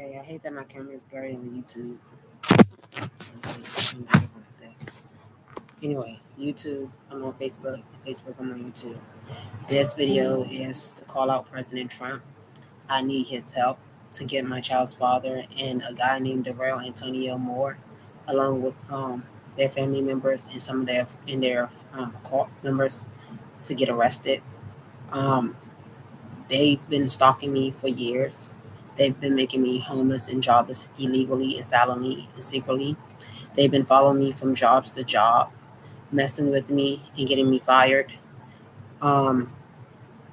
Okay, I hate that my camera is blurry on YouTube. Anyway, YouTube, I'm on Facebook. Facebook, I'm on YouTube. This video is to call out President Trump. I need his help to get my child's father and a guy named Darrell Antonio Moore, along with their family members and some of their court members, to get arrested. Um, they've been stalking me for years. They've been making me homeless and jobless illegally and silently and secretly. They've been following me from jobs to job, messing with me and getting me fired. Um,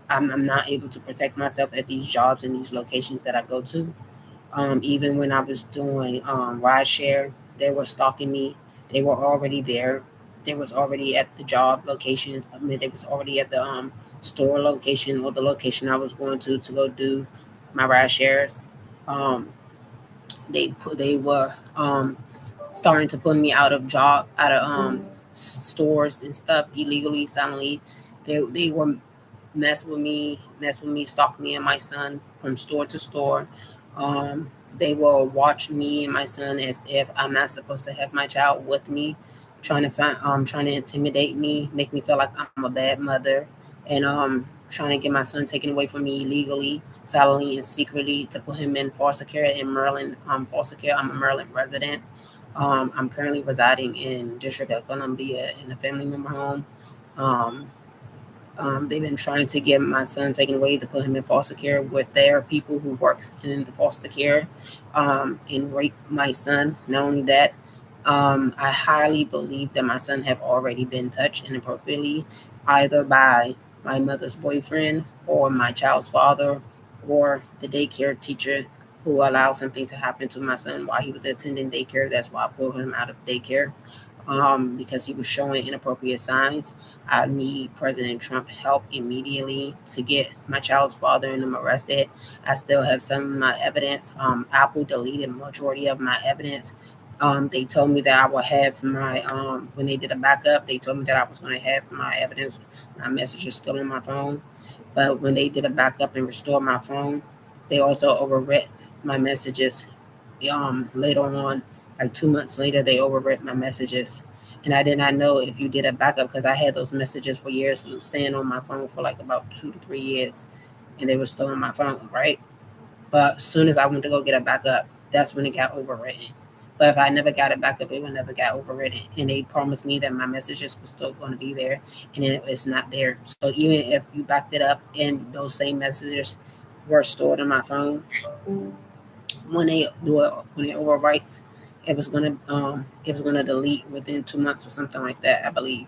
I'm not able to protect myself at these jobs and these locations that I go to. Even when I was doing ride share, they were stalking me. They were already there. They was already at the job location. I mean, they was already at the store location or the location I was going to go do my ride shares. Um, they were starting to put me out of stores and stuff illegally, silently. They were mess with me, stalk me and my son from store to store. They will watch me and my son as if I'm not supposed to have my child with me, trying to intimidate me, make me feel like I'm a bad mother, and trying to get my son taken away from me illegally, silently and secretly to put him in foster care in Maryland. Foster care. I'm a Maryland resident. I'm currently residing in District of Columbia in a family member home. Um, they've been trying to get my son taken away to put him in foster care with their people who works in the foster care, and rape my son. Not only that, I highly believe that my son have already been touched inappropriately, either by my mother's boyfriend or my child's father or the daycare teacher who allowed something to happen to my son while he was attending daycare. That's why I pulled him out of daycare, because he was showing inappropriate signs. I need President Trump help immediately to get my child's father and them arrested. I still have some of my evidence. Apple deleted majority of my evidence. They told me that I will have my when they did a backup. They told me that I was going to have my evidence, my messages still on my phone. But when they did a backup and restored my phone, they also overwrit my messages. Later on, like 2 months later, they overwrit my messages, and I did not know if you did a backup because I had those messages for years, staying on my phone for like about 2 to 3 years, and they were still on my phone, right? But as soon as I went to go get a backup, that's when it got overwritten. But if I never got it back up, it would never got overwritten. And they promised me that my messages were still going to be there, and it's not there. So even if you backed it up and those same messages were stored on my phone, when they overwrites, it was gonna delete within 2 months or something like that, I believe.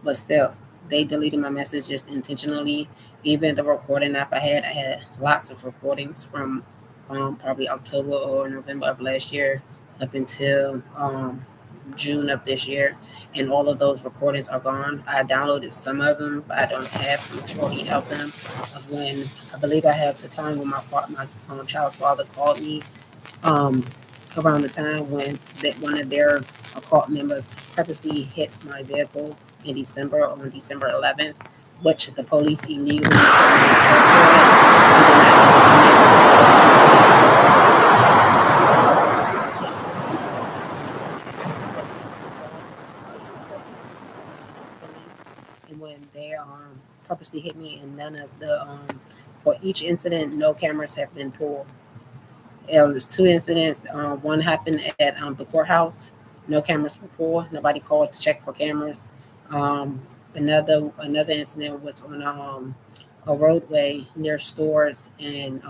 But still, they deleted my messages intentionally. Even the recording app I had lots of recordings from probably October or November of last year up until June of this year, and all of those recordings are gone. I downloaded some of them, but I don't have the majority of them. Of when I believe I have the time when my child's father called me, um, around the time when one of their cult members purposely hit my vehicle in December on December 11th, which the police illegally put me in jail for it. And when they purposely hit me, and none of the for each incident, no cameras have been pulled. There was two incidents. One happened at the courthouse. No cameras were pulled. Nobody called to check for cameras. Um, another incident was on a roadway near stores and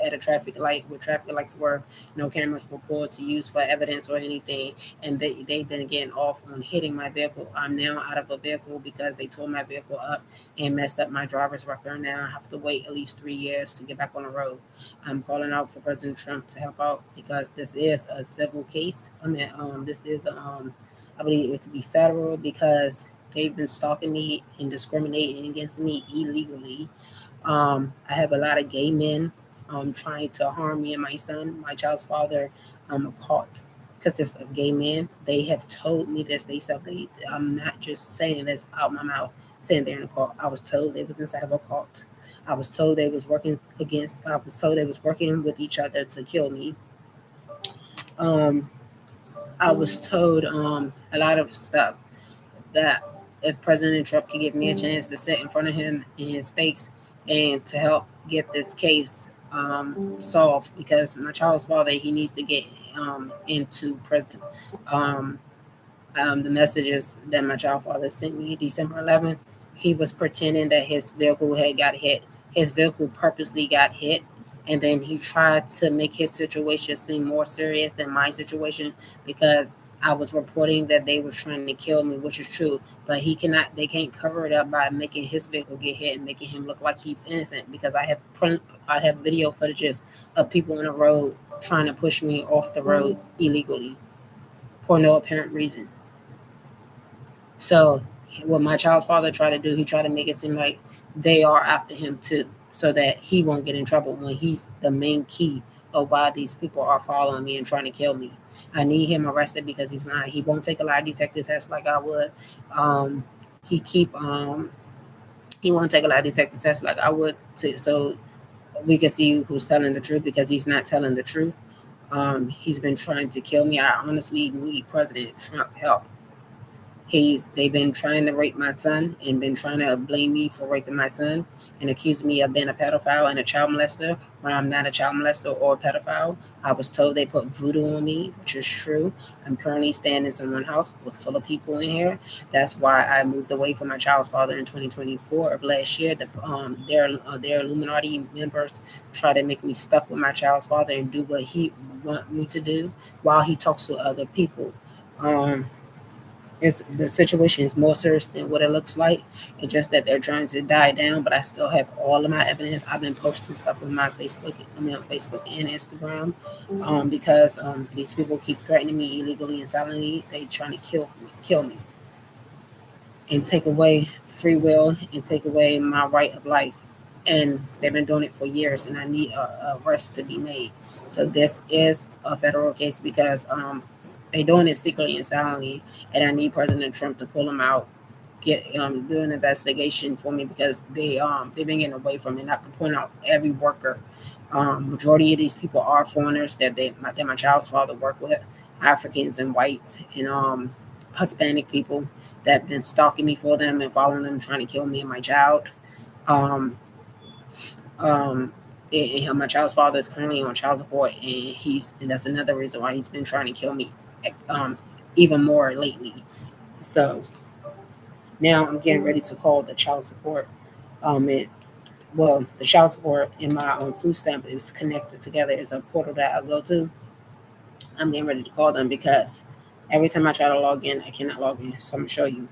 at a traffic light where traffic lights were. No cameras were pulled to use for evidence or anything. And they've been getting off on hitting my vehicle. I'm now out of a vehicle because they tore my vehicle up and messed up my driver's record. Now I have to wait at least 3 years to get back on the road. I'm calling out for President Trump to help out because this is a civil case. This is I believe it could be federal because they've been stalking me and discriminating against me illegally. I have a lot of gay men trying to harm me and my son. My child's father caught consists of gay men. They have told me this. I'm not just saying this out my mouth. sitting there in a cult. I was told they was inside of a cult. I was told they was working against. I was told they was working with each other to kill me. Um, I was told a lot of stuff that if President Trump could give me a chance to sit in front of him in his face and to help get this case solved, because my child's father, he needs to get into prison. Um, the messages that my child father sent me December 11th, he was pretending that his vehicle had got hit. His vehicle purposely got hit, and then he tried to make his situation seem more serious than my situation because I was reporting that they were trying to kill me, which is true. But they can't cover it up by making his vehicle get hit and making him look like he's innocent. Because I have video footages of people on the road trying to push me off the road illegally for no apparent reason. So what my child's father tried to do, he tried to make it seem like they are after him too, so that he won't get in trouble when he's the main key of why these people are following me and trying to kill me. I need him arrested because he's not. He won't take a lie detector test like I would. Um, he keep he won't take a lie detector test like I would, so we can see who's telling the truth because he's not telling the truth. He's been trying to kill me. I honestly need President Trump help. They've been trying to rape my son and been trying to blame me for raping my son and accuse me of being a pedophile and a child molester when I'm not a child molester or a pedophile. I was told they put voodoo on me, which is true. I'm currently staying in someone's house with full of people in here. That's why I moved away from my child's father in 2024 of last year. Their Illuminati members try to make me stuck with my child's father and do what he want me to do while he talks to other people. Um, the situation is more serious than what it looks like. It's just that they're trying to die down, but I still have all of my evidence. I've been posting stuff on my Facebook, on Facebook and Instagram, because these people keep threatening me illegally and silently. They trying to kill me, and take away free will and take away my right of life. And they've been doing it for years, and I need a arrest to be made. So this is a federal case because they're doing it secretly and silently, and I need President Trump to pull them out, get do an investigation for me because they've been getting away from it. And I can point out every worker. Majority of these people are foreigners that my child's father worked with, Africans and whites and Hispanic people that been stalking me for them and following them, trying to kill me and my child. Um, um, my child's father is currently on child support, and that's another reason why he's been trying to kill me, um, even more lately. So now I'm getting ready to call the child support. It well, the child support and my food stamp is connected together. It's a portal that I go to. I'm getting ready to call them because every time I try to log in, I cannot log in. So I'm gonna show you.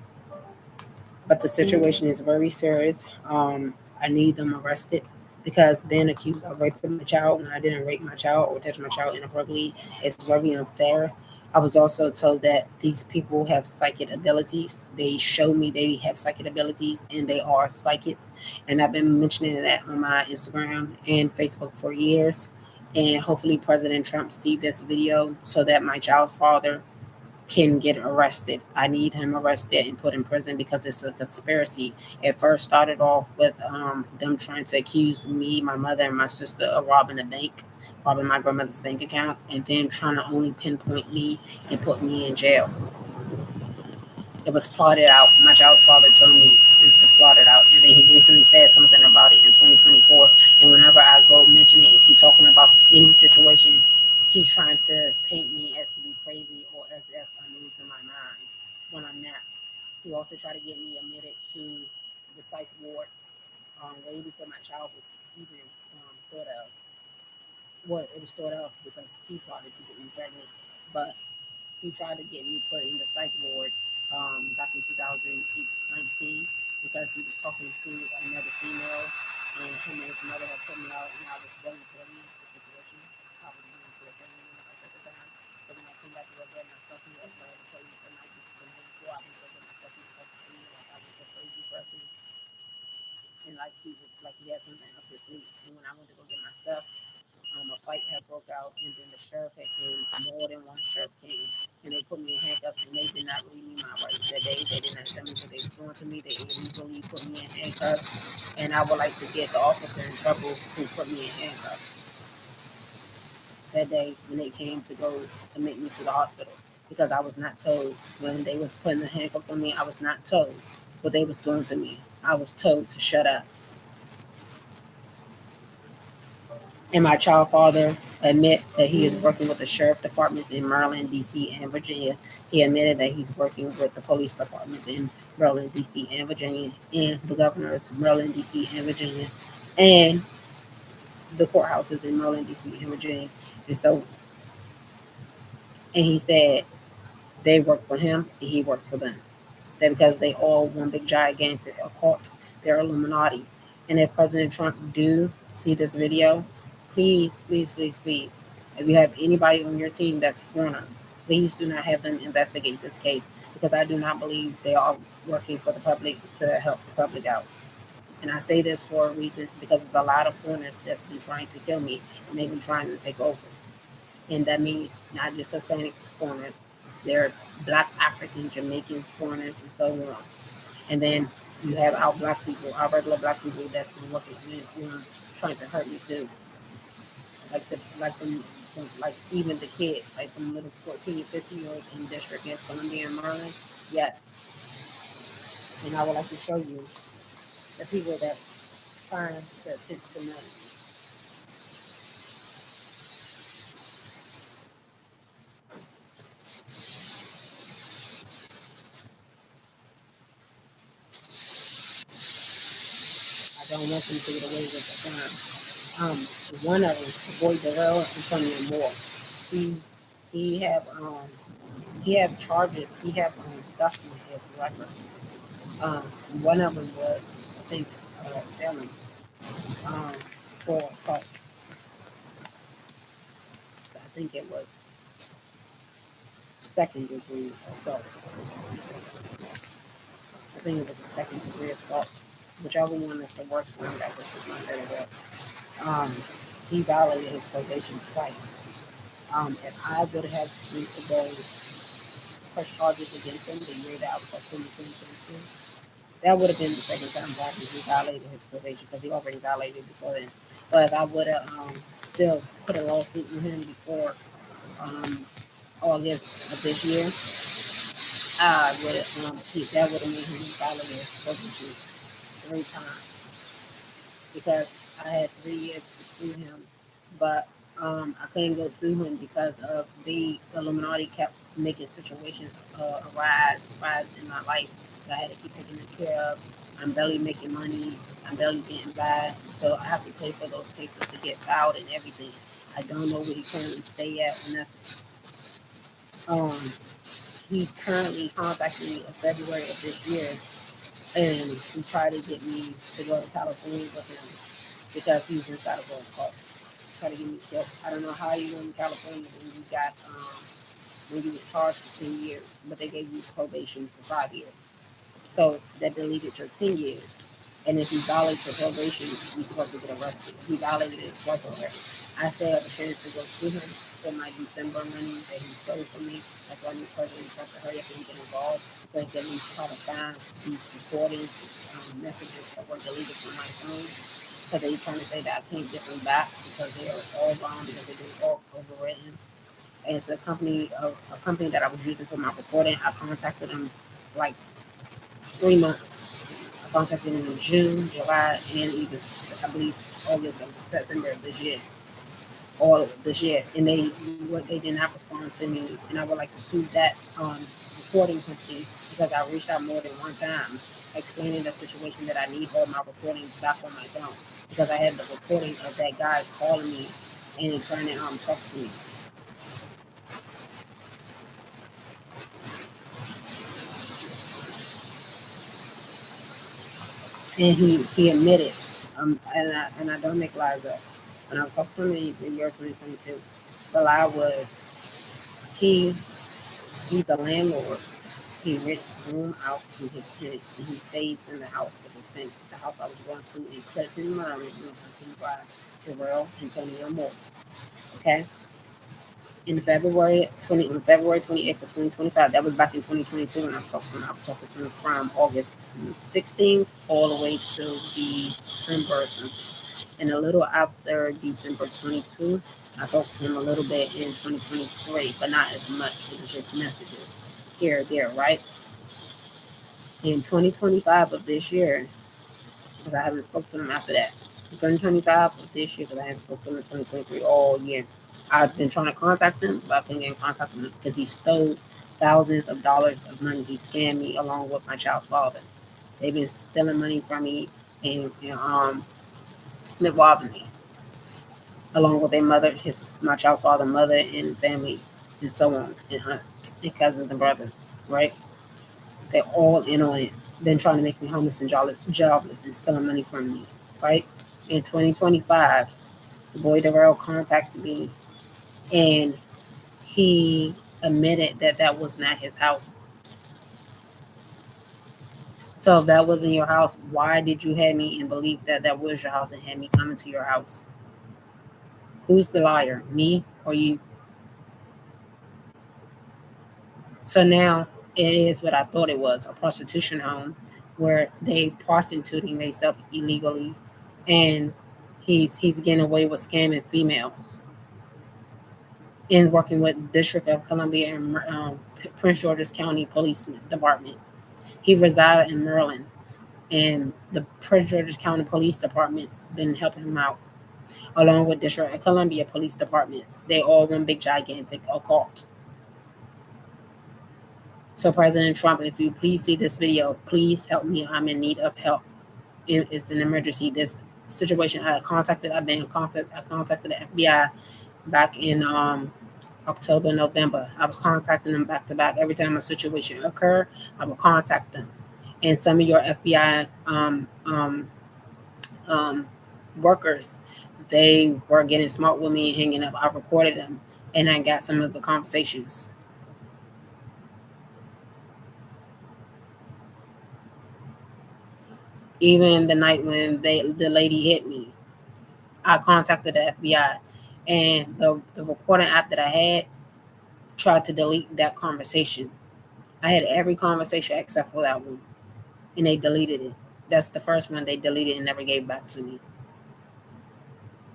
But the situation is very serious. I need them arrested because being accused of raping my child when I didn't rape my child or touch my child inappropriately is very unfair. I was also told that these people have psychic abilities. They show me they have psychic abilities and they are psychics. And I've been mentioning that on my Instagram and Facebook for years. And hopefully President Trump see this video so that my child's father can get arrested. I need him arrested and put in prison because it's a conspiracy. It first started off with them trying to accuse me, my mother, and my sister of robbing a bank, robbing my grandmother's bank account, and then trying to only pinpoint me and put me in jail. It was plotted out. My child's father told me this was plotted out, and then he recently said something about it in 2024. And whenever I go mention it and keep talking about any situation, he's trying to paint me as to be crazy or as if I'm losing my mind when I'm not. He also tried to get me admitted to the psych ward way before my child was even thought of. Well, it was thought of because he plotted to get me pregnant, but he tried to get me put in the psych ward back in 2019 because he was talking to another female, and him and his mother had put me out, and I was willing to leave the situation. I was willing to a family member at the time. But when I came back to go get my stuff, he had called the police the night before I went to go get my stuff. He was talking to me like I was a crazy person, and like he had something up his sleeve. And when I went to go get my stuff, A fight had broke out, and then the sheriff had came. More than one sheriff came, and they put me in handcuffs, and they did not read me my rights that day. They did not tell me what they was doing to me. They illegally put me in handcuffs, and I would like to get the officer in trouble who put me in handcuffs that day when they came to go admit me to the hospital, because I was not told when they was putting the handcuffs on me. I was not told what they was doing to me. I was told to shut up. And my child father admit that he is working with the sheriff departments in Maryland, D.C., and Virginia. He admitted that he's working with the police departments in Maryland, D.C., and Virginia, and the governors of Maryland, D.C., and Virginia, and the courthouses in Maryland, D.C., and Virginia. And so, and he said they work for him and he worked for them. That because they all one big gigantic occult, they're Illuminati. And if President Trump do see this video, please, please, please, please, if you have anybody on your team that's foreigner, please do not have them investigate this case, because I do not believe they are working for the public to help the public out. And I say this for a reason, because there's a lot of foreigners that's been trying to kill me, and they've been trying to take over. And that means not just Hispanic foreigners. There's Black, African, Jamaicans, foreigners, and so on. And then you have our Black people, our regular Black people that's been working, trying to hurt me too. Like even the kids, like them little 14, 15-year-olds in District in Columbia and Maryland. Yes. And I would like to show you the people that's trying to attempt to murder me. I don't want them to get away with the crime. One of them, the boy Darrell Antonio Moore, he he have he have charges. He have stuff in his record. Um, One of them was, I think, felon for assault. I think it was second degree assault. I think it was a second degree assault. Whichever one is the worst one, that was the one that it was. Um, he violated his probation twice. If I would have been to go press charges against him the year that I was up in 2022, that would have been the second time probably he violated his probation, because he already violated before then. But if I would have still put a lawsuit on him before um, August of this year, I would have that would have made him violate his probation 3 times, because I had 3 years to sue him, but I couldn't go sue him because of the Illuminati kept making situations rise in my life that I had to keep taking care of. I'm barely making money. I'm barely getting by, so I have to pay for those papers to get filed and everything. I don't know where he currently stay at or nothing. Um, he currently contacted me in February of this year, and he tried to get me to go to California with him because he's inside of a car. Try to get me killed. I don't know how you in California when you got when you was charged for 10 years, but they gave you probation for 5 years. So that deleted your 10 years. And if you violate your probation, you're supposed to get arrested. He violated it twice already. I still have a chance to go sue him for my December money that he stole from me. That's why I need President Trump to hurry up and get involved, so he can at least try to find these recordings, messages that were deleted from my phone, because they trying to say that I can't get them back because they are all wrong, because they've been all overwritten. And it's a company that I was using for my recording. I contacted them like 3 months. I contacted them in June, July, and even I believe August and September of this year, all of this year, and they did not respond to me, and I would like to sue that recording company, because I reached out more than one time explaining the situation that I need all my recordings back on my phone, because I had the recording of that guy calling me and trying to talk to me. And he admitted, and I don't make lies up. When I was talking to him in the year 2022, the lie was he he's a landlord, He rents room out to his tenants, and he stays in the house with his tenants. The house I was going to in Clinton, Maryland, continued by Darrell Antonio Moore. Okay. On February 28th of 2025, that was back in 2022 when I was talking to him. I was talking to him from August 16th all the way to December something. And a little after December 22, I talked to him a little bit in 2023, but not as much. It was just messages here or there, right? In 2025 of this year, because I haven't spoken to him after that. In 2025 of this year, because I haven't spoken to him in 2023 all year. I've been trying to contact him, but I couldn't get in contact with him because he stole thousands of dollars of money. He scammed me along with my child's father. They've been stealing money from me and robbing me, along with their mother, my child's father, mother, and family, and so on, and aunts, and cousins and brothers. Right? They're all in on it. Been trying to make me homeless and jobless and stealing money from me. Right? In 2025, the boy Darrell contacted me, and he admitted that that was not his house. So if that wasn't your house, why did you have me in belief that that was your house and had me coming to your house? Who's the liar, me or you? So now it is what I thought it was, a prostitution home where they prostituting themselves illegally, and he's getting away with scamming females and working with District of Columbia and Prince George's County Police Department. He resided in Maryland, and the Prince George's County Police Department's been helping him out, along with District of Columbia Police Departments. They all one big gigantic occult. So President Trump, if you please see this video, please help me. I'm in need of help. It's an emergency. This situation, I contacted the FBI back in October, November. I was contacting them back to back. Every time a situation occurred, I would contact them. And some of your FBI workers, they were getting smart with me and hanging up. I recorded them, and I got some of the conversations. Even the night when the lady hit me, I contacted the FBI, and the recording app that I had tried to delete that conversation. I had every conversation except for that one, and they deleted it. That's the first one they deleted and never gave back to me,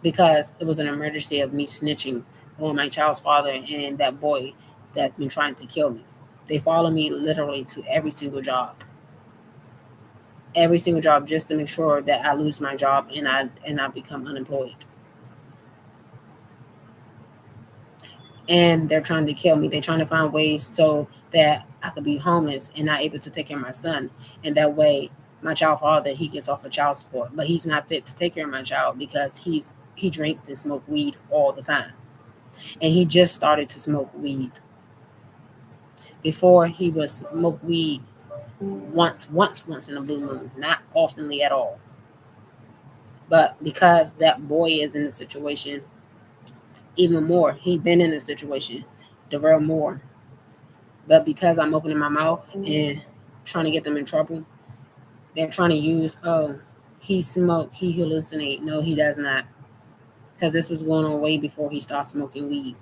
because it was an emergency of me snitching on my child's father and that boy that's been trying to kill me. They follow me literally to every single job, just to make sure that I lose my job and I become unemployed. And they're trying to kill me. They're trying to find ways so that I could be homeless and not able to take care of my son. And that way, my child father, he gets off of child support, but he's not fit to take care of my child because he drinks and smokes weed all the time. And he just started to smoke weed. Before, he would smoke weed once in a blue moon, not oftenly at all. But because that boy is in the situation, even more, he's been in the situation, Darrell Moore. But because I'm opening my mouth and trying to get them in trouble, they're trying to use, oh, he smoked, he hallucinate. No, he does not. Because this was going on way before he started smoking weed.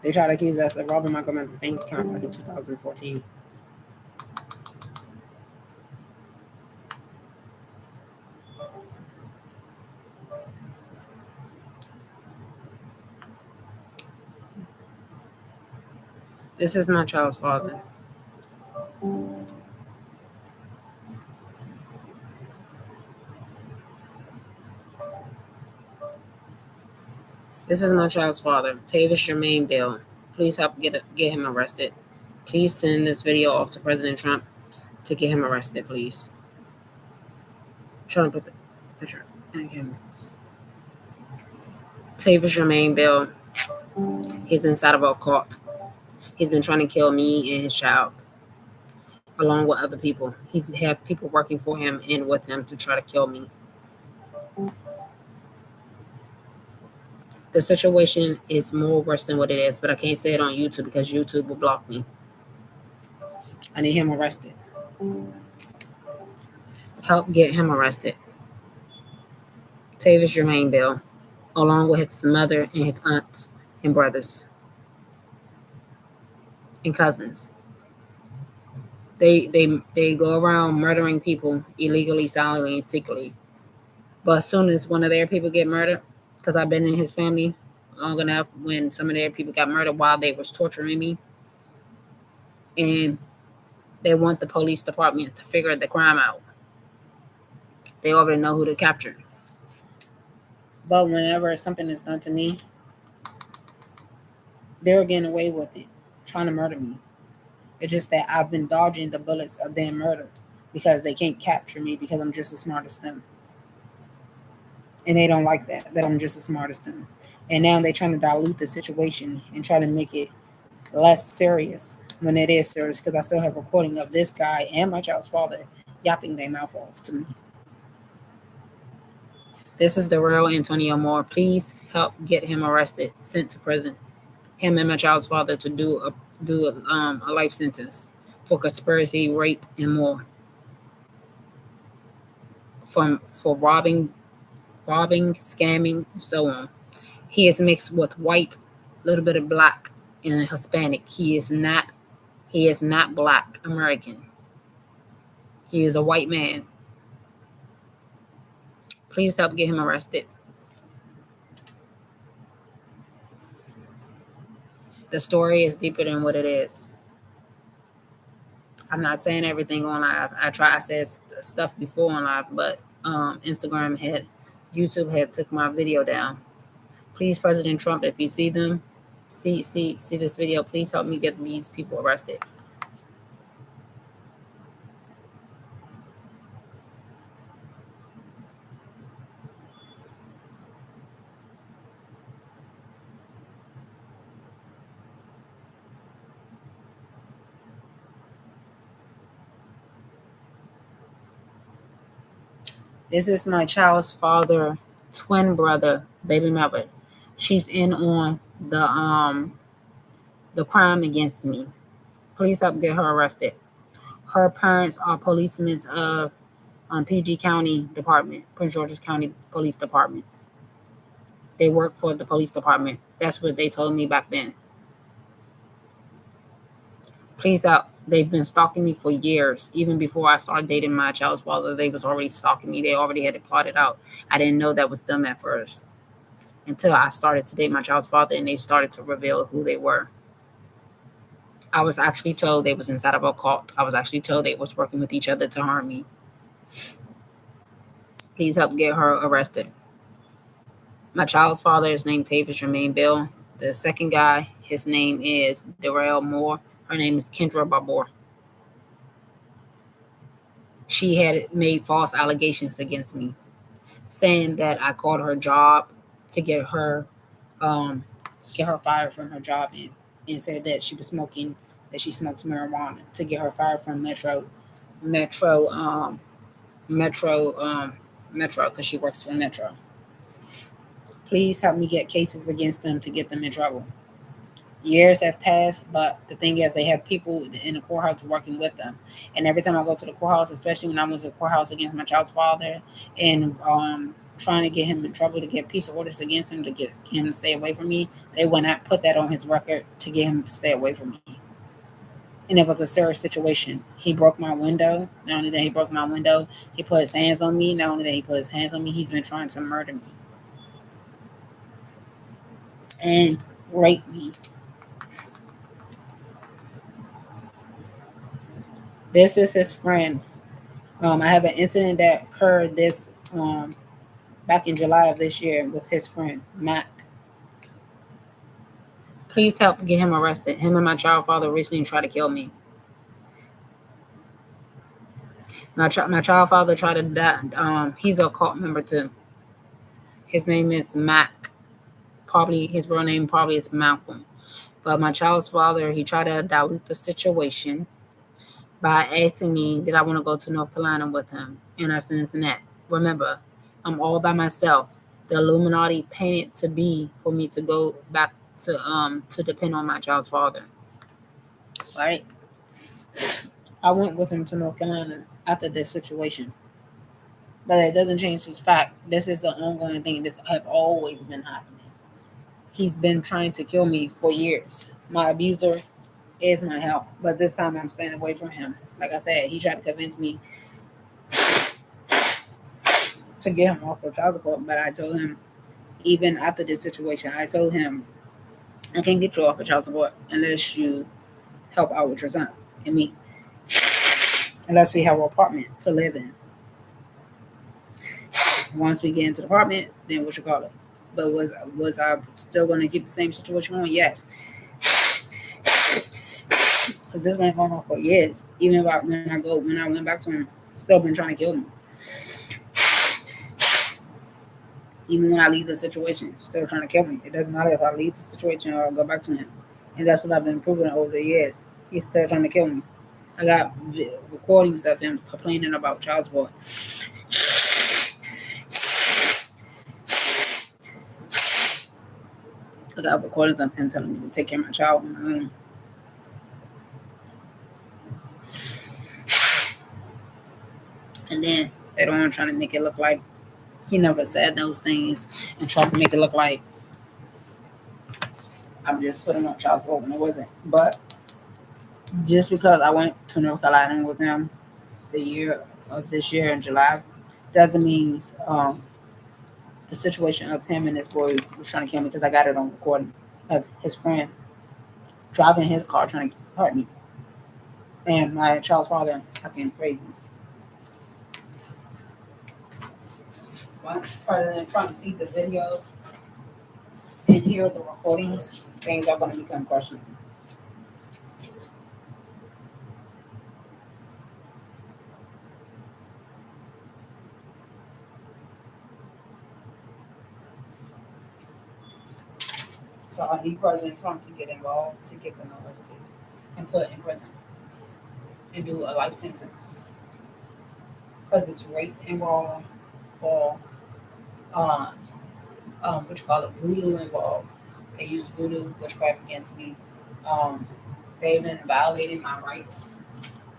They try to accuse us of robbing my grandmother's bank account back in 2014. This is my child's father. This is my child's father, Tavis Jermaine Bill. Please help get him arrested. Please send this video off to President Trump to get him arrested, please. I'm trying to put the picture on camera. Tavis Jermaine Bill. He's inside of a cult. He's been trying to kill me and his child, along with other people. He's had people working for him and with him to try to kill me. The situation is more worse than what it is, but I can't say it on YouTube because YouTube will block me. I need him arrested. Help get him arrested. Tavis Jermaine Bell, along with his mother and his aunts and brothers and cousins. They go around murdering people illegally, silently, and secretly. But as soon as one of their people get murdered, because I've been in his family long enough when some of their people got murdered while they was torturing me, and they want the police department to figure the crime out. They already know who to capture. But whenever something is done to me, they're getting away with it, trying to murder me. It's just that I've been dodging the bullets of their murder because they can't capture me because I'm just as smart as them. And they don't like that I'm just as smart as them. And now they're trying to dilute the situation and try to make it less serious when it is serious, because I still have a recording of this guy and my child's father yapping their mouth off to me. This is the real Antonio Moore. Please help get him arrested, sent to prison. Him and my child's father to do a life sentence for conspiracy, rape, and more. For robbing, scamming, and so on. He is mixed with white, a little bit of black, and Hispanic. He is not Black American. He is a white man. Please help get him arrested. The story is deeper than what it is. I'm not saying everything on live. I said stuff before on live, but YouTube had took my video down. Please, President Trump, if you see this video, please help me get these people arrested. This is my child's father, twin brother, baby mother. She's in on the crime against me. Please help get her arrested. Her parents are policemen of PG County Department, Prince George's County Police Departments. They work for the police department. That's what they told me back then. Please help. They've been stalking me for years. Even before I started dating my child's father, they was already stalking me. They already had it plotted out. I didn't know that was them at first until I started to date my child's father and they started to reveal who they were. I was actually told they was inside of a cult. I was actually told they was working with each other to harm me. Please help get her arrested. My child's father is named Tavis Jermaine Bell. The second guy, his name is Darrell Moore. Her name is Kendra Barbour. She had made false allegations against me, saying that I called her job to get her fired from her job, and said that she was smoking, that she smoked marijuana, to get her fired from Metro, because she works for Metro. Please help me get cases against them to get them in trouble. Years have passed, but the thing is, they have people in the courthouse working with them. And every time I go to the courthouse, especially when I was at the courthouse against my child's father and trying to get him in trouble, to get peace orders against him, to get him to stay away from me, they would not put that on his record to get him to stay away from me. And it was a serious situation. He broke my window. Not only that he broke my window, he put his hands on me. Not only that he put his hands on me, he's been trying to murder me and rape me. This is his friend. I have an incident that occurred back in July of this year with his friend, Mac. Please help get him arrested. Him and my child father recently tried to kill me. My child father tried to die. He's a cult member too. His name is Mac. Probably his real name probably is Malcolm. But my child's father, he tried to dilute the situation by asking me, did I want to go to North Carolina with him, and I said that. Remember, I'm all by myself. the Illuminati painted to be for me to go back to depend on my child's father. Right? I went with him to North Carolina after this situation. But it doesn't change this fact. This is an ongoing thing. This have always been happening. He's been trying to kill me for years. My abuser is my help. But this time I'm staying away from him. Like I said, he tried to convince me to get him off of child support. But I told him, even after this situation, I told him, I can't get you off of child support unless you help out with your son and me. Unless we have an apartment to live in. Once we get into the apartment, then what you call it? But was I still going to keep the same situation going? Yes. Because this been going on for years. Even about when I went back to him, still been trying to kill me. Even when I leave the situation, still trying to kill me. It doesn't matter if I leave the situation or I go back to him. And that's what I've been proving over the years. He's still trying to kill me. I got recordings of him complaining about child support. I got recordings of him telling me to take care of my child on my own. And then later on trying to make it look like he never said those things and tried to make it look like I'm just putting up child support when it wasn't. But just because I went to North Carolina with him this year in July doesn't mean the situation of him and this boy was trying to kill me, because I got it on recording of his friend driving his car trying to hurt me. And my child's father fucking crazy. Once President Trump sees the videos and hear the recordings, things are going to become questionable. So I need President Trump to get involved to get them arrested and put in prison and do a life sentence, because it's rape involved, for what you call it, voodoo involved. They use voodoo witchcraft against me. They've been violating my rights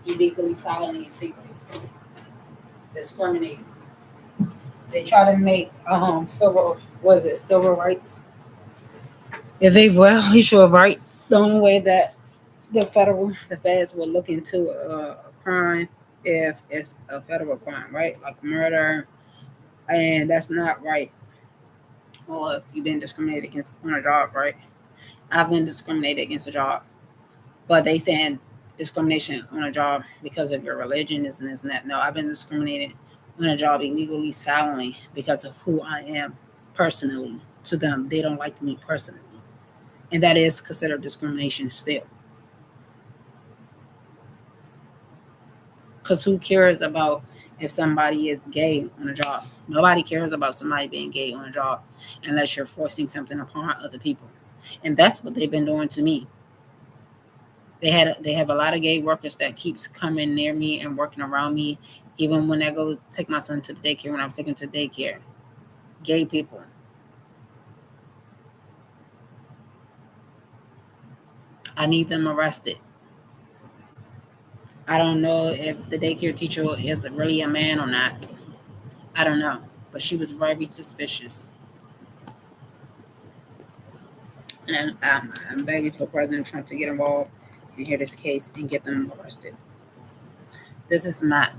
illegally, silently, and secretly, discriminating. They try to make civil rights. If they violate your right, the only way that the feds will look into a crime if it's a federal crime, right? Like murder, and that's not right. Or if you've been discriminated against on a job, right? I've been discriminated against a job, but they saying discrimination on a job because of your religion isn't this and that. No, I've been discriminated on a job illegally, silently, because of who I am personally to them. They don't like me personally, and that is considered discrimination still. Because who cares about if somebody is gay on a job? Nobody cares about somebody being gay on a job unless you're forcing something upon other people. And that's what they've been doing to me. They have a lot of gay workers that keeps coming near me and working around me, even when I go take my son to the daycare, when I'm taking him to daycare. Gay people. I need them arrested. I don't know if the daycare teacher is really a man or not. I don't know. But she was very suspicious. And I'm begging for President Trump to get involved and hear this case and get them arrested. This is Mac,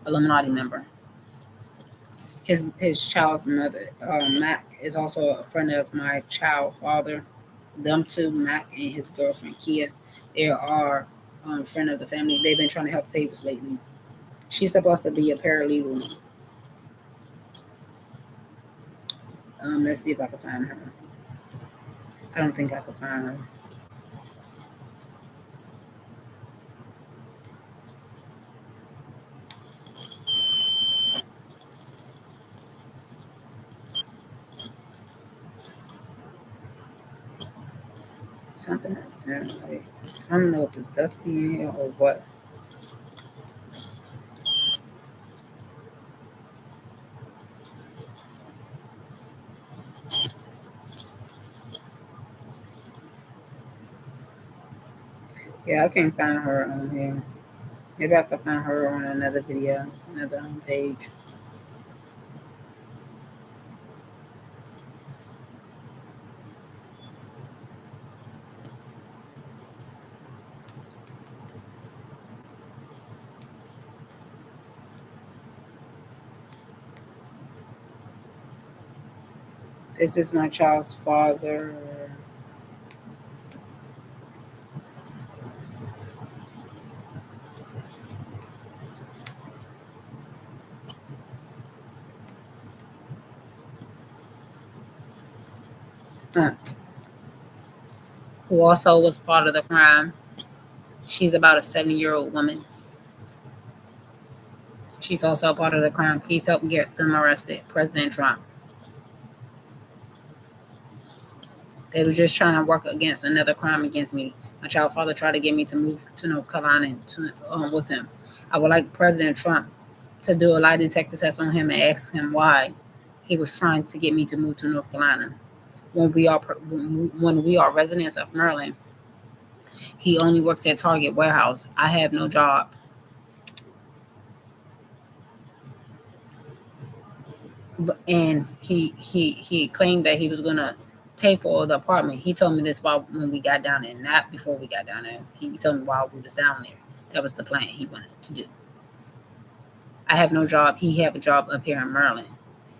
Illuminati member. His child's mother, Mac, is also a friend of my child father. Them two, Mac and his girlfriend Kia, they are friend of the family. They've been trying to help Tavis lately. She's supposed to be a paralegal. Let's see if I can find her. I don't think I can find her. Something that sounds like, I don't know if it's dusty in here or what. Yeah, I can't find her on here. Maybe I can find her on another video, another page. This is my child's father. Aunt, who also was part of the crime. She's about a 70-year-old woman. She's also a part of the crime. Please help get them arrested. President Trump. They were just trying to work against another crime against me. My child father tried to get me to move to North Carolina with him. I would like President Trump to do a lie detector test on him and ask him why he was trying to get me to move to North Carolina. When we are residents of Maryland, he only works at Target warehouse. I have no job. And he claimed that he was gonna pay for the apartment. He told me this when we got down there, not before we got down there. He told me while we was down there. That was the plan he wanted to do. I have no job. He have a job up here in Maryland.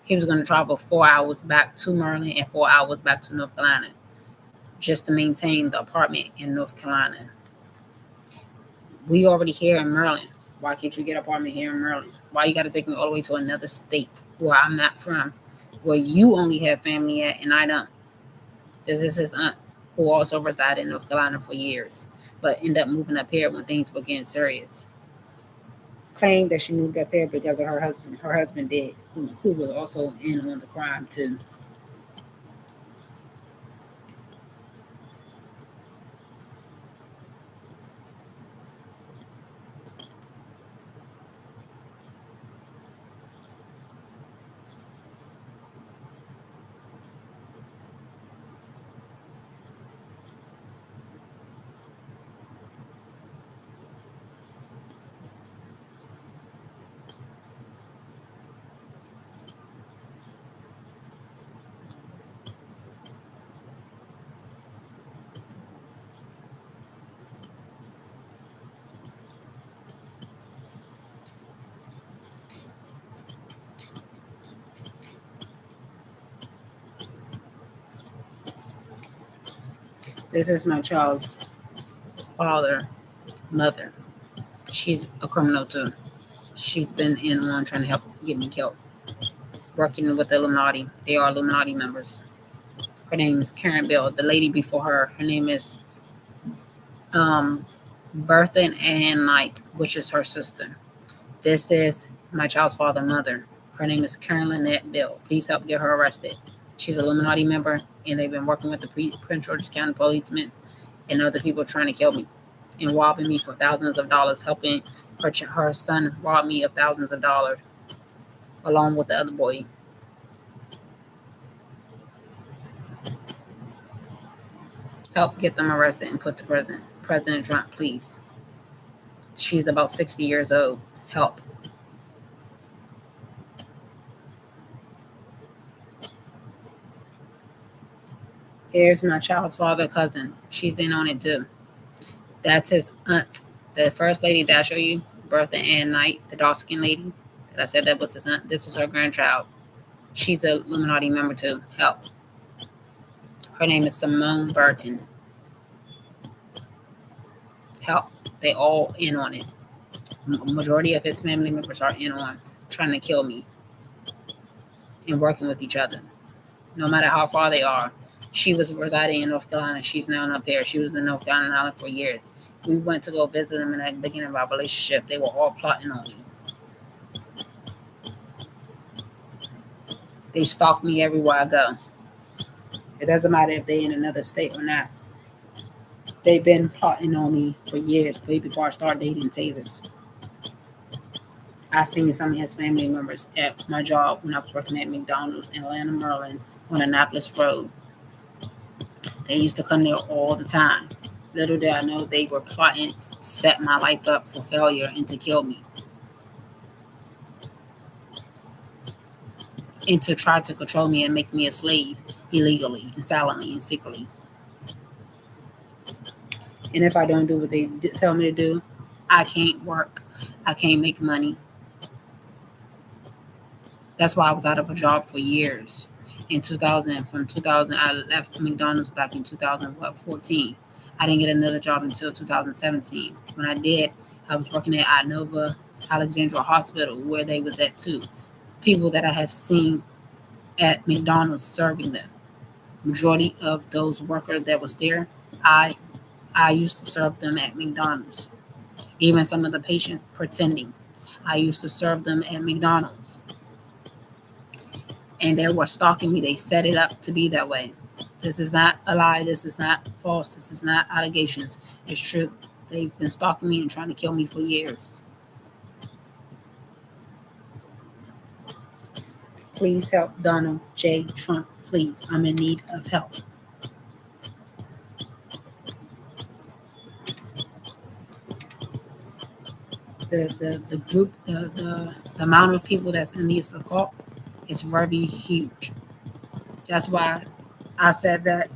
He was going to travel 4 hours back to Maryland and 4 hours back to North Carolina just to maintain the apartment in North Carolina. We already here in Maryland. Why can't you get an apartment here in Maryland? Why you got to take me all the way to another state where I'm not from, where you only have family at and I don't? This is his aunt, who also resided in North Carolina for years, but ended up moving up here when things were getting serious. Claimed that she moved up here because of her husband. Her husband did, who was also in on the crime too. This is my child's mother. She's a criminal too. She's been in on trying to help get me killed. Working with the Illuminati. They are Illuminati members. Her name is Karen Bell. The lady before her name is Bertha Ann Knight, which is her sister. This is my child's mother. Her name is Karen Lynette Bell. Please help get her arrested. She's an Illuminati member, and they've been working with the Prince George's County policemen and other people trying to kill me and robbing me for thousands of dollars, helping her son rob me of thousands of dollars, along with the other boy. Help get them arrested and put to prison. President Trump, please. She's about 60 years old. Help. Here's my child's cousin. She's in on it too. That's his aunt. The first lady that I show you, Bertha Ann Knight, the dark-skinned lady that I said that was his aunt. This is her grandchild. She's a Illuminati member too. Help. Her name is Simone Burton. Help. They all in on it. Majority of his family members are in on trying to kill me and working with each other, no matter how far they are. She was residing in North Carolina. She's now up here. She was in North Carolina for years. We went to go visit them in the beginning of our relationship. They were all plotting on me. They stalk me everywhere I go. It doesn't matter if they're in another state or not. They've been plotting on me for years, way before I started dating Tavis. I seen some of his family members at my job when I was working at McDonald's in Atlanta, Maryland, on Annapolis Road. They used to come there all the time. Little did I know they were plotting to set my life up for failure and to kill me. And to try to control me and make me a slave illegally and silently and secretly. And if I don't do what they tell me to do, I can't work. I can't make money. That's why I was out of a job for years. In 2000, from 2000, I left McDonald's back in 2014. I didn't get another job until 2017. When I did, I was working at Inova Alexandra Hospital, where they was at too. People that I have seen at McDonald's serving them. Majority of those workers that was there, I used to serve them at McDonald's. Even some of the patients pretending. I used to serve them at McDonald's. And they were stalking me. They set it up to be that way. This is not a lie. This is not false. This is not allegations. It's true. They've been stalking me and trying to kill me for years. Please help Donald J. Trump. Please, I'm in need of help. The group, the amount of people that's in this occult is very huge. That's why I said that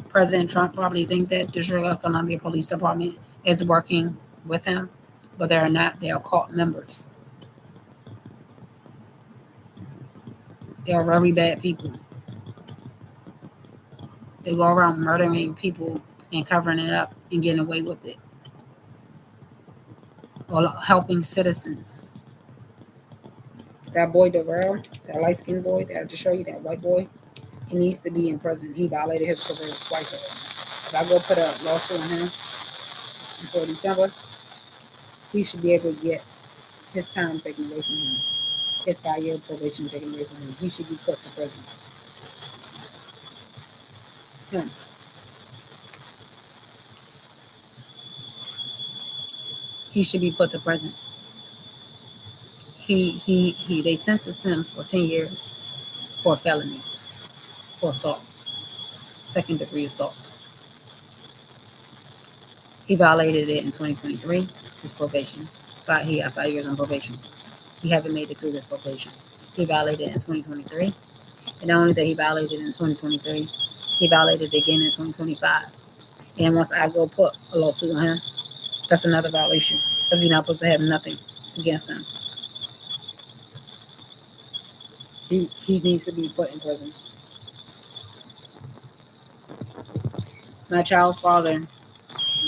President Trump probably think that District of Columbia Police Department is working with him, but they're not. They are cult members. They are very bad people. They go around murdering people and covering it up and getting away with it, or helping citizens. That boy Darrell, that light-skinned boy that I just showed you, that white boy, he needs to be in prison. He violated his career twice already. If I go put a lawsuit on him before December, he should be able to get his time taken away from him. His 5-year probation taken away from him. He should be put to prison. Him. He should be put to prison. They sentenced him for 10 years for a felony, for assault, second-degree assault. He violated it in 2023, his probation. He got 5 years on probation. He haven't made it through this probation. He violated it in 2023. And not only that he violated it in 2023, he violated it again in 2025. And once I go put a lawsuit on him, that's another violation because you're not supposed to have nothing against him. He needs to be put in prison. My child father,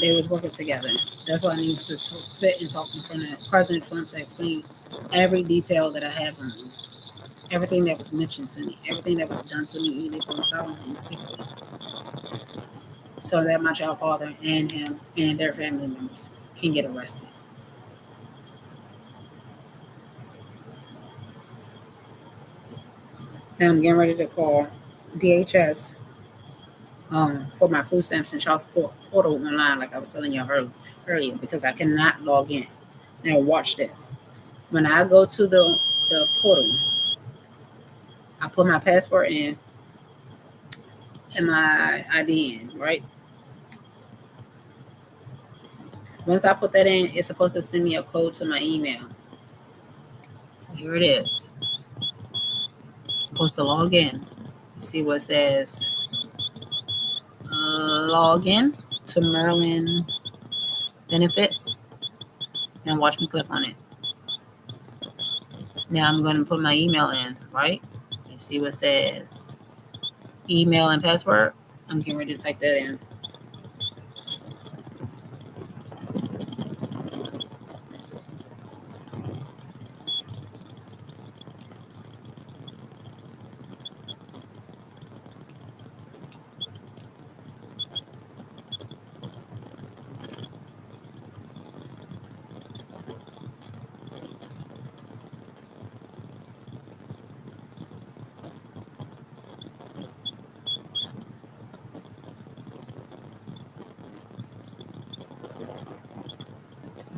they was working together. That's why I need to sit and talk in front of President Trump to explain every detail that I have on me. Everything that was mentioned to me, everything that was done to me, illegally, silently, and secretly. So that my child father and him and their family members can get arrested. Now I'm getting ready to call DHS for my food stamps and child support portal online, like I was telling you earlier, because I cannot log in. Now watch this. When I go to the portal, I put my passport in and my ID in, right? Once I put that in, it's supposed to send me a code to my email. So here it is. I'm supposed to log in. See what it says. Log in to Maryland benefits. And watch me click on it. Now I'm going to put my email in, right? You see what it says. Email and password. I'm getting ready to type that in.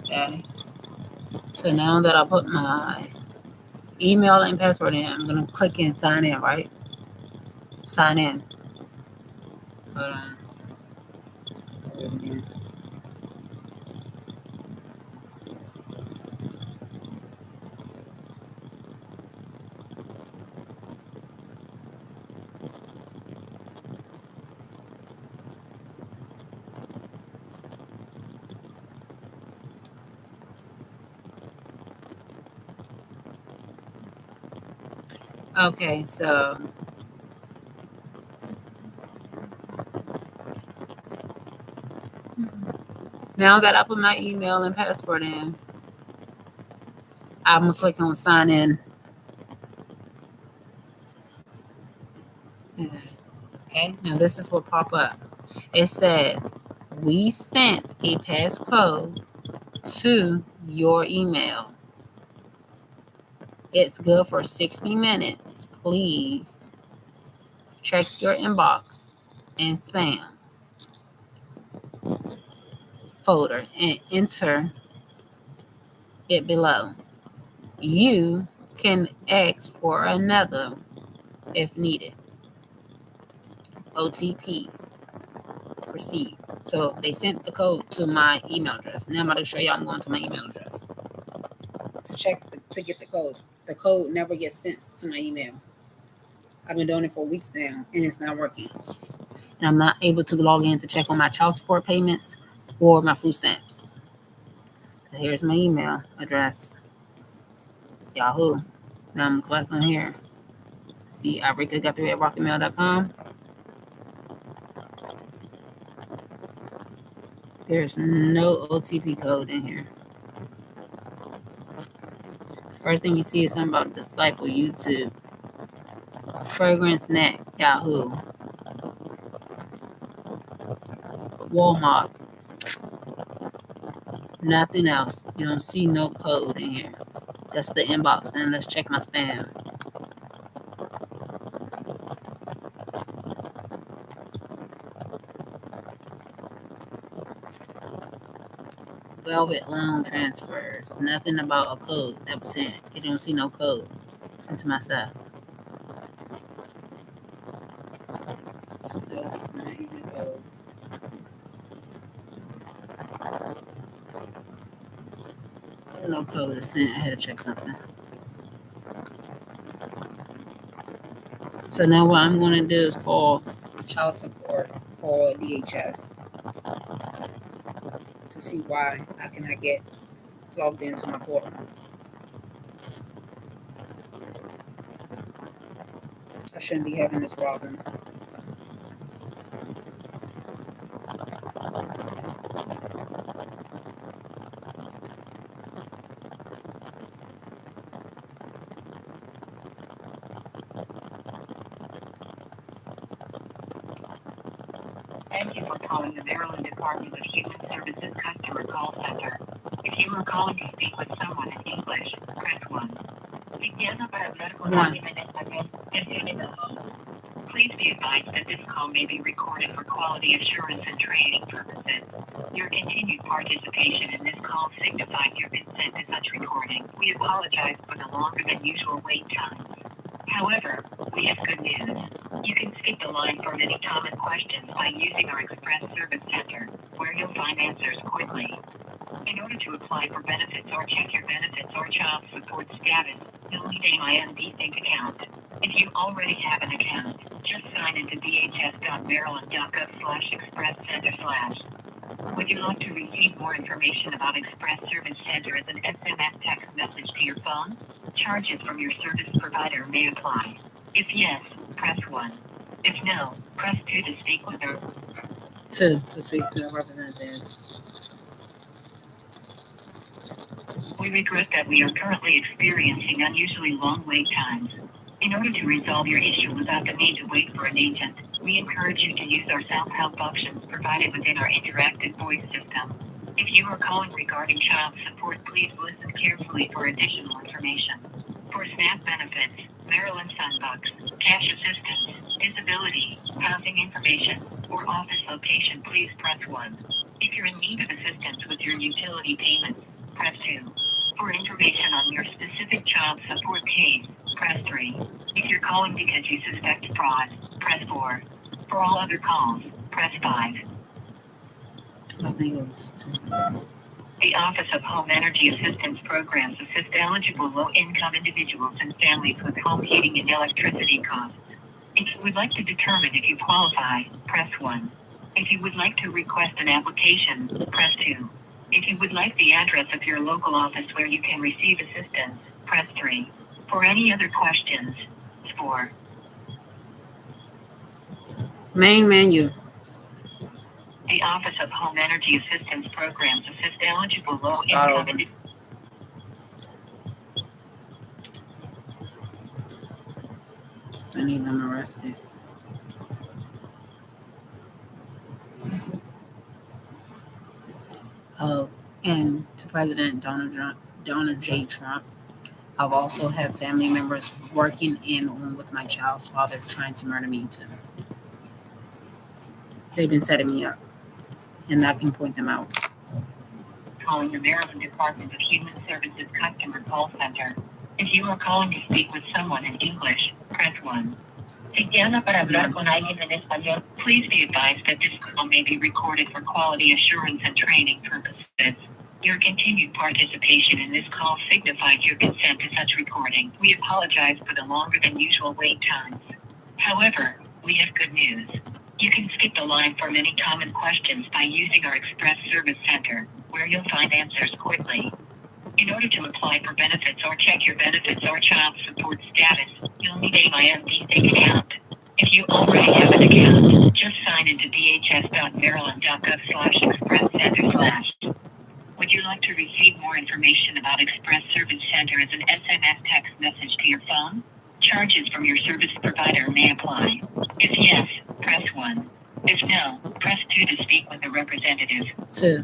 Okay. So now that I put my email and password in, I'm going to click and sign in, right? Sign in. Hold on. Okay, so now that I put my email and password in, I'm going to click on sign in. Okay, now this is what pop up. It says, we sent a passcode to your email. It's good for 60 minutes. Please check your inbox and spam folder and enter it below. You can ask for another if needed. OTP. Proceed. So they sent the code to my email address. Now I'm about to show y'all. I'm going to my email address to get the code. The code never gets sent to my email. I've been doing it for weeks now, and it's not working. And I'm not able to log in to check on my child support payments or my food stamps. So here's my email address. Yahoo. Now I'm going to click on here. See, irika3@rocketmail.com. There's no OTP code in here. The first thing you see is something about Disciple YouTube. Fragrance Net, Yahoo. Walmart. Nothing else. You don't see no code in here. That's the inbox. Then let's check my spam. Velvet loan transfers. Nothing about a code that was sent. You don't see no code sent to myself. Not even code. No code is sent. I had to check something. So now what I'm going to do is call child support, call DHS to see why I cannot get logged into my portal. I shouldn't be having this problem. Thank you for calling the Maryland Department of Human Services Customer Call Center. If you are calling to speak with someone in English, press 1. Please be advised that this call may be recorded for quality assurance and training purposes. Your continued participation in this call signifies your consent to such recording. We apologize for the longer than usual wait time. However, we have good news. You can skip the line for many common questions by using our Express Service Center, where you'll find answers quickly. In order to apply for benefits or check your benefits or child support status, you'll need a MyMD account. If you already have an account, just sign into dhs.maryland.gov/express-center/. Would you like to receive more information about Express Service Center as an SMS text message to your phone? Charges from your service provider may apply. If yes, press 1. If no, press 2 to speak with her. 2 to speak to a representative. We regret that we are currently experiencing unusually long wait times. In order to resolve your issue without the need to wait for an agent, we encourage you to use our self-help options provided within our interactive voice system. If you are calling regarding child support, please listen carefully for additional information. For SNAP benefits, Maryland Sunbucks, cash assistance, disability, housing information, or office location, please press 1. If you're in need of assistance with your utility payments, press 2. For information on your specific child support case, press 3. If you're calling because you suspect fraud, press 4. For all other calls, press 5. I think it was 2. The Office of Home Energy Assistance Programs assist eligible low-income individuals and families with home heating and electricity costs. If you would like to determine if you qualify, press 1. If you would like to request an application, press 2. If you would like the address of your local office where you can receive assistance, press 3. For any other questions, 4. Main menu. The Office of Home Energy Assistance Programs assist eligible Start low-income over. I need them arrested. Oh, and to President Donald J. Trump, I've also had family members working in on with my child's father trying to murder me too. They've been setting me up, and I can point them out. Calling the Maryland Department of Human Services Customer Call Center. If you are calling to speak with someone in English, press 1. Si llama para hablar con alguien en español, please be advised that this call may be recorded for quality assurance and training purposes. Your continued participation in this call signifies your consent to such recording. We apologize for the longer than usual wait times. However, we have good news. You can skip the line for many common questions by using our Express Service Center, where you'll find answers quickly. In order to apply for benefits or check your benefits or child support status, you'll need a MyMD Think account. If you already have an account, just sign into dhs.maryland.gov/expresscenter/. Would you like to receive more information about Express Service Center as an SMS text message to your phone? Charges from your service provider may apply. If yes, press 1. If no, press 2 to speak with a representative. 2.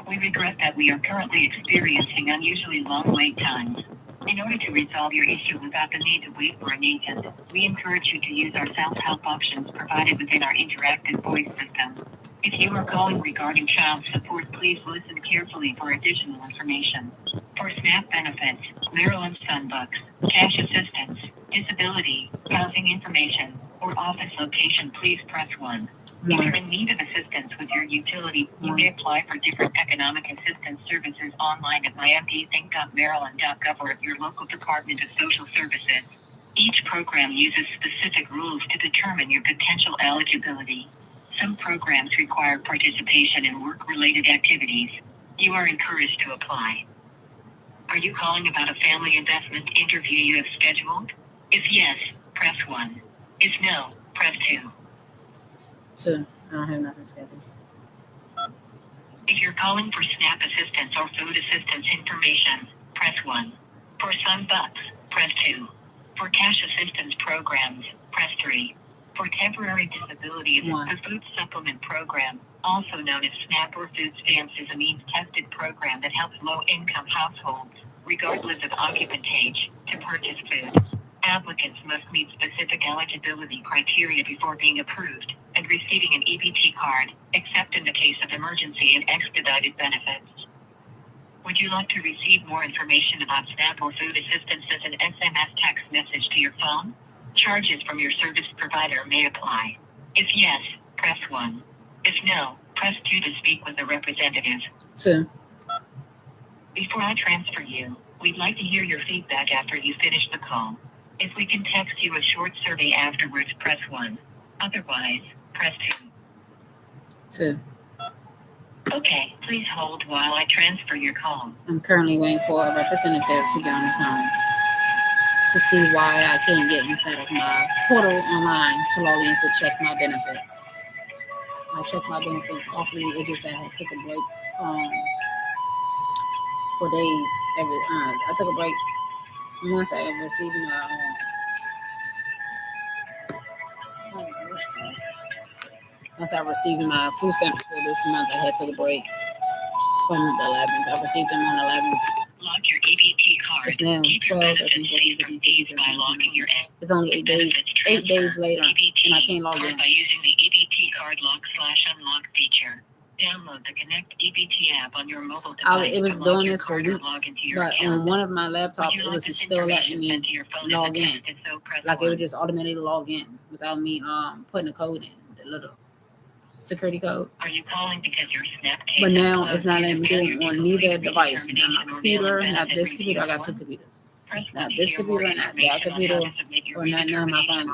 We regret that we are currently experiencing unusually long wait times. In order to resolve your issue without the need to wait for an agent, we encourage you to use our self-help options provided within our interactive voice system. If you are calling regarding child support, please listen carefully for additional information. For SNAP benefits, Maryland Sunbucks, cash assistance, disability, housing information, or office location, please press 1. If you're in need of assistance with your utility, you may apply for different economic assistance services online at mymdthink.maryland.gov or at your local Department of Social Services. Each program uses specific rules to determine your potential eligibility. Some programs require participation in work-related activities. You are encouraged to apply. Are you calling about a family investment interview you have scheduled? If yes, press 1. If no, press 2. 2. I don't have nothing scheduled. If you're calling for SNAP assistance or food assistance information, press 1. For Sunbucks, press 2. For cash assistance programs, press 3. For temporary disability, the food supplement program, also known as SNAP or food stamps, is a means-tested program that helps low-income households, regardless of occupant age, to purchase food. Applicants must meet specific eligibility criteria before being approved and receiving an EBT card, except in the case of emergency and expedited benefits. Would you like to receive more information about SNAP or food assistance as an SMS text message to your phone? Charges from your service provider may apply. If yes, press 1. If no, press 2 to speak with a representative. 2. Before I transfer you, we'd like to hear your feedback after you finish the call. If we can text you a short survey afterwards, press 1. Otherwise, press 2. Okay, please hold while I transfer your call. I'm currently waiting for a representative to get on the phone to see why I can't get inside of my portal online to log in to check my benefits. I check my benefits awfully. It just that I took a break for days. I took a break once I received my food stamps for this month. I had to take a break from the 11th. I received them on the 11th. Lock your EBT card. It's now 12, 13, 14, 15, 16, 17. It's only 8 days. 8 days later, and I can't log in. By using the EBT card lock/unlock feature. Download the Connect EBT app on your mobile device. It was doing this for weeks, but on one of my laptops, it was still letting me log in. Like it would just automatically log in without me putting a code in, the little security code. Are you calling because your SNAP? But now it's not letting me do it on neither device. Not my computer, not this computer. I got 2 computers. Not this computer, not that computer, or not none of my phones.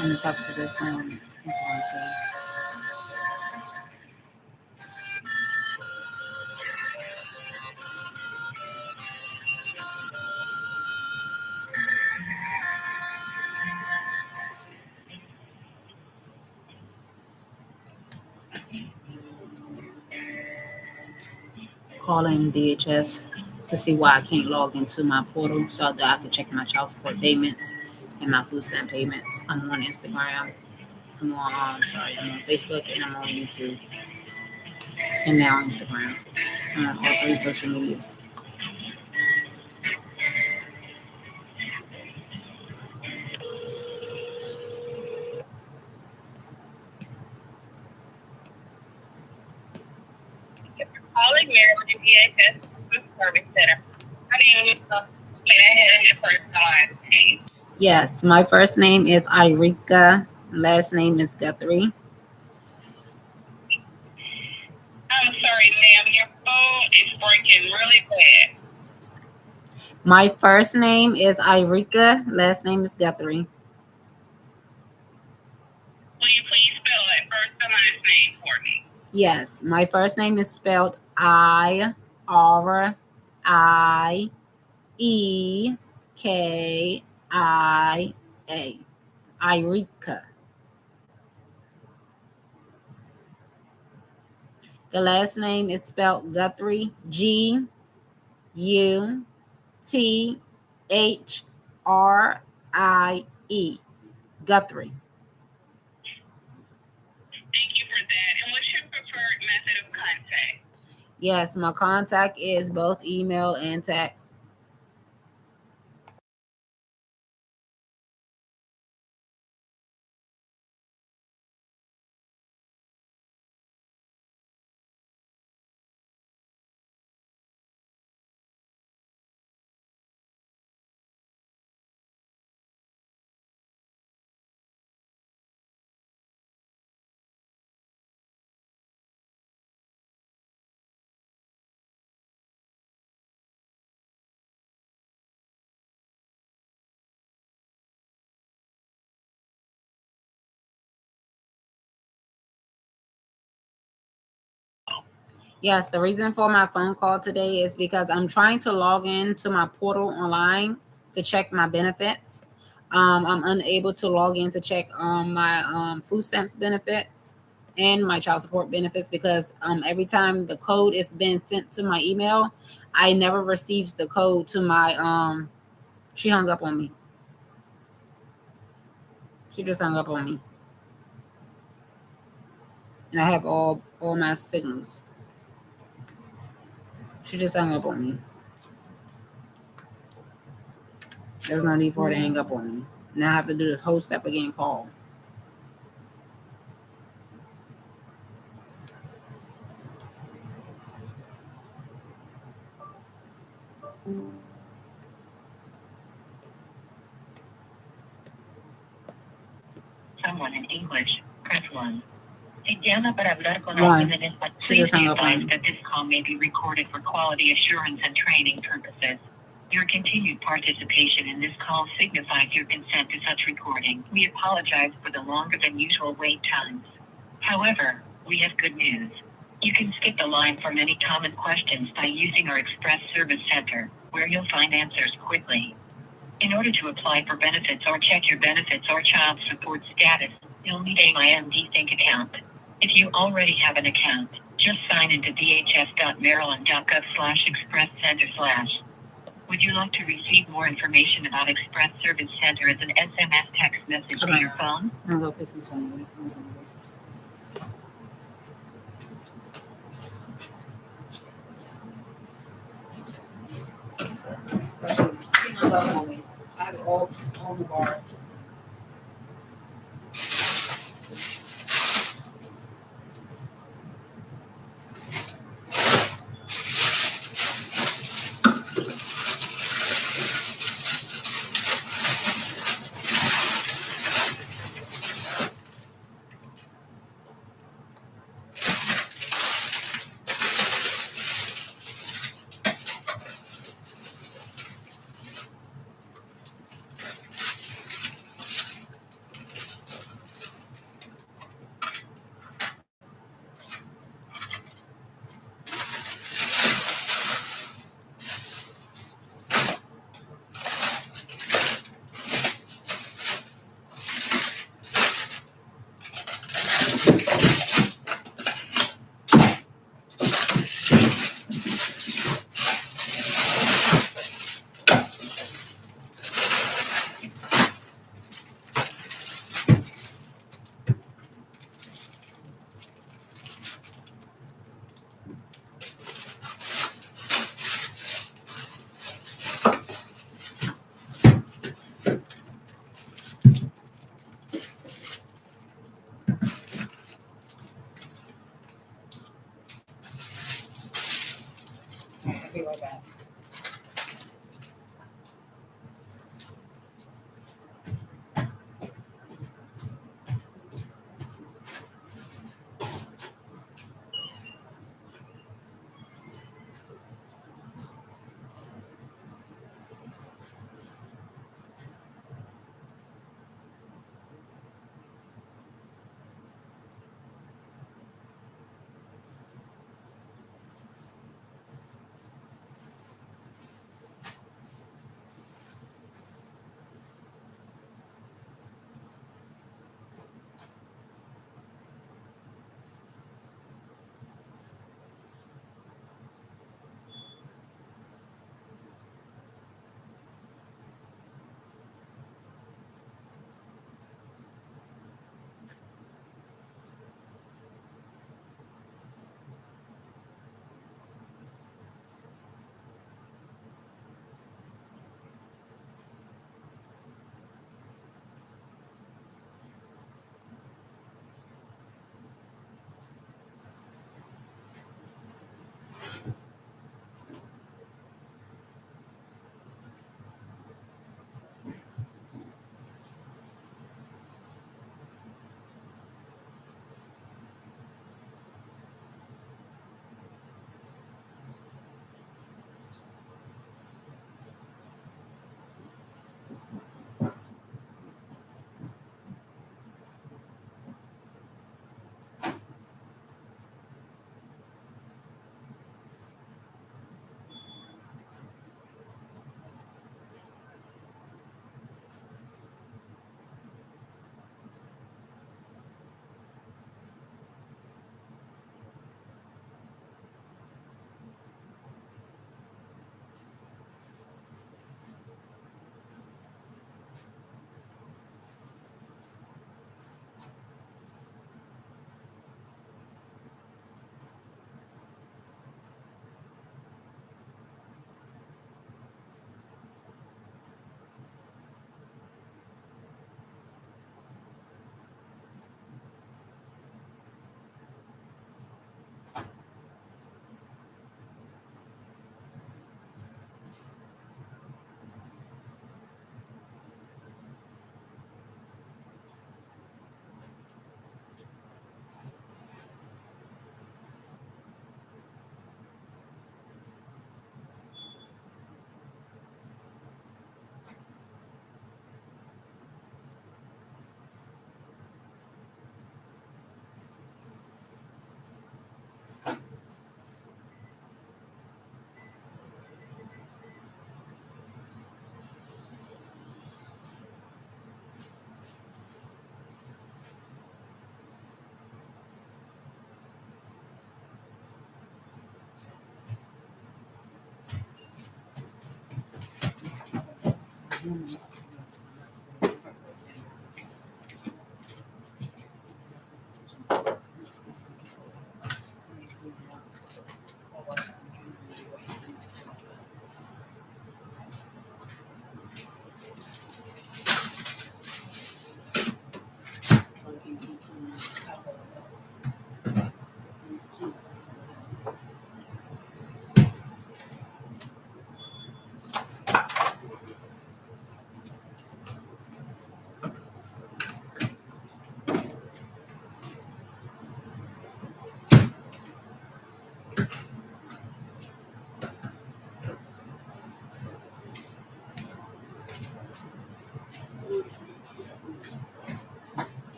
I'm gonna talk to this on Instagram too. Calling DHS to see why I can't log into my portal so that I can check my child support payments and my food stamp payments. I'm on Instagram. I'm on I'm on Facebook and I'm on YouTube and now Instagram. I'm on all three social medias. Calling Maryland DHS Service Center. My name is may I have your first and last name? Yes, my first name is Irika. Last name is Guthrie. I'm sorry, ma'am. Your phone is breaking really bad. My first name is Irika. Last name is Guthrie. Will you please spell that first and last name for me? Yes, my first name is spelled Irika. Irika. The last name is spelled Guthrie. Guthrie. Guthrie. Thank you for that. And what's your preferred method of contact? Yes, my contact is both email and text. Yes, the reason for my phone call today is because I'm trying to log in to my portal online to check my benefits. I'm unable to log in to check my food stamps benefits and my child support benefits because every time the code is been sent to my email, I never receives the code to my she hung up on me. She just hung up on me. And I have all my signals. She just hung up on me. There's no need for her to hang up on me. Now I have to do this whole step again call. Someone in English, press 1. Si llama para hablar con alguien en español, please be advised that this call may be recorded for quality assurance and training purposes. Your continued participation in this call signifies your consent to such recording. We apologize for the longer than usual wait times. However, we have good news. You can skip the line for many common questions by using our Express Service Center, where you'll find answers quickly. In order to apply for benefits or check your benefits or child support status, you'll need a MyMD account. If you already have an account, just sign into dhs.maryland.gov/express-center/. Would you like to receive more information about Express Service Center as an SMS text message to your phone? I'm gonna go fix something. I have all the bars.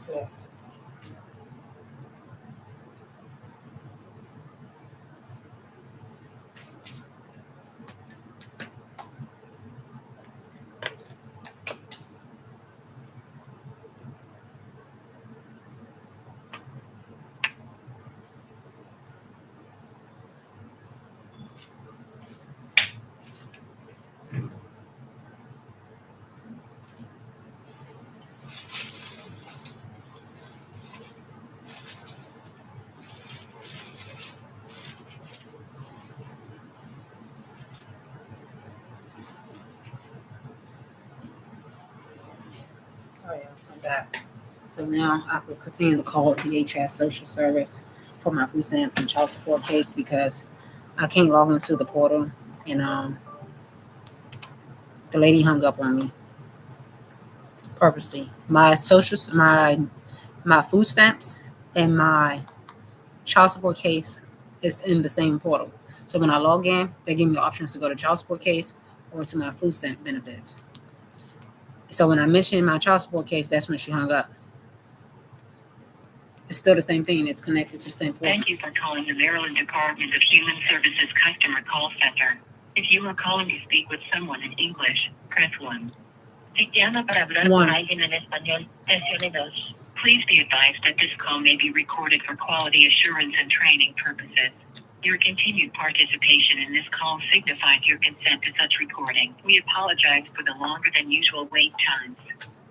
So, oh yeah, so I'm back. So now I will continue to call DHS social service for my food stamps and child support case because I can't log into the portal and the lady hung up on me purposely. My food stamps and my child support case is in the same portal. So when I log in, they give me options to go to child support case or to my food stamp benefits. So when I mentioned my child support case, that's when she hung up. It's still the same thing. It's connected to the same portal. Thank you for calling the Maryland Department of Human Services Customer Call Center. If you are calling to speak with someone in English, press 1. Si llama para hablar con alguien en español, presione 2. Please be advised that this call may be recorded for quality assurance and training purposes. Your continued participation in this call signifies your consent to such recording. We apologize for the longer than usual wait times.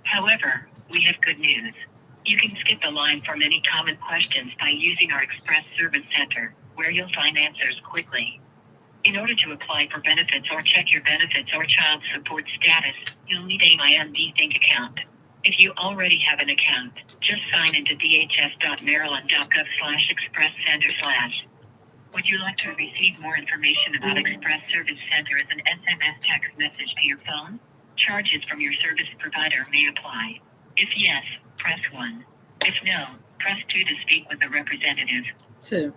However, we have good news. You can skip the line for many common questions by using our Express Service Center, where you'll find answers quickly. In order to apply for benefits or check your benefits or child support status, you'll need a MyMD Think account. If you already have an account, just sign into dhs.maryland.gov/express-center/. Would you like to receive more information about Express Service Center as an SMS text message to your phone? Charges from your service provider may apply. If yes, press 1. If no, press 2 to speak with a representative. 2.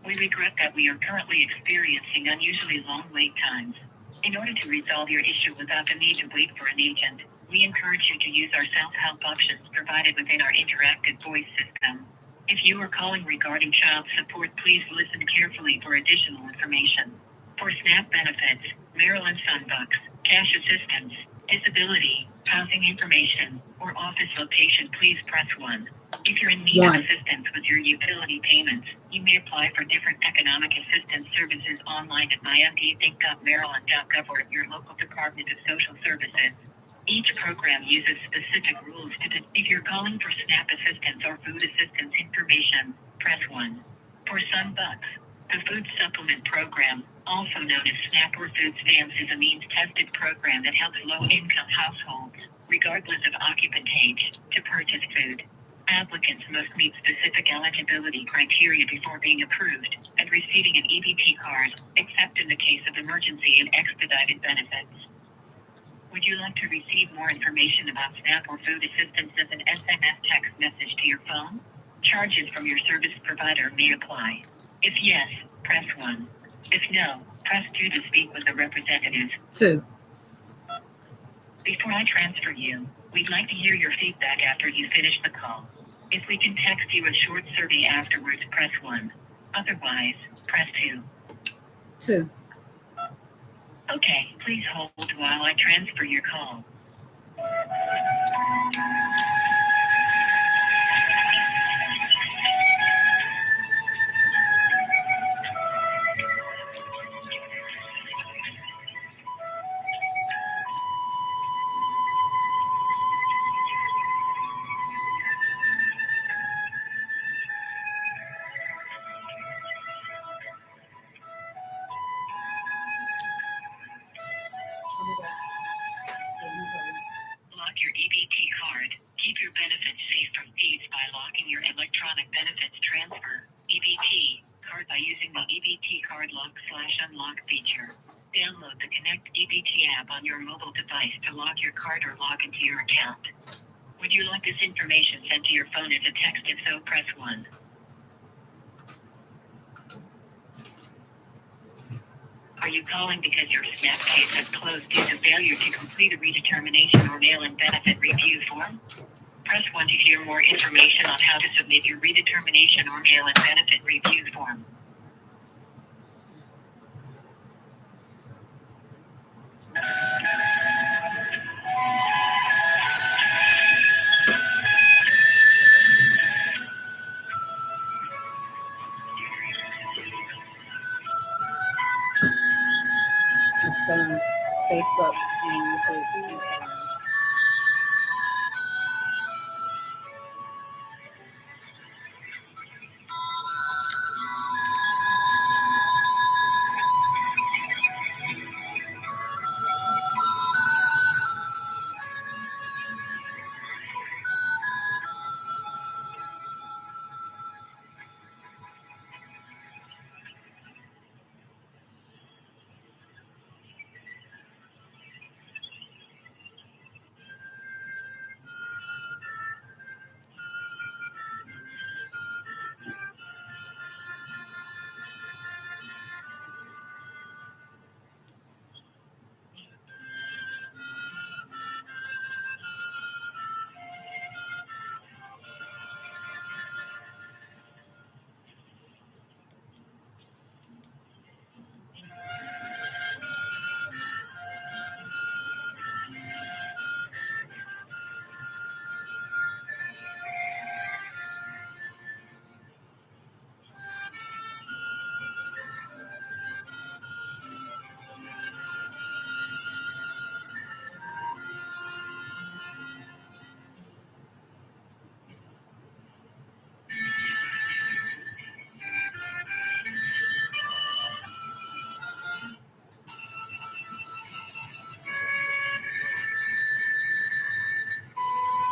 We regret that we are currently experiencing unusually long wait times. In order to resolve your issue without the need to wait for an agent, we encourage you to use our self-help options provided within our interactive voice system. If you are calling regarding child support, please listen carefully for additional information. For SNAP benefits, Maryland Sunbucks, cash assistance, disability, housing information, or office location, please press 1. If you're in need of assistance with your utility payments, you may apply for different economic assistance services online at mymdthink.maryland.gov or at your local Department of Social Services. Each program uses specific rules if you're calling for SNAP assistance or food assistance information, press 1. For Sunbucks, the Food Supplement Program, also known as SNAP or food stamps, is a means-tested program that helps low-income households, regardless of occupant age, to purchase food. Applicants must meet specific eligibility criteria before being approved and receiving an EBT card, except in the case of emergency and expedited benefits. Would you like to receive more information about SNAP or food assistance as an SMS text message to your phone? Charges from your service provider may apply. If yes, press 1. If no, press 2 to speak with a representative. 2. Before I transfer you, we'd like to hear your feedback after you finish the call. If we can text you a short survey afterwards, press 1. Otherwise, press 2. 2. Okay, please hold while I transfer your call. Lock your EBT card. Keep your benefits safe from thieves by locking your electronic benefits transfer (EBT) card by using the EBT card lock/unlock feature. Download the Connect EBT app on your mobile device to lock your card or log into your account. Would you like this information sent to your phone as a text? If so, press 1. Are Are you calling because your SNAP case has closed due to failure to complete a redetermination or mail-in benefit review form? Press 1 to hear more information on how to submit your redetermination or mail-in benefit review form. I'm still on Facebook and YouTube, Instagram.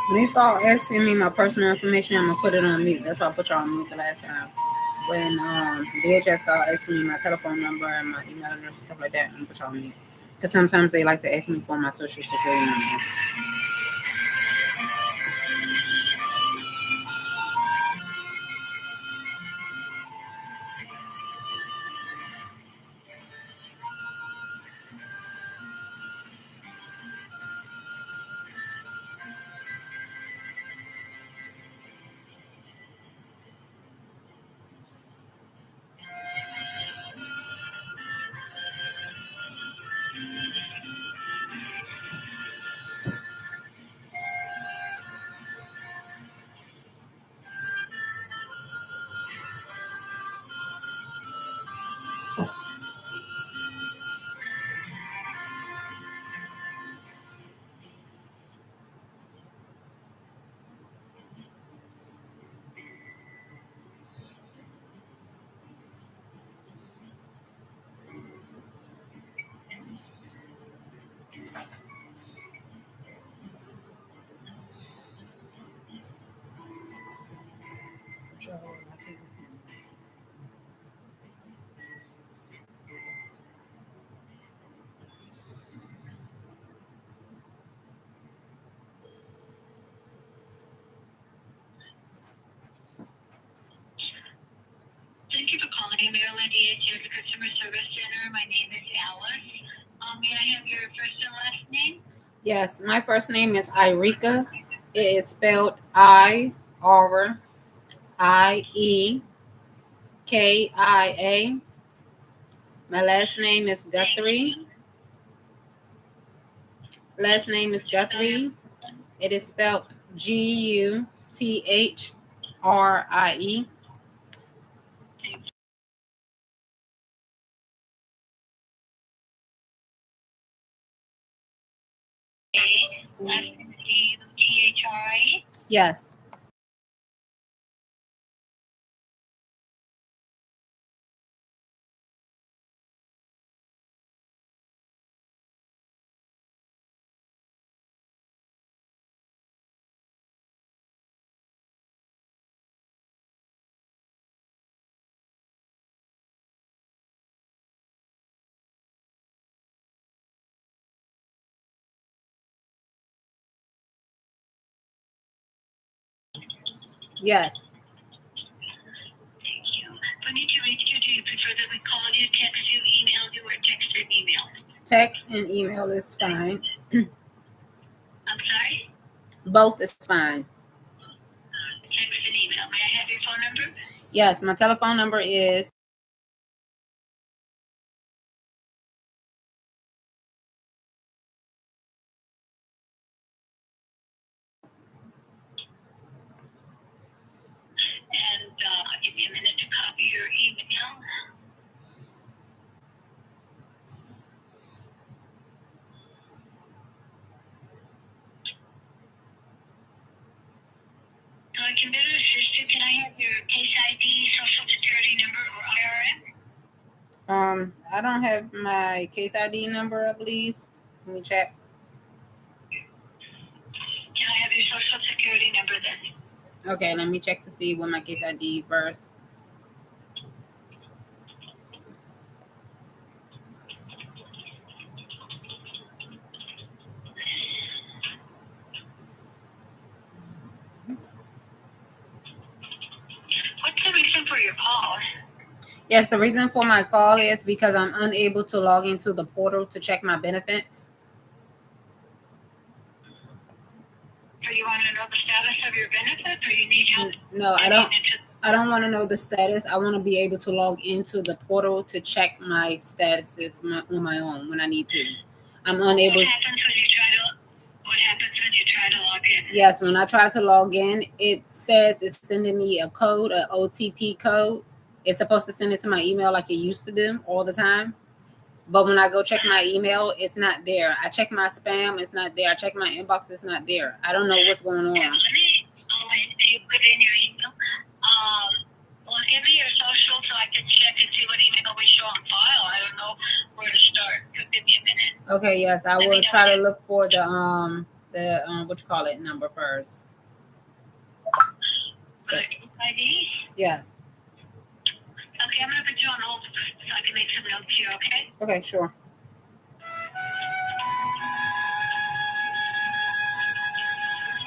When they start asking me my personal information, I'm gonna put it on mute. That's why I put y'all on mute the last time. When DHS start asking me my telephone number and my email address and stuff like that, I'm gonna put y'all on mute. Because sometimes they like to ask me for my social security number. Thank you for calling Maryland DHS Customer Service Center. My name is Alice. May I have your first and last name? Yes, my first name is Irika. It is spelled IRIEKIA. My last name is Guthrie. Last name is Guthrie. It is spelled GUTHRIE. Last name GUTHRIE. Yes. Yes. Thank you. For me to reach you, do you prefer that we call you, text you, email you, or text and email? Text and email is fine. I'm sorry? Both is fine. Text and email. May I have your phone number? Yes, my telephone number is And give me a minute to copy your email. So I can better assist you. Can I have your case ID, social security number, or IRN? I don't have my case ID number, I believe. Let me check. Can I have your social security number then? Okay, let me check to see what my case ID first. What's the reason for your call? Yes, the reason for my call is because I'm unable to log into the portal to check my benefits. So you want to know the status of your benefits, or you need help? No, I don't. I don't want to know the status. I want to be able to log into the portal to check my statuses on my own when I need to. I'm unable. What happens when you try to log in? Yes, when I try to log in, it says it's sending me a code, an OTP code. It's supposed to send it to my email like it used to do all the time. But when I go check my email, it's not there. I check my spam, it's not there. I check my inbox, it's not there. I don't know what's going on. Yeah, you put in your email. Well, give me your social so I can check and see what email we show on file. I don't know where to start. Give me a minute. Okay, yes, I will try to look for the what you call it number first. Yes. ID? Yes. Okay, I'm gonna put you on hold so I can make some notes here. Okay? Okay, sure.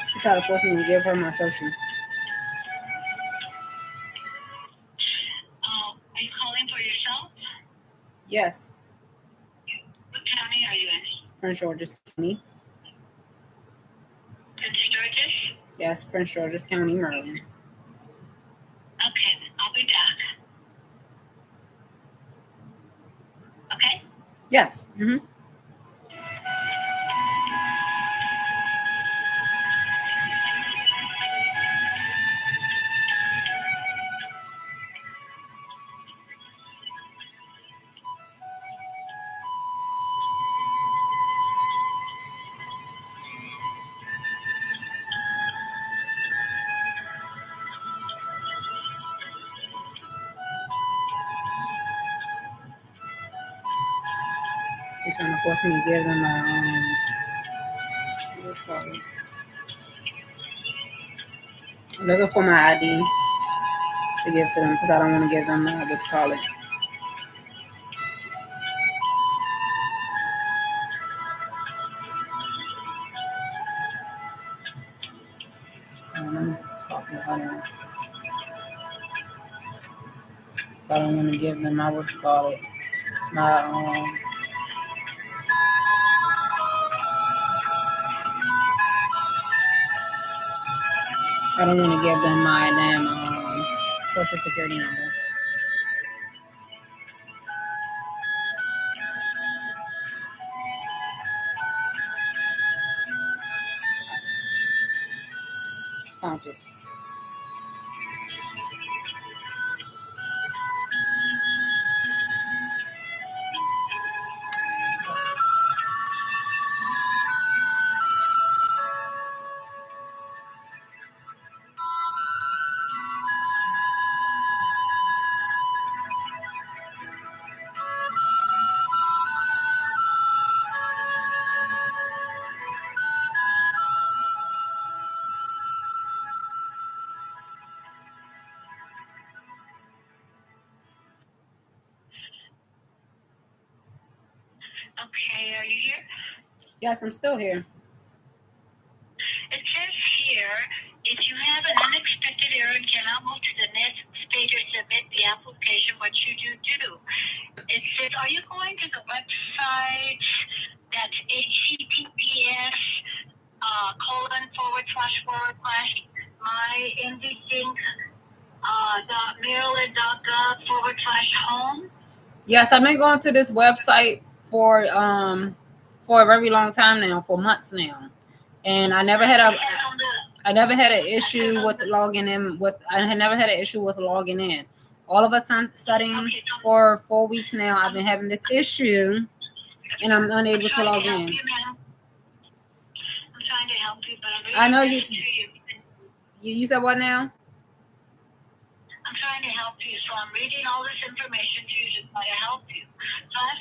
She tried to force me to give her my social. Are you calling for yourself? Yes. What county are you in? Prince George's County. Prince George's? Yes, Prince George's County, Maryland. Okay, I'll be back. Okay? Yes. Mm-hmm. They're trying to force me to give them my what you call it? I'm looking for my ID to give to them because I don't want to give them what you call it. So I don't want to give them my what you call it. My I don't want to give them my damn social security number. Found it. Okay, are you here? Yes, I'm still here. It says here, if you have an unexpected error and cannot move to the next stage or submit the application, what should you do? It says, are you going to the website that's https myndthing.maryland.gov/home? Yes, I've been going to this website for a very long time now, for months now, and I never had an issue with logging in. I had never had an issue with logging in. All of a sudden, for 4 weeks now, I've been having this issue, and I'm unable to log in. I'm trying to help you, but I know you. You said what now? I'm trying to help you, so I'm reading all this information to you to try to help you.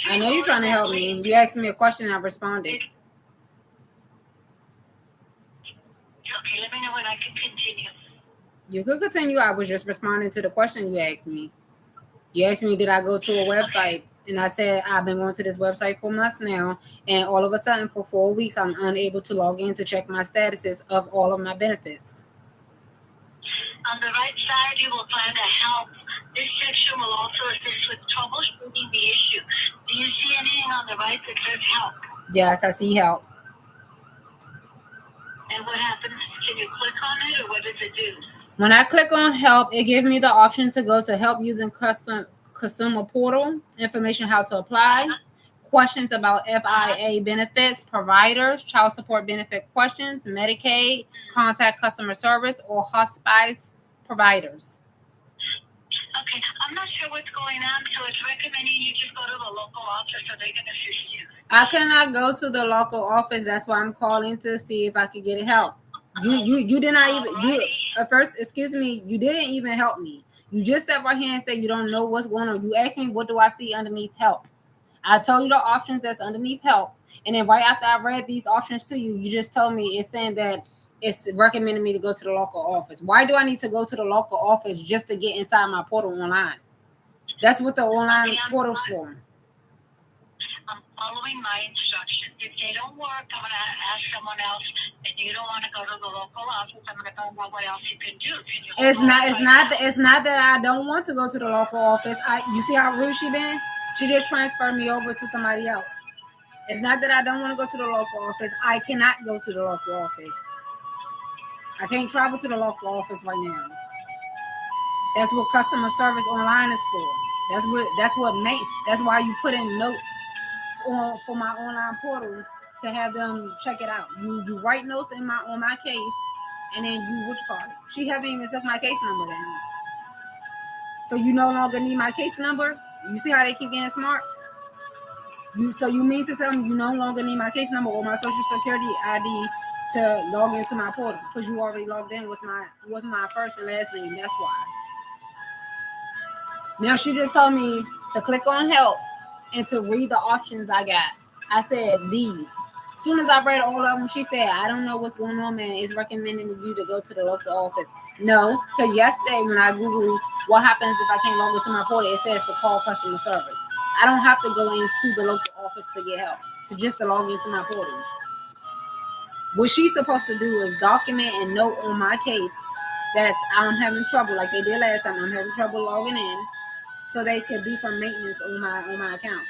So I know you're trying to help me. You asked me a question, I responded. Okay, let me know when I can continue. You could continue. I was just responding to the question you asked me. You asked me, did I go to a website? And I said, I've been going to this website for months now. And all of a sudden, for 4 weeks, I'm unable to log in to check my statuses of all of my benefits. On the right side, you will find a help. This section will also assist with troubleshooting the issue. Do you see anything on the right that says help? Yes, I see help. And what happens? Can you click on it, or what does it do? When I click on help, it gives me the option to go to help using consumer portal, information how to apply, questions about FIA benefits, providers, child support benefit questions, Medicaid, contact customer service, or hospice providers. Okay, I'm not sure what's going on, so it's recommending you just go to the local office so they can assist you. I cannot go to the local office. That's why I'm calling to see if I could get help. You did not even at first. Excuse me. You didn't even help me. You just sat right here and said you don't know what's going on. You asked me what do I see underneath help. I told you the options that's underneath help, and then right after I read these options to you, you just told me it's saying that it's recommending me to go to the local office. Why do I need to go to the local office just to get inside my portal online? That's what the online portal's for. I'm following my instructions. If they don't work, I'm going to ask someone else. If you don't want to go to the local office, I'm going to find out what else you can do. It's not that I don't want to go to the local office. You see how rude she been? She just transferred me over to somebody else. It's not that I don't want to go to the local office. I cannot go to the local office. I can't travel to the local office right now. That's what customer service online is for. That's why you put in notes for my online portal to have them check it out. You write notes on my case, and then she haven't even took my case number down. So you no longer need my case number? You see how they keep getting smart? You mean to tell me you no longer need my case number or my social security ID to log into my portal because you already logged in with my first and last name? That's why. Now she just told me to click on help and to read the options I got. I said these. As soon as I read all of them, she said, I don't know what's going on, man. It's recommending you to go to the local office. No, because yesterday when I Googled what happens if I can't log into my portal, it says to call customer service. I don't have to go into the local office to get help, to log into my portal. What she's supposed to do is document and note on my case that I'm having trouble, like they did last time. I'm having trouble logging in, so they could do some maintenance on my account.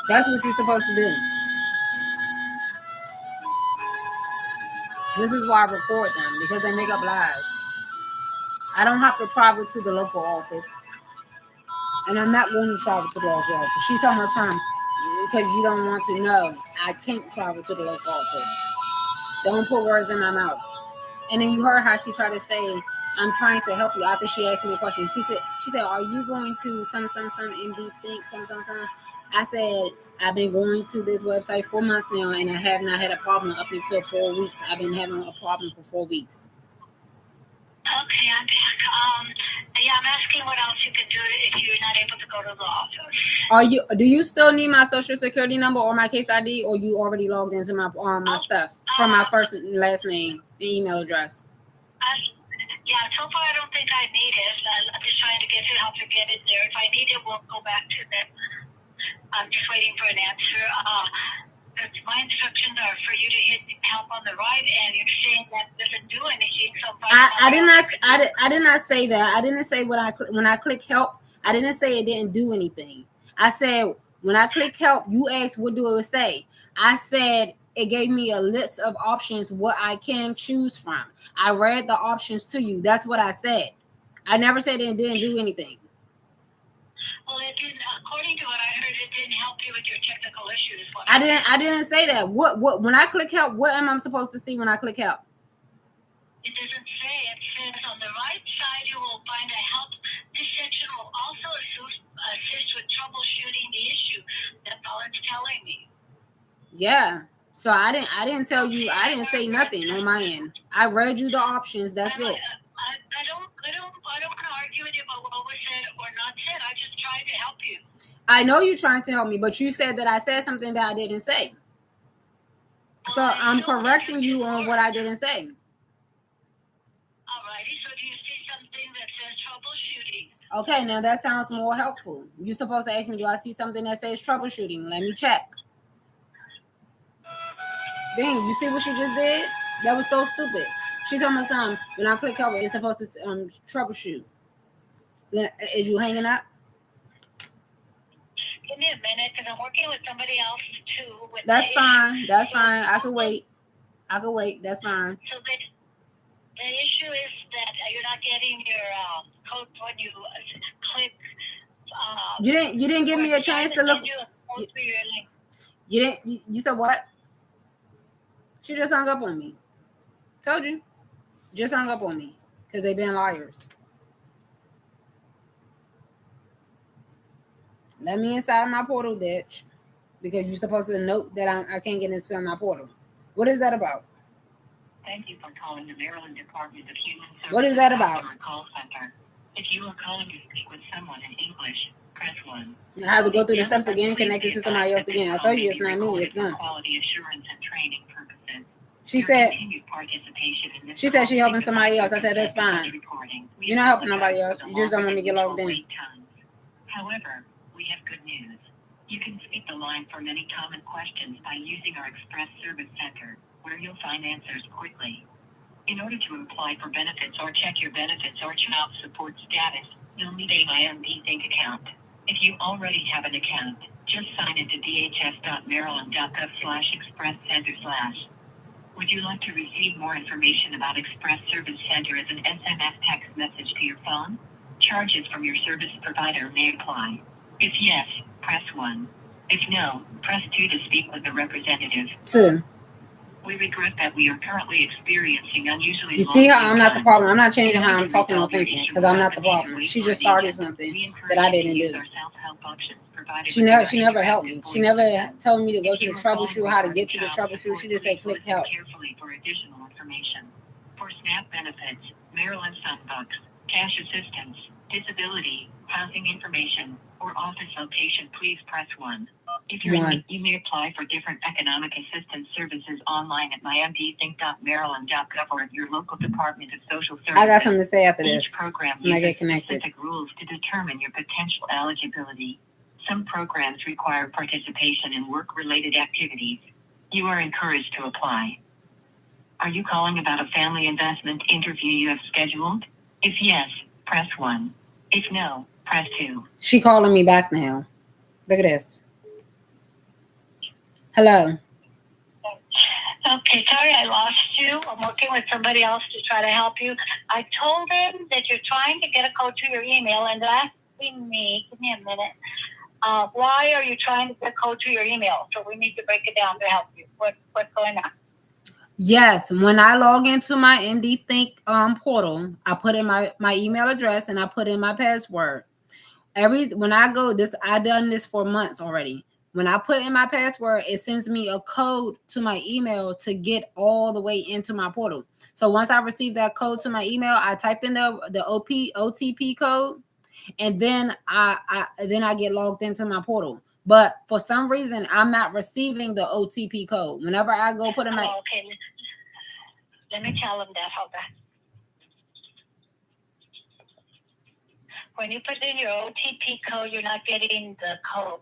That's what you're supposed to do. This is why I record them, because they make up lies. I don't have to travel to the local office. And I'm not going to travel to the local office. She told my son, because you don't want to know, I can't travel to the local office. Don't put words in my mouth. And then you heard how she tried to say, I'm trying to help you after she asked me a question. She said, are you going to some MD think some? I said, I've been going to this website 4 months now, and I have not had a problem up until 4 weeks. I've been having a problem for 4 weeks. Okay, I'm back. I'm asking what else you can do if you're not able to go to the office. Do you still need my social security number or my case ID, or you already logged into my stuff from my first and last name, the email address? So far I don't think I need it. I'm just trying to get to help to get it there. If I need it, we'll go back to them. I'm just waiting for an answer. My instructions are for you to hit help on the right, and you're saying that doesn't do anything. So I did not say that. I didn't say when I click help. I didn't say it didn't do anything. I said when I click help, you asked what do it say. I said it gave me a list of options what I can choose from. I read the options to you. That's what I said. I never said it didn't do anything. Well, it didn't. According to what I heard, it didn't help you with your technical issues. I didn't say that. What when I click help, what am I supposed to see when I click help? It doesn't say. It says on the right side you will find a help. This section will also assist with troubleshooting the issue. That's all it's telling me. Yeah. So I didn't tell you. I didn't say nothing on my end. I read you the options. That's it. I don't want to argue with you about what was said or not said. I just tried to help you. I know you're trying to help me, but you said that I said something that I didn't say. So I'm correcting you on what I didn't say. Alrighty, so do you see something that says troubleshooting? Okay, now that sounds more helpful. You're supposed to ask me, do I see something that says troubleshooting? Let me check. Dang, you see what she just did? That was so stupid. She's almost when I click help, it's supposed to troubleshoot. Is you hanging up? Give me a minute, because I'm working with somebody else too. That's fine. That's fine. I can wait. That's fine. So the issue is that you're not getting your code when you click. You didn't give me a chance to look. You didn't. You said what? She just hung up on me. Told you. Just hung up on me because they've been liars. Let me inside my portal, bitch. Because you're supposed to note that I can't get into my portal. What is that about? Thank you for calling the Maryland Department of Human Services. What is that about? Call center. If you are calling to speak with someone in English, press 1. I have to go through the steps again, connected to somebody else again. I told you it's not me, it's them. Quality assurance and training purposes. She said she helping somebody else. I said that's fine. You're not helping nobody else. You just don't want me to get logged in. However, we have good news. You can speak the line for many common questions by using our Express Service Center, where you'll find answers quickly. In order to apply for benefits or check your benefits or child support status, you'll need a MyMD Think account. If you already have an account, just sign into dhs.maryland.gov/expresscenter/. Would you like to receive more information about Express Service Center as an SMS text message to your phone? Charges from your service provider may apply. If yes, press 1. If no, press 2 to speak with a representative. 2. We regret that we are currently experiencing unusually. You see how I'm not the problem. I'm not changing how I'm talking or thinking because I'm not the problem. She just started something that I didn't do. She never helped me. She never told me to go to the troubleshoot, how to get to the troubleshoot. She just said click help. Carefully for additional information. For SNAP benefits, Maryland Sunbucks, cash assistance, disability, housing information, or office location, please press 1. If you're in, you may apply for different economic assistance services online at mymdthink.maryland.gov or at your local Department of Social Services. I got something to say after this. Each program when I get uses connected. specific rules to determine your potential eligibility. Some programs require participation in work-related activities. You are encouraged to apply. Are you calling about a family investment interview you have scheduled? If yes, press 1. If no, press 2. She calling me back now. Look at this. Hello. Okay, sorry I lost you. I'm working with somebody else to try to help you. I told him that you're trying to get a code to your email and asking me, give me a minute, why are you trying to get a code to your email? So we need to break it down to help you. What's going on? Yes, when I log into my MD Think portal, I put in my email address and I put in my password. When I go I done this for months already. When I put in my password, it sends me a code to my email to get all the way into my portal. So once I receive that code to my email, I type in the OTP code, and then I get logged into my portal. But for some reason, I'm not receiving the OTP code. Whenever I go put in my okay, let me tell him that. Hold on. when you put in your OTP code, you're not getting the code.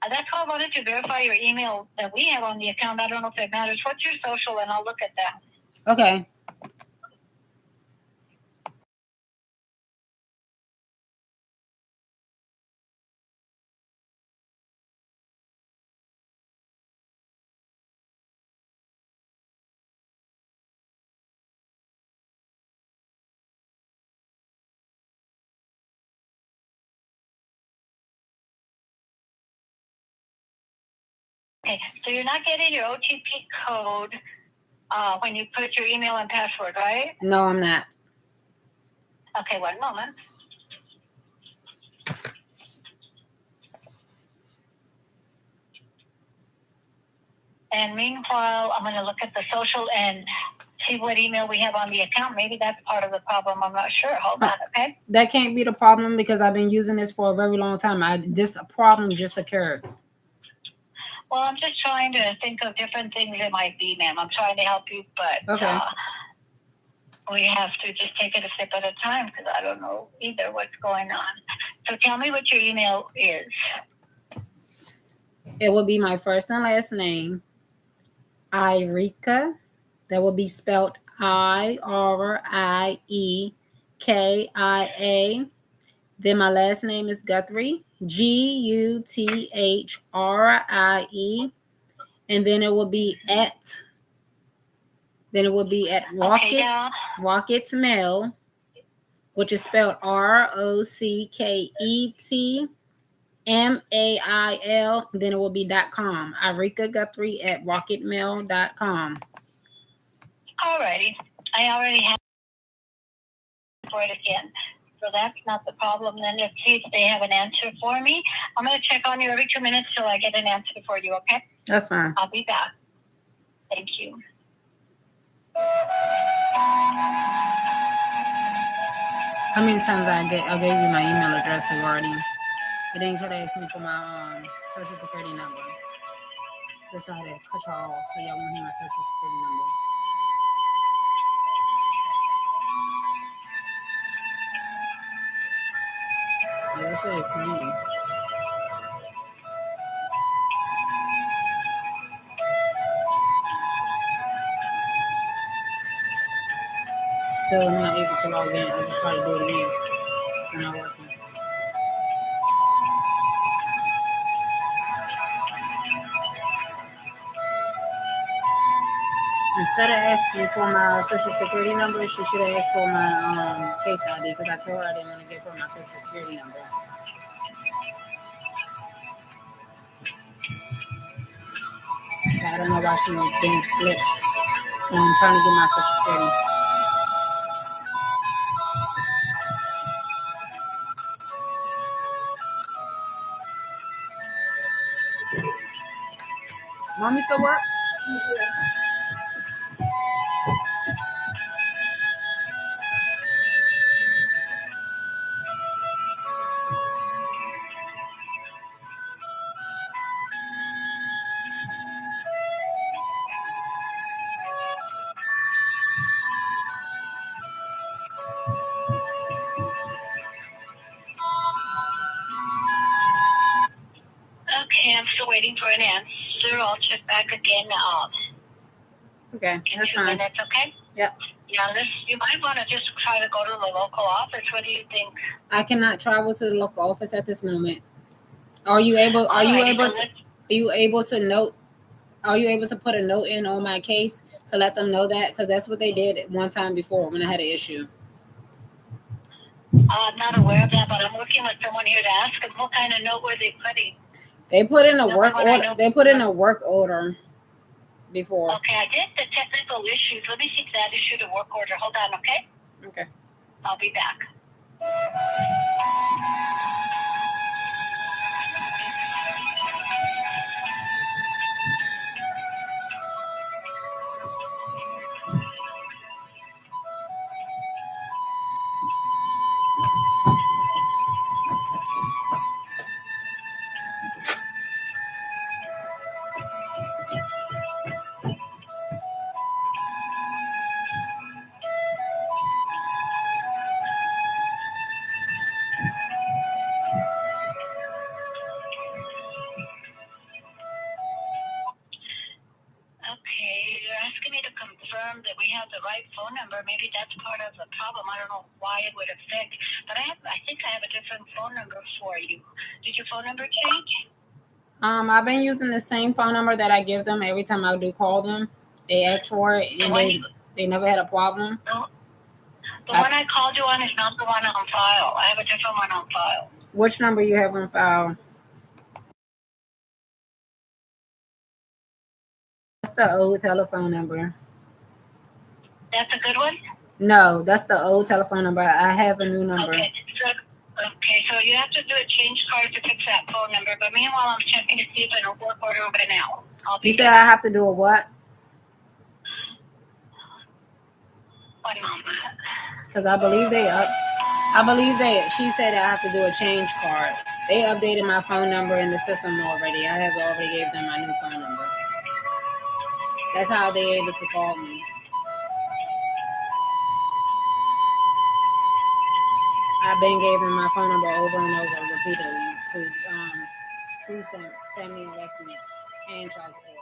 That's why I wanted to verify your email that we have on the account. I don't know if it matters. What's your social? And I'll look at that. Okay. Okay, so you're not getting your OTP code when you put your email and password, right? No, I'm not. Okay, one moment. And meanwhile, I'm going to look at the social and see what email we have on the account. Maybe that's part of the problem. I'm not sure. Hold on, okay? That can't be the problem because I've been using this for a very long time. This problem just occurred. Well, I'm just trying to think of different things it might be, ma'am. I'm trying to help you, but okay. We have to just take it a step at a time because I don't know either what's going on. So tell me what your email is. It will be my first and last name, Irieka. That will be spelled IRIEKIA. Then my last name is Guthrie, GUTHRIE. And then it will be at Rocket Mail, which is spelled ROCKETMAIL. Then it will be .com. Irieka Guthrie at rocketmail.com. Alrighty. I already have for it again. So that's not the problem. Then let's see if they have an answer for me. I'm going to check on you every 2 minutes till I get an answer for you, okay? That's fine. I'll be back. Thank you. How many times I gave you my email address already? It didn't try to ask me for my social security number. That's why I had to cut y'all off so y'all won't hear my social security number. Yeah, that shit is community. Still not able to log in. I just tried to do it again. Still not working. Instead of asking for my social security number, she should have asked for my case ID because I told her I didn't want to give her my social security number. So I don't know why she was being slick and trying to get my social security. Mommy still work? Okay, I'm still waiting for an answer. I'll check back again. Okay, in that's 2 fine. minutes, okay? Yep. Yeah, you might want to just try to go to the local office. What do you think? I cannot travel to the local office at this moment. Are you able to put a note in on my case to let them know that? Because that's what they did one time before when I had an issue. I'm not aware of that, but I'm working with someone here to ask them what kind of note were they putting. They put in a work order. They put in a work order before. Okay, I did the technical issues. Let me see if that issued a work order. Hold on, okay? Okay. I'll be back. have the right phone number. Maybe that's part of the problem. I don't know why it would affect, but I think I have a different phone number for you. Did your phone number change? I've been using the same phone number that I give them every time I do call them. They ask for it, and they never had a problem. No. The one I called you on is not the one on file. I have a different one on file. Which number you have on file? That's the old telephone number. That's a good one? No, that's the old telephone number. I have a new number. Okay, so you have to do a change card to fix that phone number. But meanwhile, I'm checking to see if it'll work order right now. You said I have to do a what? One moment. Because I believe she said I have to do a change card. They updated my phone number in the system already. I have already gave them my new phone number. That's how they're able to call me. I've been gave them my phone number over and over repeatedly to food stamps, family investment, and child support.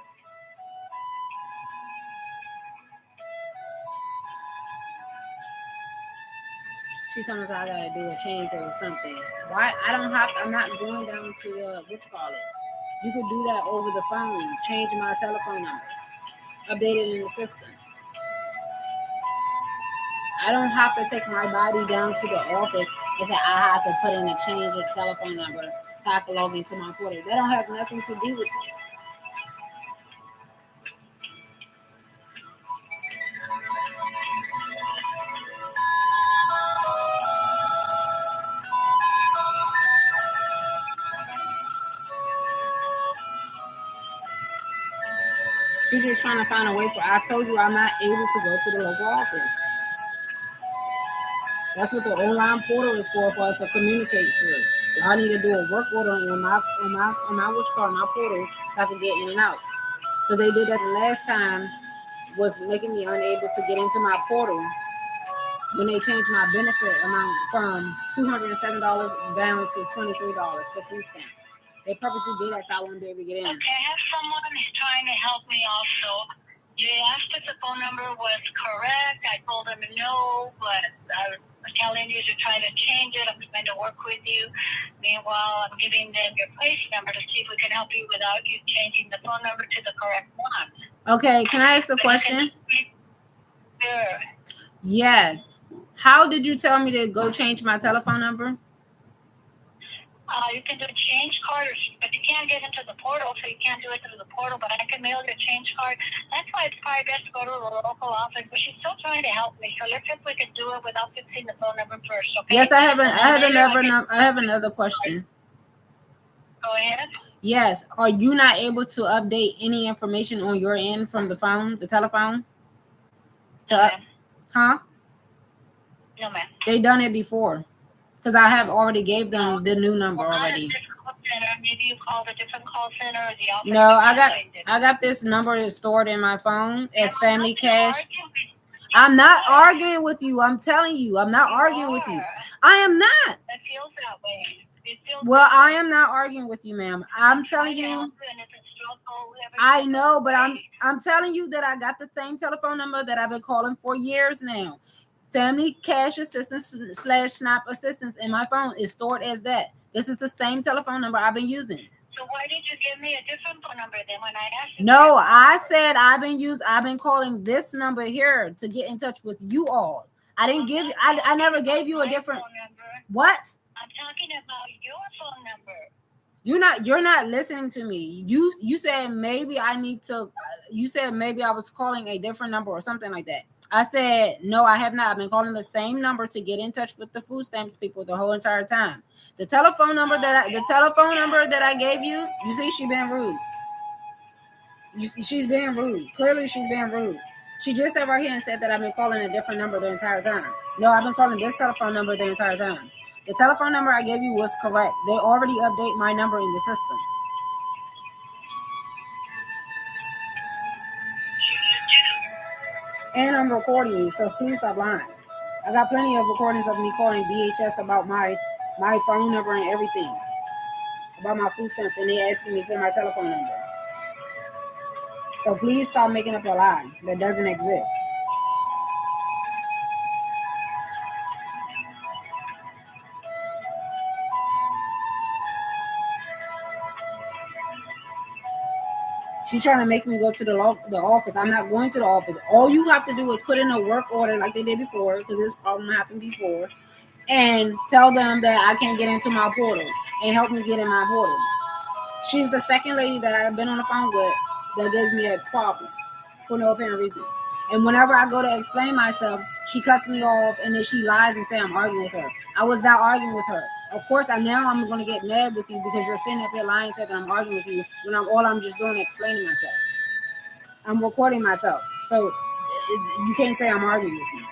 She told us I gotta do a change or something. Why? I'm not going down to the, what you call it? You could do that over the phone. Change my telephone number. Update it in the system. I don't have to take my body down to the office and say I have to put in a change of telephone number so I can log into my portal. That don't have nothing to do with it. She's just trying to find a way for. I told you I'm not able to go to the local office. That's what the online portal is for us to communicate through. I need to do a work order on my portal so I can get in and out. Because they did that the last time, was making me unable to get into my portal when they changed my benefit amount from $207 down to $23 for food stamp. They purposely did that so I wouldn't be able to get in. Okay, I have someone who's trying to help me also. You asked if the phone number was correct. I told them no, but I was telling you to try to change it. I'm trying to work with you. Meanwhile, I'm giving them your place number to see if we can help you without you changing the phone number to the correct one. Okay, can I ask a question? Sure. Yes. How did you tell me to go change my telephone number? You can do a change card, but you can't get into the portal, so you can't do it through the portal, but I can mail your change card. That's why it's probably best to go to the local office, but she's still trying to help me, so let's see if we can do it without fixing the phone number first, okay? Yes, I have another question. Go ahead. Yes. Are you not able to update any information on your end from the phone, the telephone? Huh? No, ma'am. They done it before. Because I have already gave them the new number already. Maybe you called a different call center or the office. No, I got this number stored in my phone as Family Cash. I'm not arguing with you. I'm telling you, I'm not arguing with you. I am not. It feels that way. Well, I am not arguing with you, ma'am. I'm telling you. I know, but I'm telling you that I got the same telephone number that I've been calling for years now. Family Cash Assistance / SNAP Assistance in my phone is stored as that. This is the same telephone number I've been using. So why did you give me a different phone number then when I asked you? No, I said I've been calling this number here to get in touch with you all. I didn't give I never gave you a different phone number. What? I'm talking about your phone number. You're not listening to me. You said maybe I was calling a different number or something like that. I said, no, I have not. I've been calling the same number to get in touch with the food stamps people the whole entire time. The telephone number that I gave you, you see, she's being rude. She's being rude. Clearly, she's being rude. She just sat right here and said that I've been calling a different number the entire time. No, I've been calling this telephone number the entire time. The telephone number I gave you was correct. They already update my number in the system. And I'm recording you, so please stop lying. I got plenty of recordings of me calling DHS about my phone number and everything. About my food stamps, and they asking me for my telephone number. So please stop making up a lie that doesn't exist. She's trying to make me go to the office. I'm not going to the office. All you have to do is put in a work order like they did before, because this problem happened before, and tell them that I can't get into my portal and help me get in my portal. She's the second lady that I've been on the phone with that gave me that problem for no apparent reason. And whenever I go to explain myself, she cuts me off and then she lies and say I'm arguing with her. I was not arguing with her. Of course, now I'm going to get mad with you because you're sitting up here lying and saying that I'm arguing with you when I'm just doing is explaining myself. I'm recording myself. So you can't say I'm arguing with you.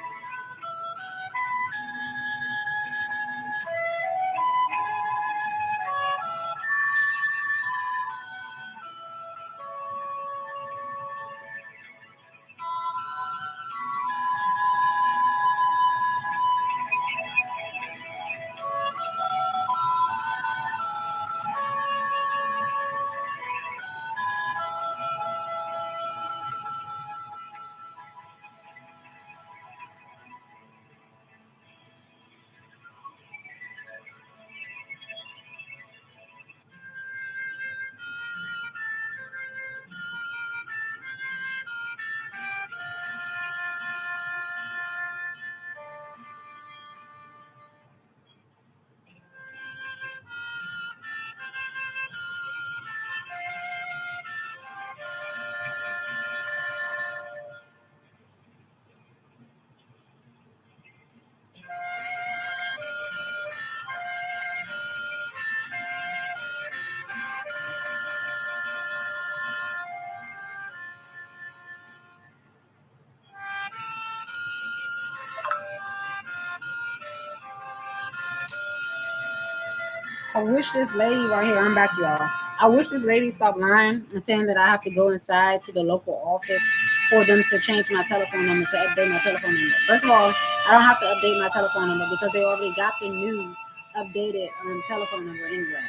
I wish this lady right here, I'm back, y'all. I wish this lady stopped lying and saying that I have to go inside to the local office for them to change my telephone number, to update my telephone number. First of all, I don't have to update my telephone number because they already got the new updated telephone number anyway.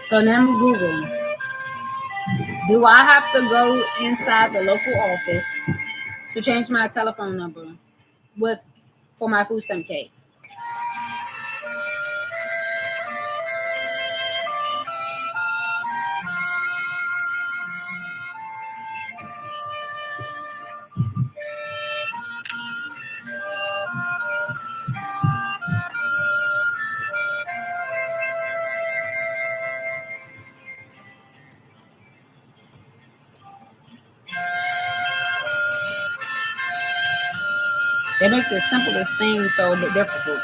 So now we Google. Do I have to go inside the local office to change my telephone number with for my food stamp case? They make the simplest thing so difficult.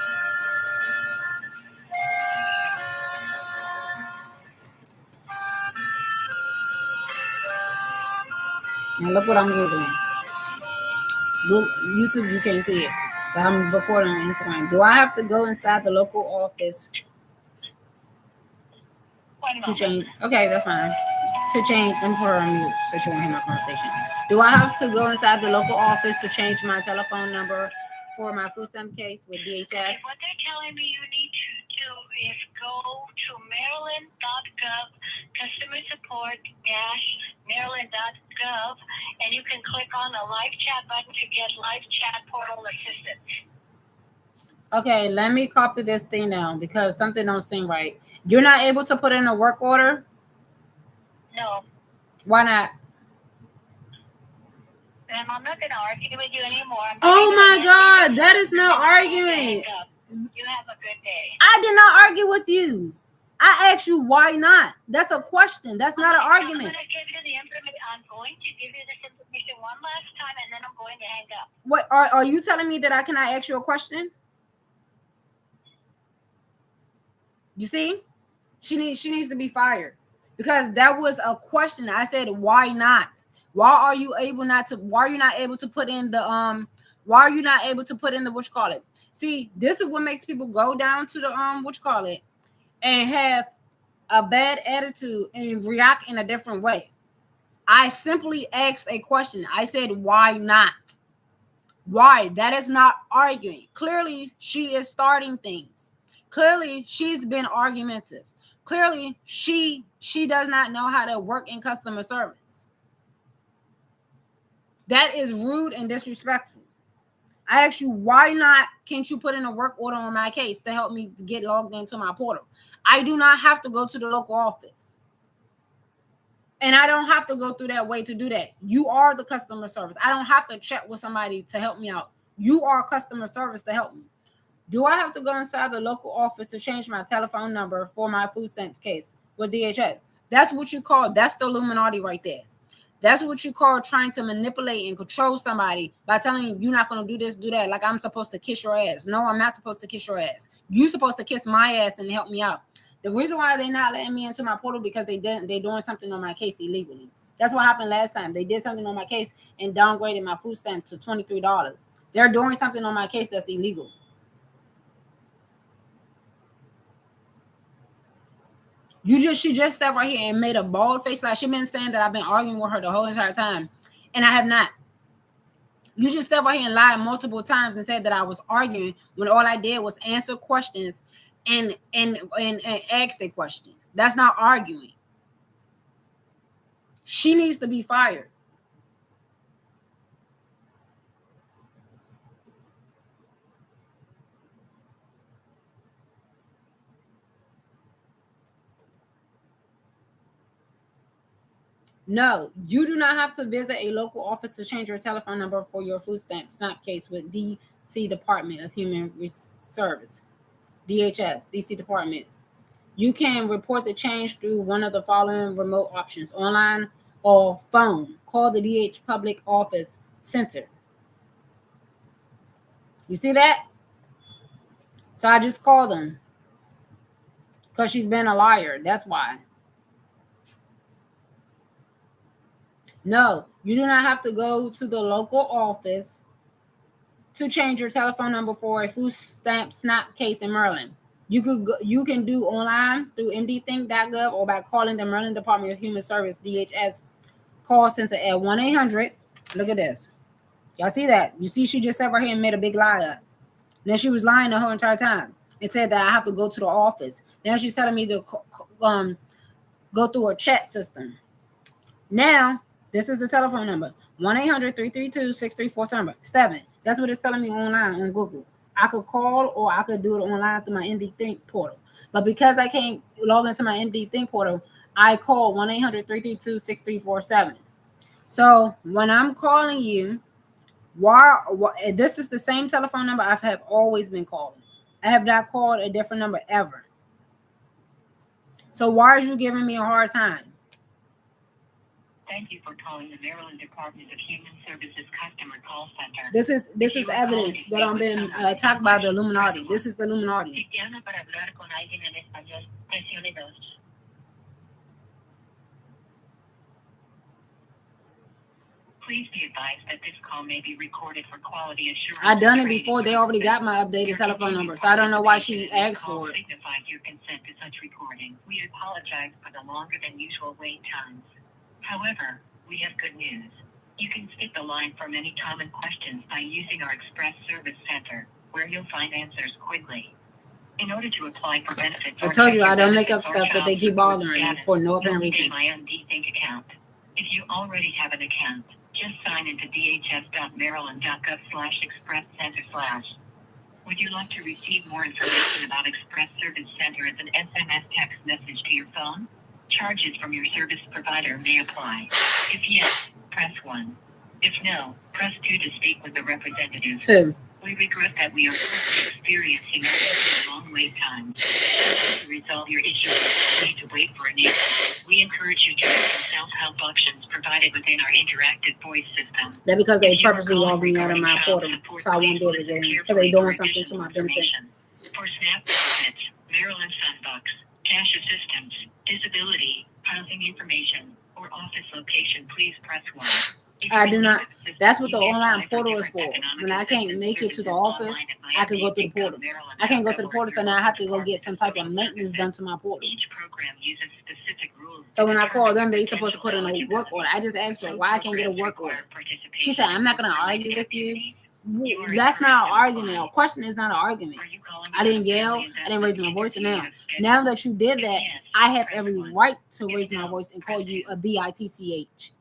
Now look what I'm Googling. YouTube, you can't see it, but I'm recording on Instagram. Do I have to go inside the local office to change? Okay, that's fine. To change, let me put her on mute so she won't hear my conversation. Do I have to go inside the local office to change my telephone number for my food stamp case with DHS? Okay, what they're telling me you need to do is go to maryland.gov, customer support maryland.gov, and you can click on the live chat button to get live chat portal assistance. Okay, let me copy this thing now because something don't seem right. You're not able to put in a work order? No. Why not? I'm not going to argue with you anymore. Oh my God, that is no arguing. You have a good day. I did not argue with you. I asked you why not. That's a question. That's not an argument. I'm going to give you the information. I'm going to give you this information one last time, and then I'm going to hang up. What are you telling me that I cannot ask you a question? You see, she needs to be fired because that was a question. I said, why not? Why are you not able to put in the Why are you not able to put in the what you call it? See, this is what makes people go down to the what you call it and have a bad attitude and react in a different way. I simply asked a question. I said, why not? Why? That is not arguing. Clearly, she is starting things. Clearly, she's been argumentative. Clearly, she does not know how to work in customer service. That is rude and disrespectful. I asked you, why not? Can't you put in a work order on my case to help me get logged into my portal? I do not have to go to the local office. And I don't have to go through that way to do that. You are the customer service. I don't have to chat with somebody to help me out. You are customer service to help me. Do I have to go inside the local office to change my telephone number for my food stamps case with DHS? That's what you call, that's the Illuminati right there. That's what you call trying to manipulate and control somebody by telling you you're not going to do this, do that. Like I'm supposed to kiss your ass. No, I'm not supposed to kiss your ass. You're supposed to kiss my ass and help me out. The reason why they're not letting me into my portal because they're doing something on my case illegally. That's what happened last time. They did something on my case and downgraded my food stamps to $23. They're doing something on my case that's illegal. She just sat right here and made a bald face like she been saying that I've been arguing with her the whole entire time, and I have not. You just sat right here and lied multiple times and said that I was arguing when all I did was answer questions and ask a question. That's not arguing. She needs to be fired. No, you do not have to visit a local office to change your telephone number for your food stamp SNAP case with DC Department of Human Service, DHS, DC Department. You can report the change through one of the following remote options: online or phone. Call the DH Public Office Center. You see that? So I just called them because she's been a liar. That's why. No, you do not have to go to the local office to change your telephone number for a food stamp SNAP case in Maryland. You can do online through mdthink.gov or by calling the Maryland Department of Human Service DHS call center at 1-800. Look at this. Y'all see that? You see she just sat right here and made a big lie up. Then she was lying the whole entire time and said that I have to go to the office. Now she's telling me to go through a chat system. Now, this is the telephone number: 1-800-332-6347. That's what it's telling me online on Google. I could call or I could do it online through my MD Think portal. But because I can't log into my MD Think portal, I call 1-800-332-6347. So when I'm calling you, why this is the same telephone number I have always been calling. I have not called a different number ever. So why are you giving me a hard time? Thank you for calling the Maryland Department of Human Services Customer Call Center. This is evidence that I'm being attacked by the Illuminati. This is the Illuminati. Please be advised that this call may be recorded for quality assurance. I done it before. They already got my updated telephone number, so I don't know why she asked for it. Signified your consent to such recording. We apologize for the longer than usual wait times. However, we have good news. You can skip the line for many common questions by using our Express Service Center, where you'll find answers quickly. In order to apply for benefits, I told you I don't make up stuff that they keep bothering me for no apparent reason. My own DThink account. If you already have an account, just sign into dhs.maryland.gov/express-center/. Would you like to receive more information about Express Service Center as an SMS text message to your phone? Charges from your service provider may apply. If yes, press 1. If no, press 2 to speak with a representative. 2. We regret that we are currently experiencing a long wait time. To resolve your issue, you need to wait for an answer. We encourage you to use the self-help options provided within our interactive voice system. That's because they purposely logged me out of my portal, so I won't be able to get in, because they're doing something to my benefit. For SNAP benefits, Maryland Sunbucks, cash assistance, disability, housing information, or office location, please press 1. I do not. That's what the online portal is for. When I can't make it to the office, I can go through the portal. I can't go through the portal, so now I have to go get some type of maintenance done to my portal. Each program uses specific rules. So when I call them, they're supposed to put in a work order. I just asked her why I can't get a work order. She said, "I'm not going to argue with you." That's not an argument. A question is not an argument. I didn't yell. I didn't raise my voice. And now that you did that, I have every right to raise my voice and call you a bitch.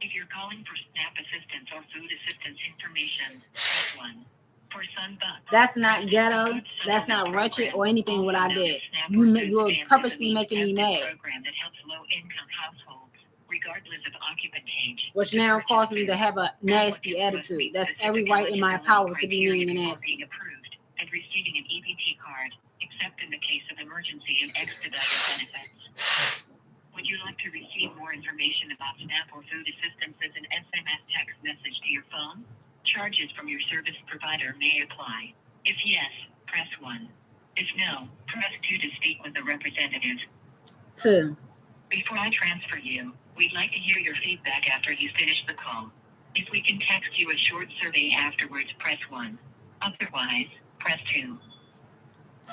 If you're calling for SNAP assistance or food assistance information, press 1. For SunBucks. That's not ghetto. That's not wretched or anything what I did. You're purposely making me mad. Program that helps low-income households, regardless of occupant age. Which now caused me to have a nasty attitude. That's every right in my power to be mean and nasty. Being approved and receiving an EBT card, except in the case of emergency and expedited benefits. Would you like to receive more information about SNAP or food assistance as an SMS text message to your phone? Charges from your service provider may apply. If yes, press 1. If no, press 2 to speak with a representative. 2. Before I transfer you, we'd like to hear your feedback after you finish the call. If we can text you a short survey afterwards, press 1. Otherwise, press 2.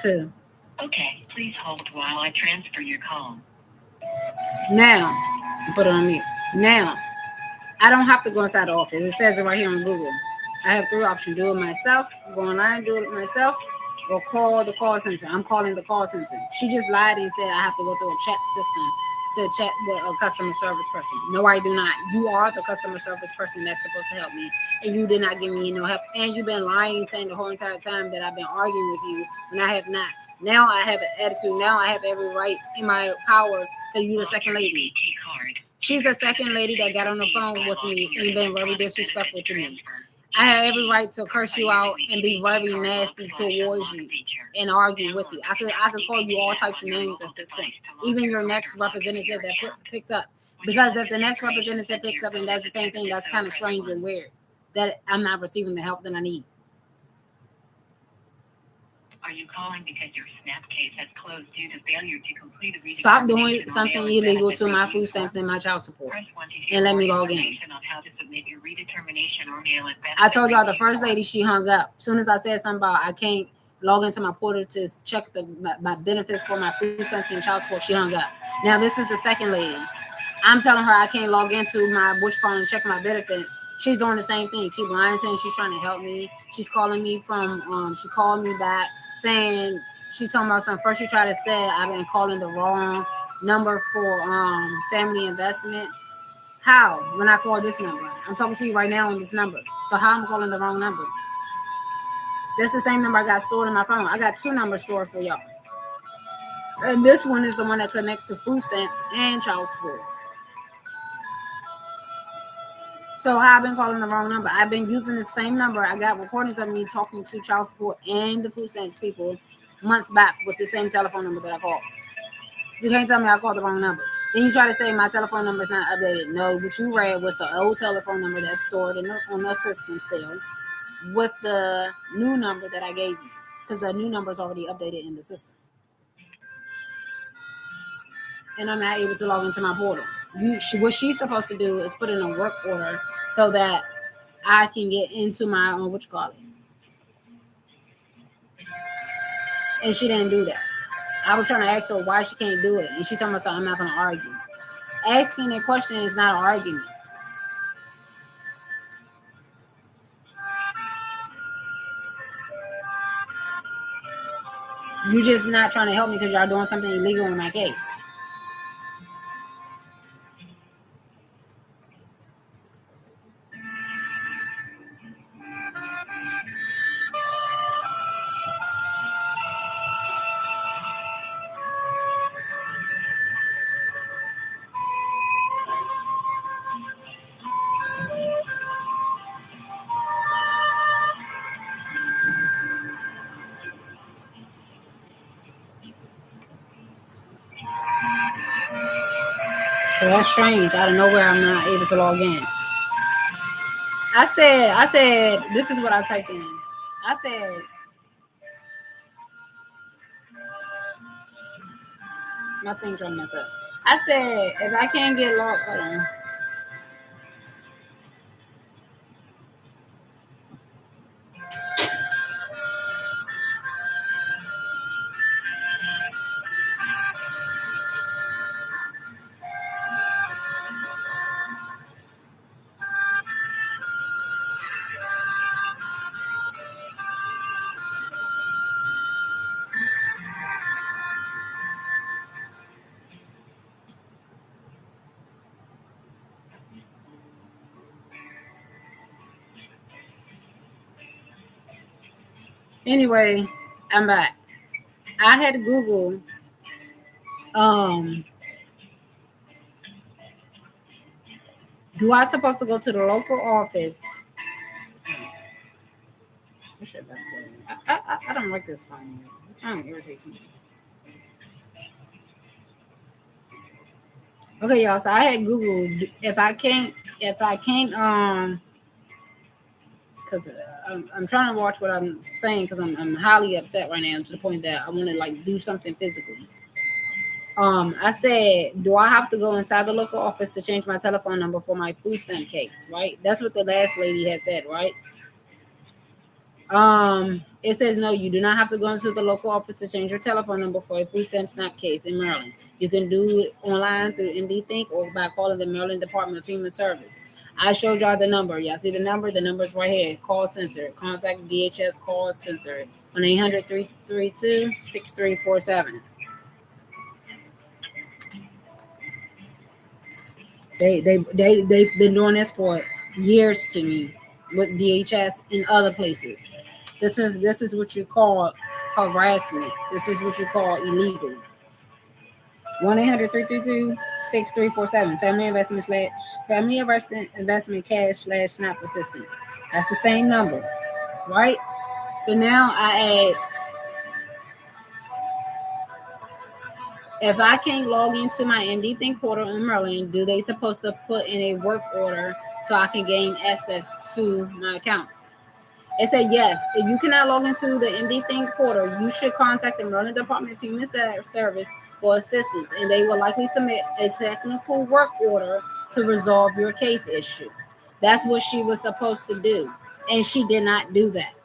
2. Okay, please hold while I transfer your call. Now, put it on mute. Now, I don't have to go inside the office. It says it right here on Google. I have 3 options. Do it myself, go online, do it myself, or call the call center. I'm calling the call center. She just lied and said I have to go through a chat system to chat with a customer service person. No, I do not. You are the customer service person that's supposed to help me, and you did not give me no help. And you've been lying, saying the whole entire time that I've been arguing with you when I have not. Now I have an attitude. Now I have every right in my power because you're the second lady. She's the second lady that got on the phone with me and been very disrespectful to me. I have every right to curse you out and be very nasty towards you and argue with you. I could call you all types of names at this point. Even your next representative that picks up. Because if the next representative picks up and does the same thing, that's kind of strange and weird. That I'm not receiving the help that I need. Are you calling because your SNAP case has closed due to failure to complete a Stop doing something illegal to my food stamps and my child support. And let me log in. I told y'all the first lady, she hung up. As soon as I said something about I can't log into my portal to check my benefits for my food stamps and child support, she hung up. Now this is the second lady. I'm telling her I can't log into my bush call and check my benefits. She's doing the same thing. Keep lying, saying she's trying to help me. She's calling me from, she called me back saying, she's talking about something. First she tried to say I've been calling the wrong number for family investment. How? When I call this number. I'm talking to you right now on this number. So how I'm calling the wrong number? That's the same number I got stored in my phone. I got 2 numbers stored for y'all. And this one is the one that connects to food stamps and child support. So how I've been calling the wrong number. I've been using the same number. I got recordings of me talking to child support and the food stamps people months back with the same telephone number that I called. You can't tell me I called the wrong number. Then you try to say my telephone number is not updated. No, what you read was the old telephone number that's stored on the system still with the new number that I gave you because the new number is already updated in the system. And I'm not able to log into my portal. What she's supposed to do is put in a work order so that I can get into my and she didn't do that. I was trying to ask her why she can't do it, and she told me something. I'm not going to argue. Asking a question is not an argument. You're just not trying to help me because y'all doing something illegal in my case. So that's strange. Out of nowhere, I'm not able to log in. I said, this is what I typed in. I said, my thing's trying to mess up. I said, if I can't get logged, hold on. Anyway, I'm back. I had to Google do I supposed to go to the local office? I don't like this phone. This phone irritates me. Okay, y'all. So I had Googled if I can't because I'm trying to watch what I'm saying because I'm highly upset right now to the point that I want to like do something physically. I said, do I have to go inside the local office to change my telephone number for my food stamp case? Right. That's what the last lady had said. Right. It says no, you do not have to go into the local office to change your telephone number for a food stamp snap case in Maryland. You can do it online through MD Think or by calling the Maryland Department of Human Service. I showed y'all the number. Y'all see the number? The number is right here. Call center. Contact DHS call center on 800-332-6347. They've been doing this for years to me with DHS and other places. This is what you call harassment. This is what you call illegal. 1-800-332-6347. Family investment cash / SNAP assistance. That's the same number, right? So now I ask, if I can't log into my MD Think portal in Maryland, do they supposed to put in a work order so I can gain access to my account? It said yes. If you cannot log into the MD Think portal, you should contact the Maryland Department of Human Service for assistance, and they will likely submit a technical work order to resolve your case issue. That's what she was supposed to do, and she did not do that.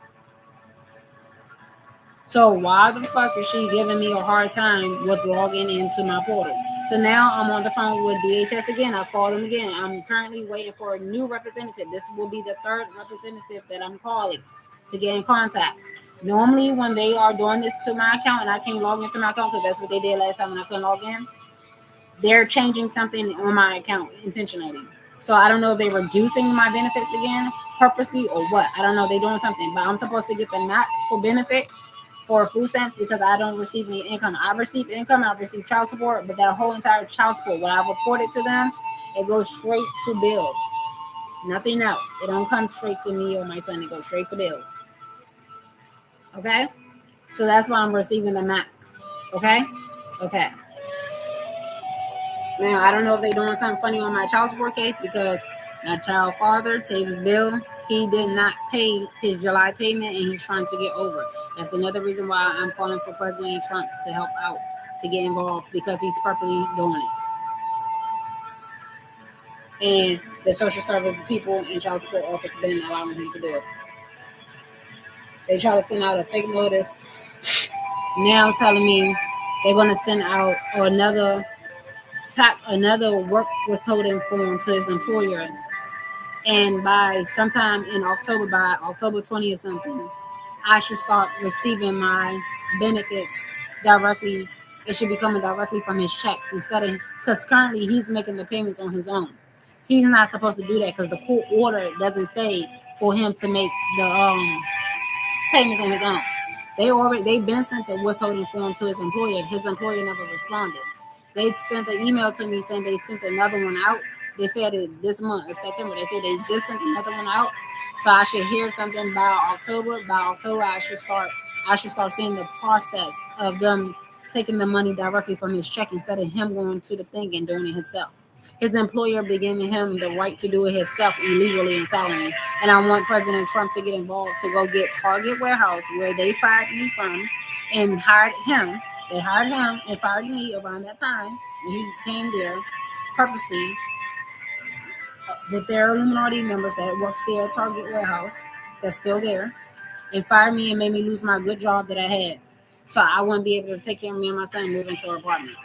So why the fuck is she giving me a hard time with logging into my portal? So now I'm on the phone with DHS again. I called them again. I'm currently waiting for a new representative. This will be the third representative that I'm calling to get in contact. Normally, when they are doing this to my account and I can't log into my account because that's what they did last time when I couldn't log in, they're changing something on my account intentionally. So I don't know if they're reducing my benefits again purposely or what. I don't know. They're doing something, but I'm supposed to get the max for benefit for food stamps because I don't receive any income. I receive income, I receive child support, but that whole entire child support, when I report it to them, it goes straight to bills. Nothing else. It don't come straight to me or my son. It goes straight to bills. Okay? So that's why I'm receiving the max. Okay? Okay. Now, I don't know if they're doing something funny on my child support case because my child father, Tavis Bill, he did not pay his July payment and he's trying to get over. That's another reason why I'm calling for President Trump to help out, to get involved because he's purposely doing it. And the social service people in child support office been allowing him to do it. They try to send out a fake notice now telling me they're going to send out another work withholding form to his employer, and by sometime in October, by October 20th or something, I should start receiving my benefits directly. It should be coming directly from his checks instead of, because currently he's making the payments on his own. He's not supposed to do that because the court order doesn't say for him to make the payments on his own. They've been sent the withholding form to his employer. His employer never responded. They sent an email to me saying they sent another one out. They said it this month, it's September. They said they just sent another one out. So I should hear something by October. By October, I should start seeing the process of them taking the money directly from his check instead of him going to the thing and doing it himself. His employer be giving him the right to do it himself illegally and selling it. And I want President Trump to get involved to go get Target Warehouse, where they fired me from, and hired him. They hired him and fired me around that time when he came there purposely with their Illuminati members that works there at Target Warehouse that's still there, and fired me and made me lose my good job that I had. So I wouldn't be able to take care of me and my son and move into our apartment.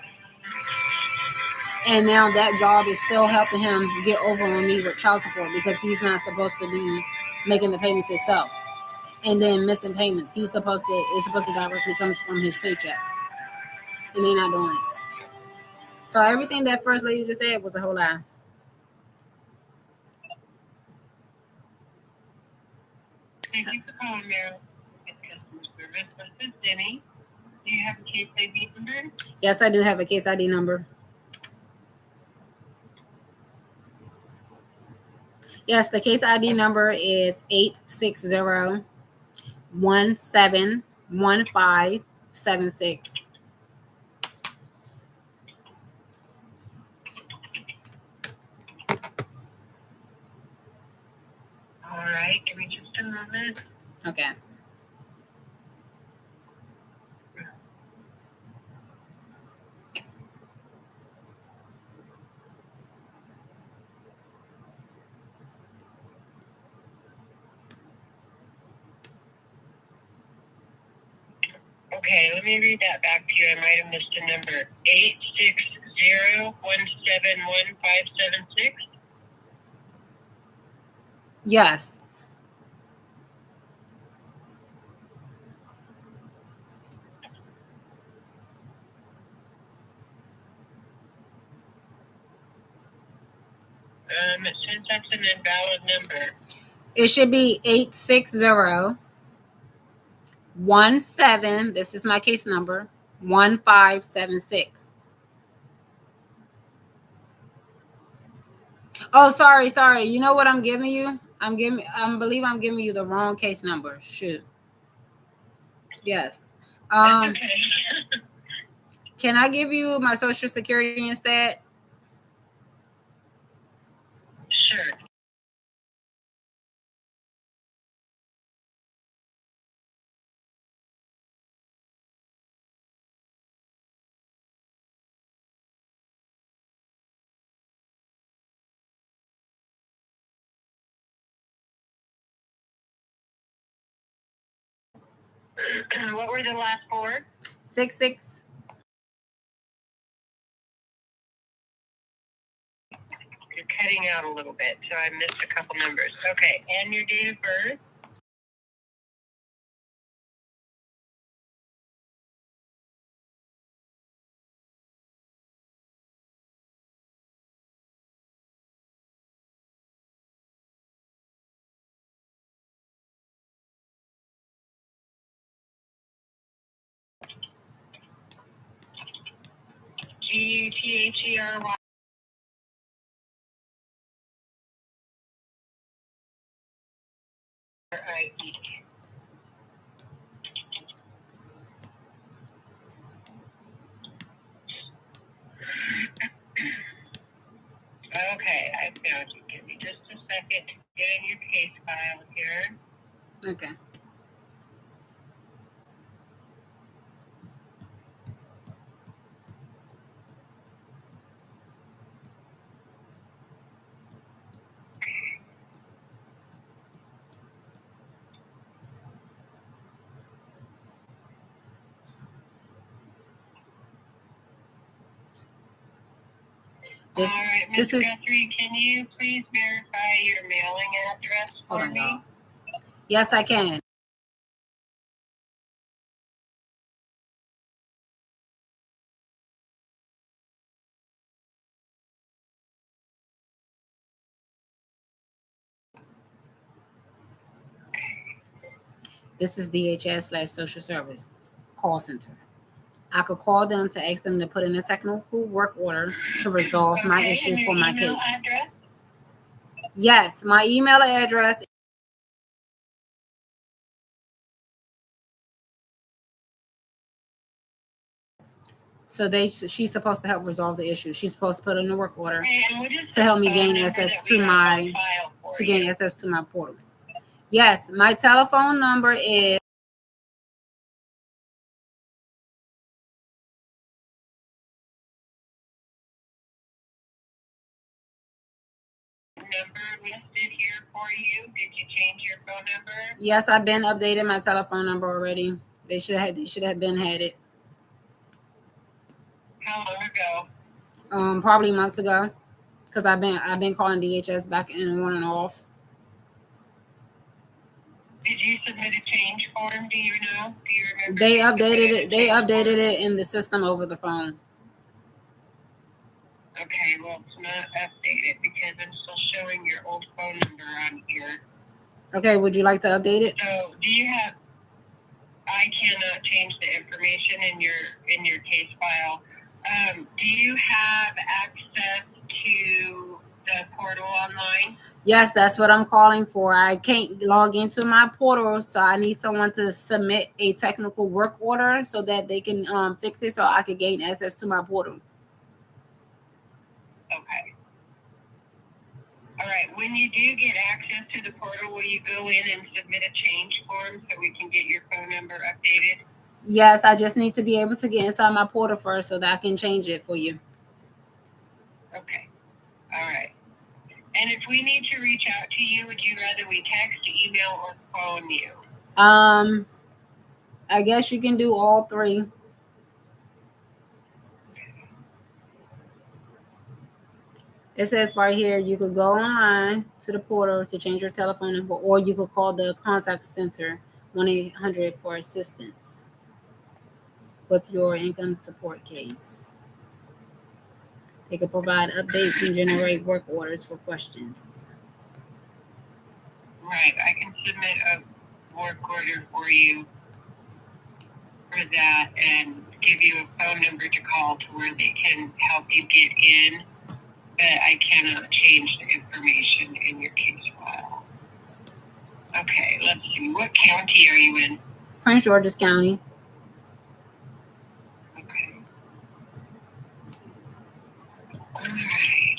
And now that job is still helping him get over on me with child support because he's not supposed to be making the payments himself and then missing payments. It's supposed to directly come from his paychecks, and they're not doing it. So everything that first lady just said was a whole lie. Thank you for calling, Meryl. Service. This is Demi. Do you have a case ID number? Yes, I do have a case ID number. Yes, the case ID number is 860-171576. All right, give me just a moment. Okay. Okay, let me read that back to you. I might have missed a number. 860-171-576. Yes. It says that's an invalid number. It should be 860-17. This is my case number. 1576. Oh, sorry. You know what I'm giving you? I believe I'm giving you the wrong case number. Shoot. Yes. Okay. Can I give you my social security instead? Sure. What were the last four? 66. You're cutting out a little bit, so I missed a couple numbers. Okay, and your date of birth? G-U-T-H-E-R-Y. R-I-E. Okay, I found you. Give me just a second to get in your case file here. Okay. All right, Ms. Guthrie, can you please verify your mailing address for me? Yes, I can. This is DHS/Social Service call center. I could call them to ask them to put in a technical work order to resolve my issue for my case. Address? Yes, my email address. So she's supposed to help resolve the issue. She's supposed to put in a work order to help me gain access to my portal. Yes, my telephone number is. Number listed here for you. Did you change your phone number? Yes, I've been updating my telephone number already. They should have been had it. How long ago? Probably months ago, because I've been calling DHS back and on and off. Did you submit a change form? Do you know? Do you remember? They updated it in the system over the phone. Okay, well, it's not updated because I'm still showing your old phone number on here. Okay, would you like to update it? So, do you have? I cannot change the information in your case file. Do you have access to the portal online? Yes, that's what I'm calling for. I can't log into my portal, so I need someone to submit a technical work order so that they can fix it so I can gain access to my portal. Okay. All right. When you do get access to the portal, will you go in and submit a change form so we can get your phone number updated? Yes, I just need to be able to get inside my portal first so that I can change it for you. Okay. All right. And if we need to reach out to you, would you rather we text, email, or phone you? I guess you can do all three. It says right here, you could go online to the portal to change your telephone number, or you could call the contact center 1-800 for assistance with your income support case. They could provide updates and generate work orders for questions. Right. I can submit a work order for you for that and give you a phone number to call to where they can help you get in, but I cannot change the information in your case file. Okay, let's see. What county are you in? Prince George's County. Okay. All right.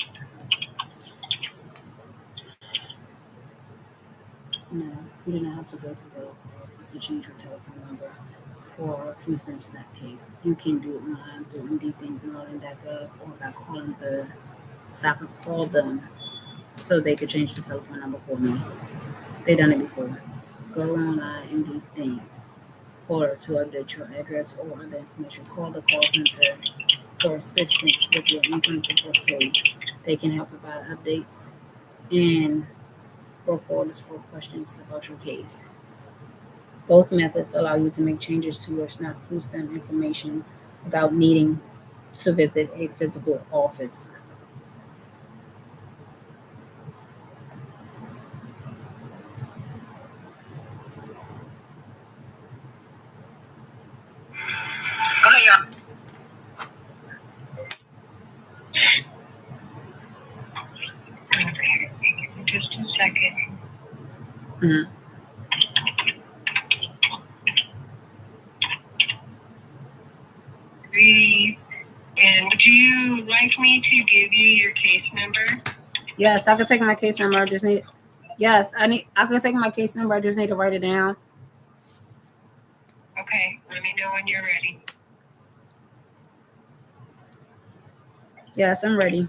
No, you do not have to go to the office to change your telephone number for a food stamp SNAP case. You can do it online through ndbank.gov or by calling so I could call them so they could change the telephone number for me. They done it before. Go online, MD portal to update your address or other information. Call the call center for assistance with your income support case. They can help provide updates and work orders for questions about your case. Both methods allow you to make changes to your SNAP food stamp information without needing to visit a physical office. Okay, y'all. Okay, just a second. Mhm. Breathe. And would you like me to give you your case number? Yes, I can take my case number. I just need. Yes, I can take my case number. I just need to write it down. Okay, let me know when you're ready. Yes, I'm ready.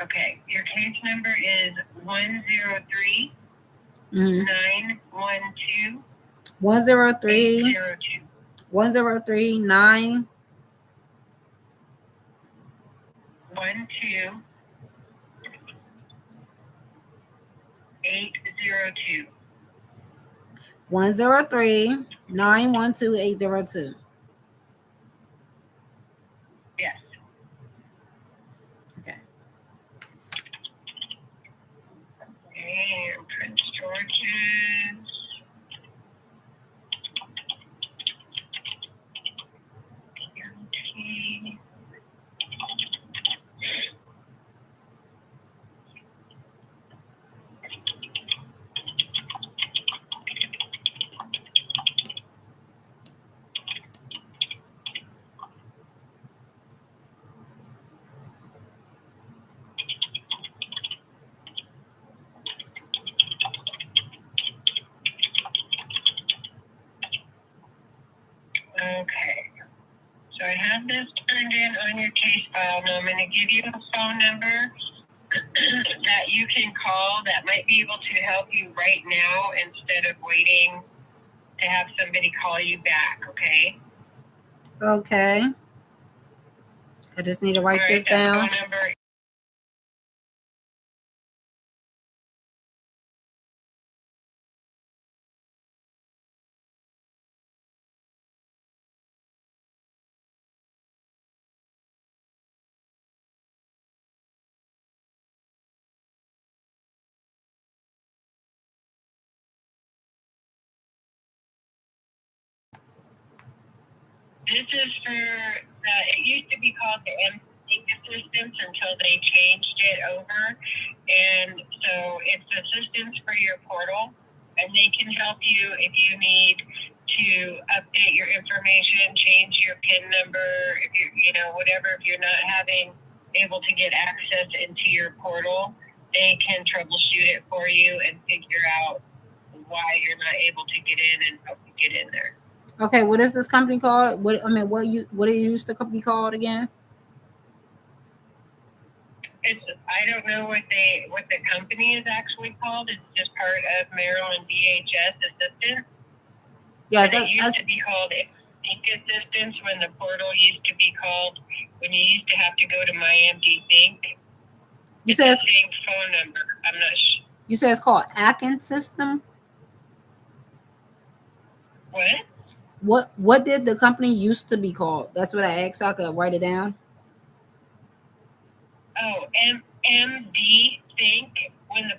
Okay, your case number is 103 Mm-hmm. 912 103 802. 103 9 12 802. 103 912 802. Yes. Okay. And Prince George's. County. Okay. So I have this turned in on your case file. Now I'm going to give you a phone number that you can call that might be able to help you right now instead of waiting to have somebody call you back, okay? Okay. I just need to write this That down. phone number This is for, it used to be called the MD Assistance until they changed it over. And so it's assistance for your portal, and they can help you if you need to update your information, change your PIN number, if whatever, if you're not able to get access into your portal, they can troubleshoot it for you and figure out why you're not able to get in and help you get in there. Okay, what is this company called? What it used to be called again? I don't know what the company is actually called. It's just part of Maryland DHS Assistance. Yes, it used to be called Think Assistance when the portal used to be called, when you used to have to go to MyMD Think. You said the same phone number. I'm not sure. You said it's called Atkins System? What? What did the company used to be called? That's what I asked, so I could write it down. Oh, MD Think. When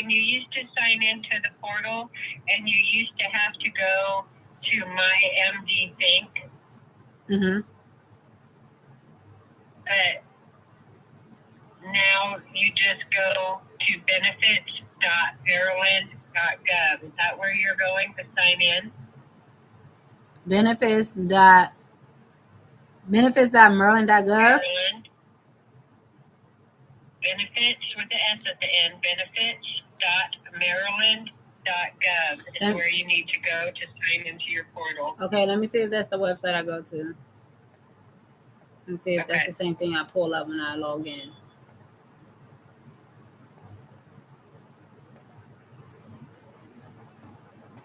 you used to sign into the portal and you used to have to go to MyMD Think. Mm-hmm. But now you just go to benefits.maryland.gov. Is that where you're going to sign in? Benefits.maryland.gov. Maryland. Benefits with the S at the end. Benefits.maryland.gov is where you need to go to sign into your portal. Okay, let me see if that's the website I go to. And see if that's the same thing I pull up when I log in.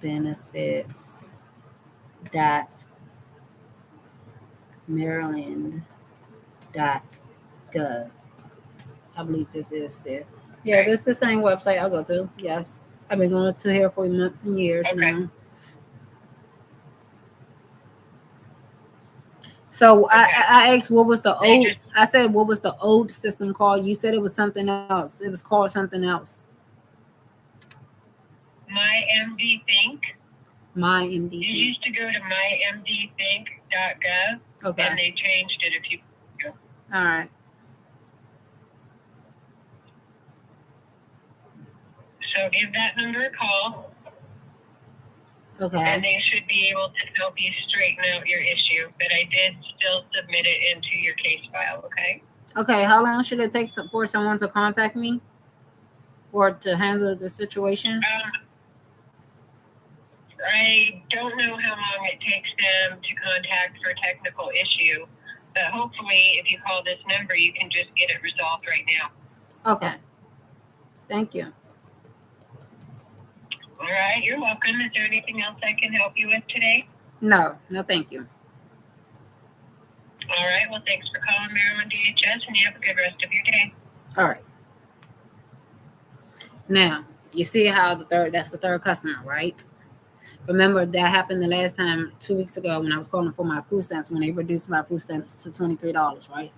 Benefits.maryland.gov. I believe this is it. Yeah, this is the same website I go to. Yes. I've been going to here for months and years now. So I asked what was the old, I said what was the old system called? You said it was something else. It was called something else. MyMD Think. MyMD Think. You used to go to mymdthink.gov. Okay. And they changed it a few years ago. All right. So give that number a call. Okay. And they should be able to help you straighten out your issue. But I did still submit it into your case file, okay? Okay, how long should it take for someone to contact me or to handle the situation? I don't know how long it takes them to contact for technical issue. But hopefully, if you call this number, you can just get it resolved right now. Okay. Thank you. All right, you're welcome. Is there anything else I can help you with today? No, thank you. All right, well, thanks for calling Maryland DHS, and you have a good rest of your day. All right. Now, you see how that's the third customer, right? Remember that happened the last time 2 weeks ago when I was calling for my food stamps, when they reduced my food stamps to $23, right?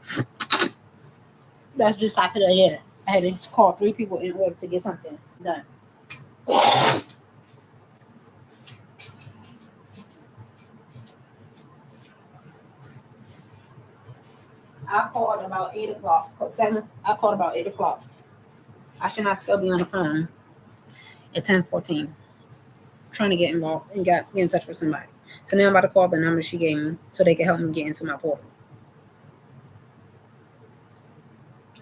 That's just happened here. I had to call 3 people in order to get something done. I called about 8 o'clock. I called about 8 o'clock. I should not still be on the phone at 10:14, trying to get involved and get in touch with somebody. So now I'm about to call the number she gave me so they can help me get into my portal.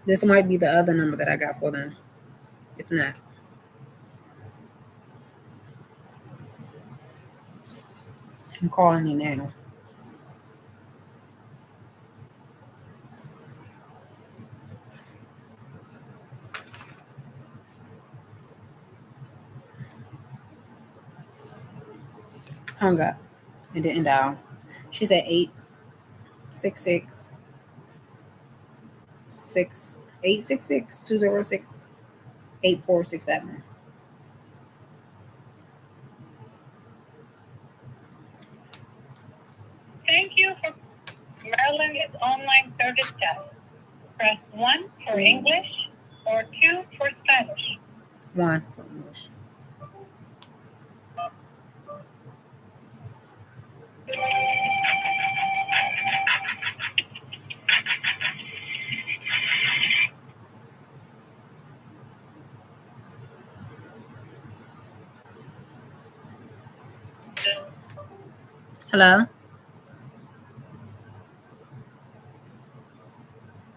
This might be the other number that I got for them. It's not. I'm calling you now. Hung up. It didn't dial. She said 866 206 8467. Thank you for Maryland is online service desk. Press 1 for English or 2 for Spanish. 1 for English. Hello?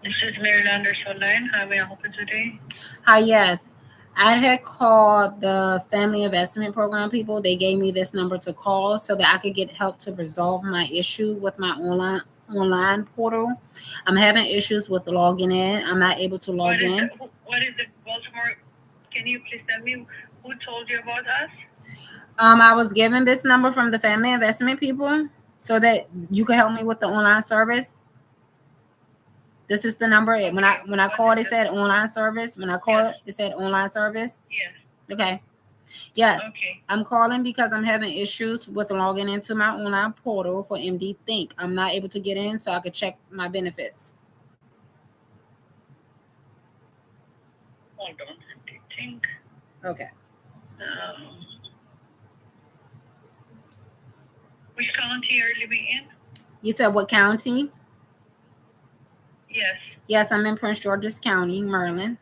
This is Mary Landers online. How may I help you today? Hi, yes. I had called the Family Investment Program people. They gave me this number to call so that I could get help to resolve my issue with my online portal. I'm having issues with logging in. I'm not able to log in. What is the Baltimore? Can you please tell me who told you about us? I was given this number from the Family Investment people so that you could help me with the online service. This is the number. Okay. When I called, it said online service. When I called, it said online service. Yes. Okay. Yes. Okay. I'm calling because I'm having issues with logging into my online portal for MD Think. I'm not able to get in so I could check my benefits. Hold on. MD Think. Okay. Which county are you living in? You said what county? Yes. Yes, I'm in Prince George's County, Maryland.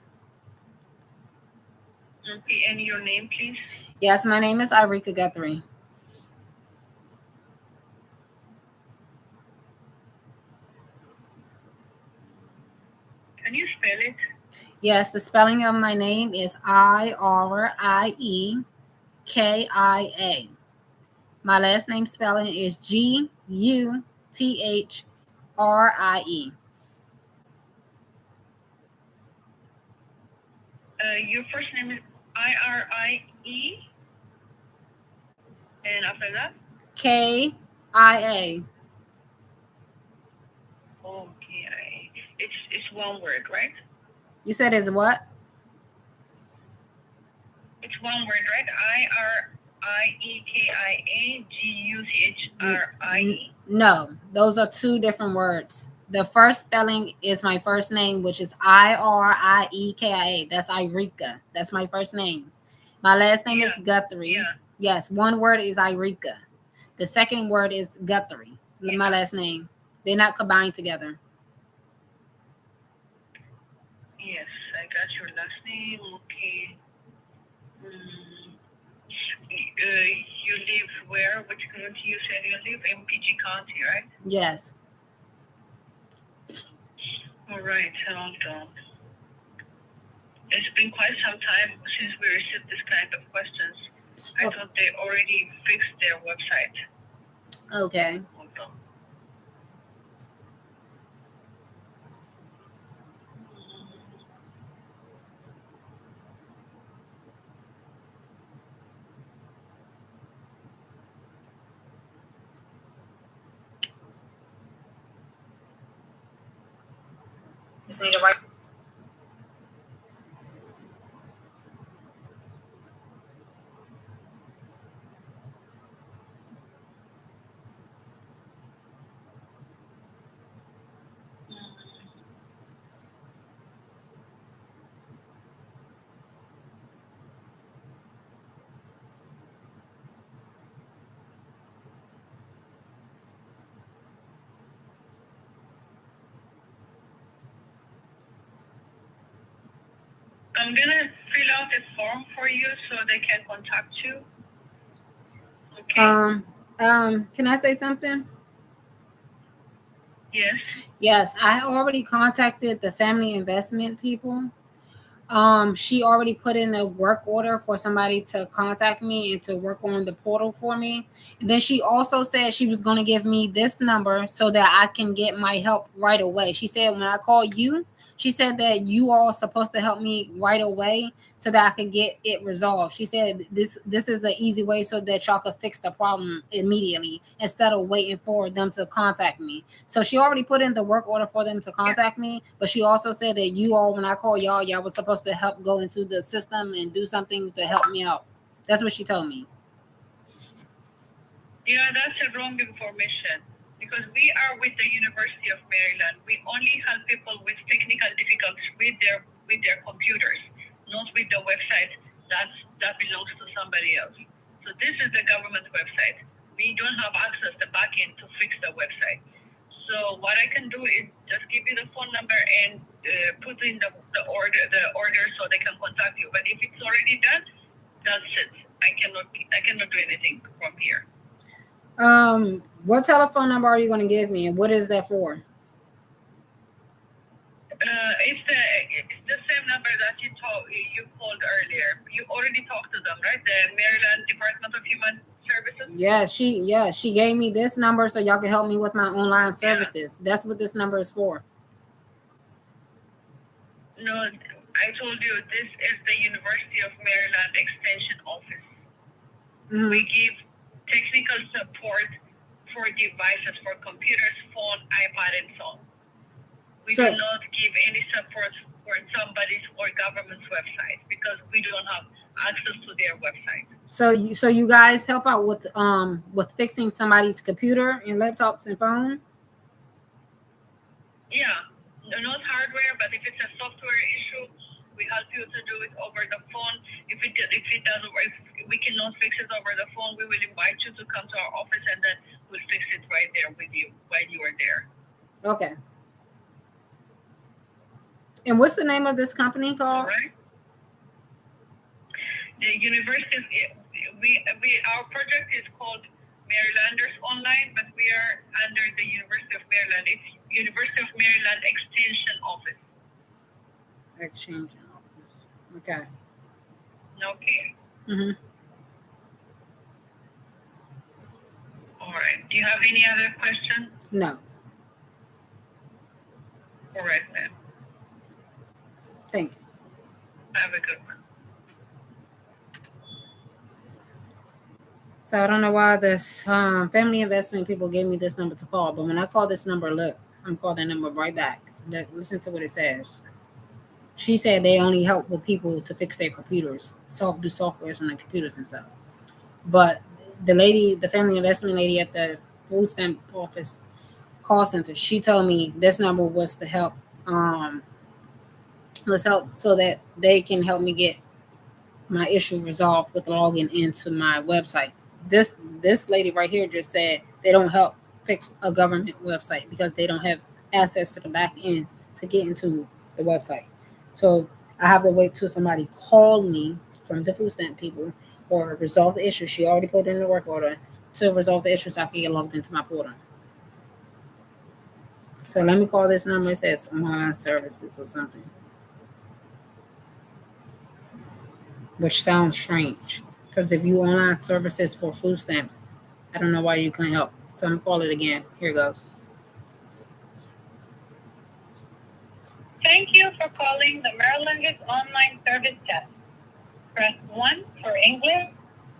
Okay, and your name, please? Yes, my name is Irika Guthrie. Can you spell it? Yes, the spelling of my name is Irieka. My last name spelling is Guthrie. Your first name is Irie, and after that? Kia. Okay, it's one word, right? You said it's what? It's one word, right? IRIEKIAGUCHRIE. No, those are two different words. The first spelling is my first name, which is Irieka. That's Irika. That's my first name. My last name is Guthrie. Yeah. Yes, one word is Irika. The second word is Guthrie. Yeah. My last name. They're not combined together. Yes, I got your last name. Okay. You live where? Which county you said you live? MPG County, right? Yes. All right, hold on. It's been quite some time since we received this kind of questions. I thought they already fixed their website. Okay. Hold on. Just need to write. I'm gonna fill out a form for you so they can contact you. Okay. Can I say something? Yes. Yes, I already contacted the family investment people. She already put in a work order for somebody to contact me and to work on the portal for me. And then she also said she was going to give me this number so that I can get my help right away. She said when I call you, she said that you are supposed to help me right away so that I could get it resolved. She said this is an easy way so that y'all could fix the problem immediately instead of waiting for them to contact me. So she already put in the work order for them to contact me, but she also said that you all, when I call y'all was supposed to help go into the system and do something to help me out. That's what she told me. Yeah, that's a wrong information because we are with the University of Maryland. We only help people with technical difficulties with their computers, not with the website that belongs to somebody else. So this is the government website. We don't have access to back end to fix the website. So what I can do is just give you the phone number and put in the order so they can contact you. But if it's already done, that's it. I cannot do anything from here. What telephone number are you going to give me, and what is that for? It's the same number that you called earlier. You already talked to them, right? The Maryland Department of Human Services. She gave me this number so y'all can help me with my online services. Yeah. That's what this number is for. No, I told you this is the University of Maryland Extension Office. Mm-hmm. We give technical support for devices, for computers, phone, iPad, and so on. We do not give any support for somebody's or government's website because we don't have access to their website. So you guys help out with fixing somebody's computer and laptops and phone? Yeah, not hardware, but if it's a software issue, we help you to do it over the phone. If we cannot fix it over the phone, we will invite you to come to our office and then we'll fix it right there with you while you are there. Okay. And what's the name of this company called? Right. The university, our project is called Marylanders Online, but we are under the University of Maryland. It's University of Maryland Extension Office. Extension Office. Okay. Okay. Mm-hmm. All right. Do you have any other questions? No. All right, then. Thank you. Have a good one. So I don't know why this family investment people gave me this number to call, but when I call this number, look, I'm calling that number right back. Listen to what it says. She said they only help with people to fix their computers, do softwares on their computers and stuff. But the family investment lady at the food stamp office call center, she told me this number was to help so that they can help me get my issue resolved with logging into my website. This lady right here just said they don't help fix a government website because they don't have access to the back end to get into the website. So I have to wait till somebody call me from the food stamp people or resolve the issue. She already put in the work order to resolve the issue so I can get logged into my portal. So let me call this number. It says online services or something, which sounds strange because if you online services for food stamps, I don't know why you can't help. So I'm gonna call it again. Here goes. Thank you for calling the Marylanders Online Service Desk. Press 1 for English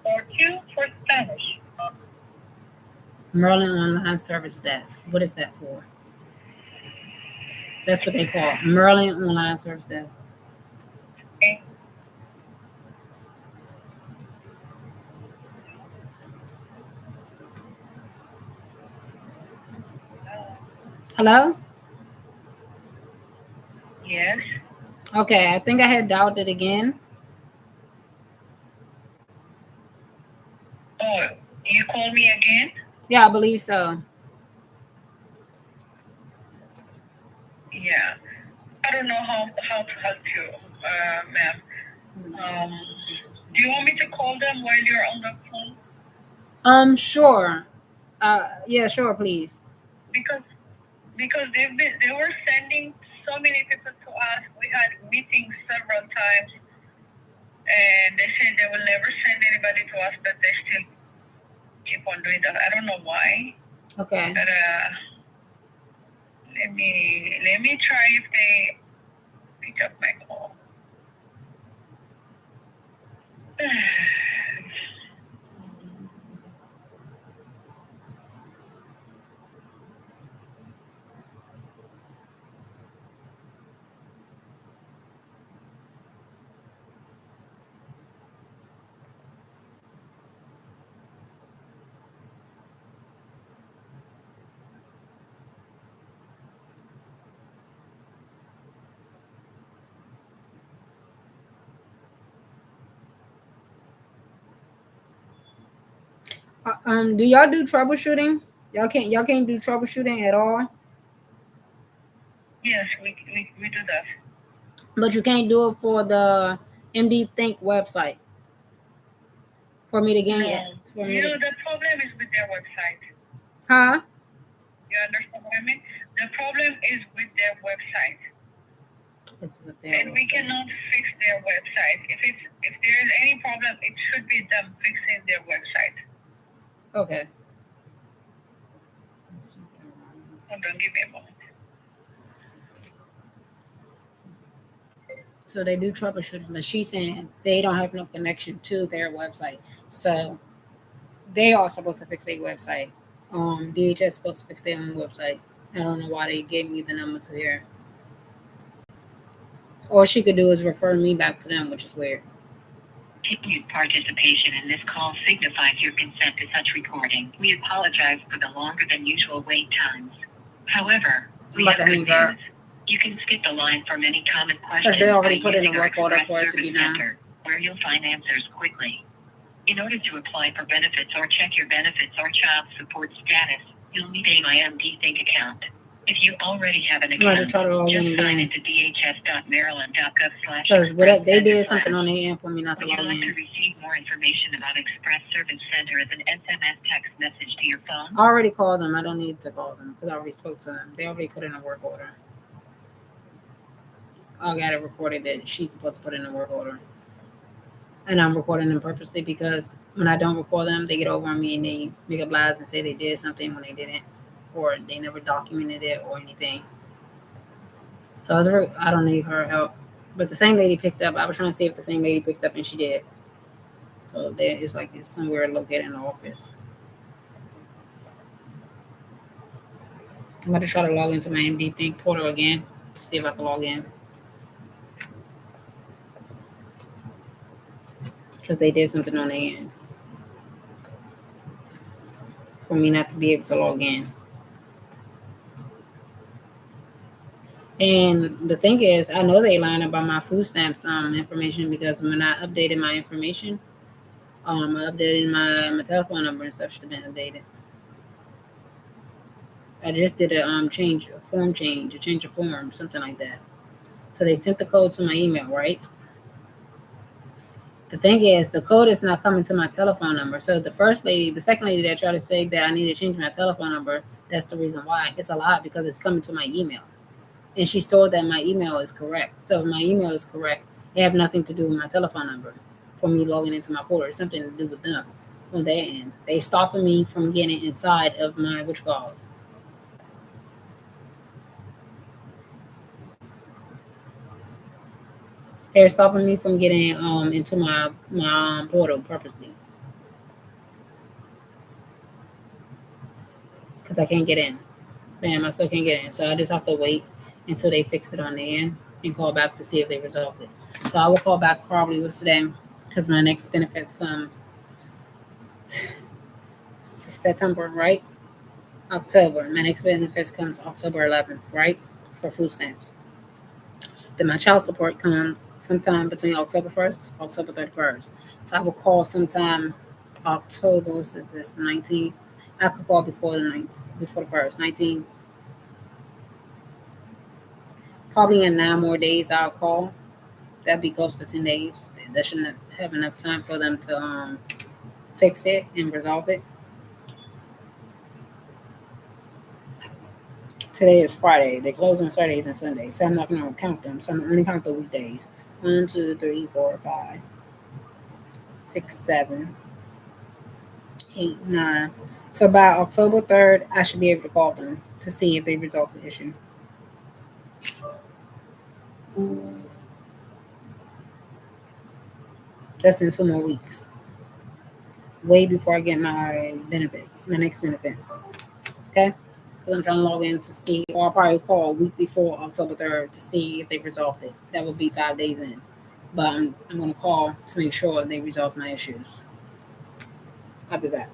or 2 for Spanish. Maryland Online Service Desk. What is that for? That's what they call Maryland Online Service Desk. Okay. Hello? Yes. Okay, I think I had dialed it again. Oh, you called me again? Yeah, I believe so. Yeah. I don't know how to help you, ma'am. Do you want me to call them while you're on the phone? Sure. Yeah, sure, please. Because they were sending so many people to us. We had meetings several times, and they said they will never send anybody to us, but they still keep on doing that. I don't know why. Okay. But let me try if they pick up my call. Do y'all do troubleshooting? Y'all can't do troubleshooting at all? Yes, we do that. But you can't do it for the MD Think website. For me to gain it. No, the problem is with their website. Huh? You understand what I mean? The problem is with their website. It's with And we cannot fix their website. If there is any problem, it should be them fixing their website. Okay. Hold on, give me a moment. So they do troubleshooting, but she's saying they don't have no connection to their website. So they are supposed to fix their website. DHS is supposed to fix their own website. I don't know why they gave me the number to here. All she could do is refer me back to them, which is weird. Continued participation in this call signifies your consent to such recording. We apologize for the longer than usual wait times. However, we have good news. You can skip the line for many common questions they already by put in using a our work order Express for it to be Service done. Center, where you'll find answers quickly. In order to apply for benefits or check your benefits or child support status, you'll need a MyMD Think account. If you already have an account, just sign into dhs.maryland.gov/. Because they did something on their end for me not to log in. Would you like to receive more information about Express Service Center as an SMS text message to your phone? I already called them. I don't need to call them because I already spoke to them. They already put in a work order. I got it recorded that she's supposed to put in a work order. And I'm recording them purposely because when I don't record them, they get over on me and they make up lies and say they did something when they didn't, or they never documented it or anything. So I don't need her help. But the same lady picked up. I was trying to see if the same lady picked up, and she did. So there, it's like it's somewhere located in the office. I'm going to try to log into my MD Think portal again to see if I can log in. Because they did something on their end for me not to be able to log in. And the thing is, I know they lying about my food stamps information because when I updated my information, I updated my telephone number and stuff should have been updated. I just did a change of form, something like that. So they sent the code to my email, right? The thing is, the code is not coming to my telephone number. So the second lady that tried to say that I need to change my telephone number, that's the reason why. It's a lie because it's coming to my email. And she saw that my email is correct. So if my email is correct, it have nothing to do with my telephone number for me logging into my portal. It's something to do with them on their end. They stopping me from getting inside of my They're stopping me from getting into my portal purposely because I can't get in. Damn, I still can't get in. So I just have to wait until they fix it on their end and call back to see if they resolve it. So I will call back probably what's today because my next benefits comes September, right? October. My next benefits comes October 11th, right? For food stamps. Then my child support comes sometime between October 1st, October 31st. So I will call sometime October, what's this, 19th? I could call before the 9th, before the 1st, 19th. Probably in 9 more days I'll call. That'd be close to 10 days. That shouldn't have enough time for them to fix it and resolve it. Today is Friday. They close on Saturdays and Sundays, so I'm not going to count them. So I'm only count the weekdays. 1, 2, 3, 4, 5, 6, 7, 8, 9. So by October 3rd, I should be able to call them to see if they resolve the issue. That's in 2 more weeks. Way before I get my benefits, my next benefits. Okay? Because I'm trying to log in to see, or I'll probably call a week before October 3rd to see if they resolved it. That would be 5 days in. But I'm going to call to make sure they resolve my issues. I'll be back.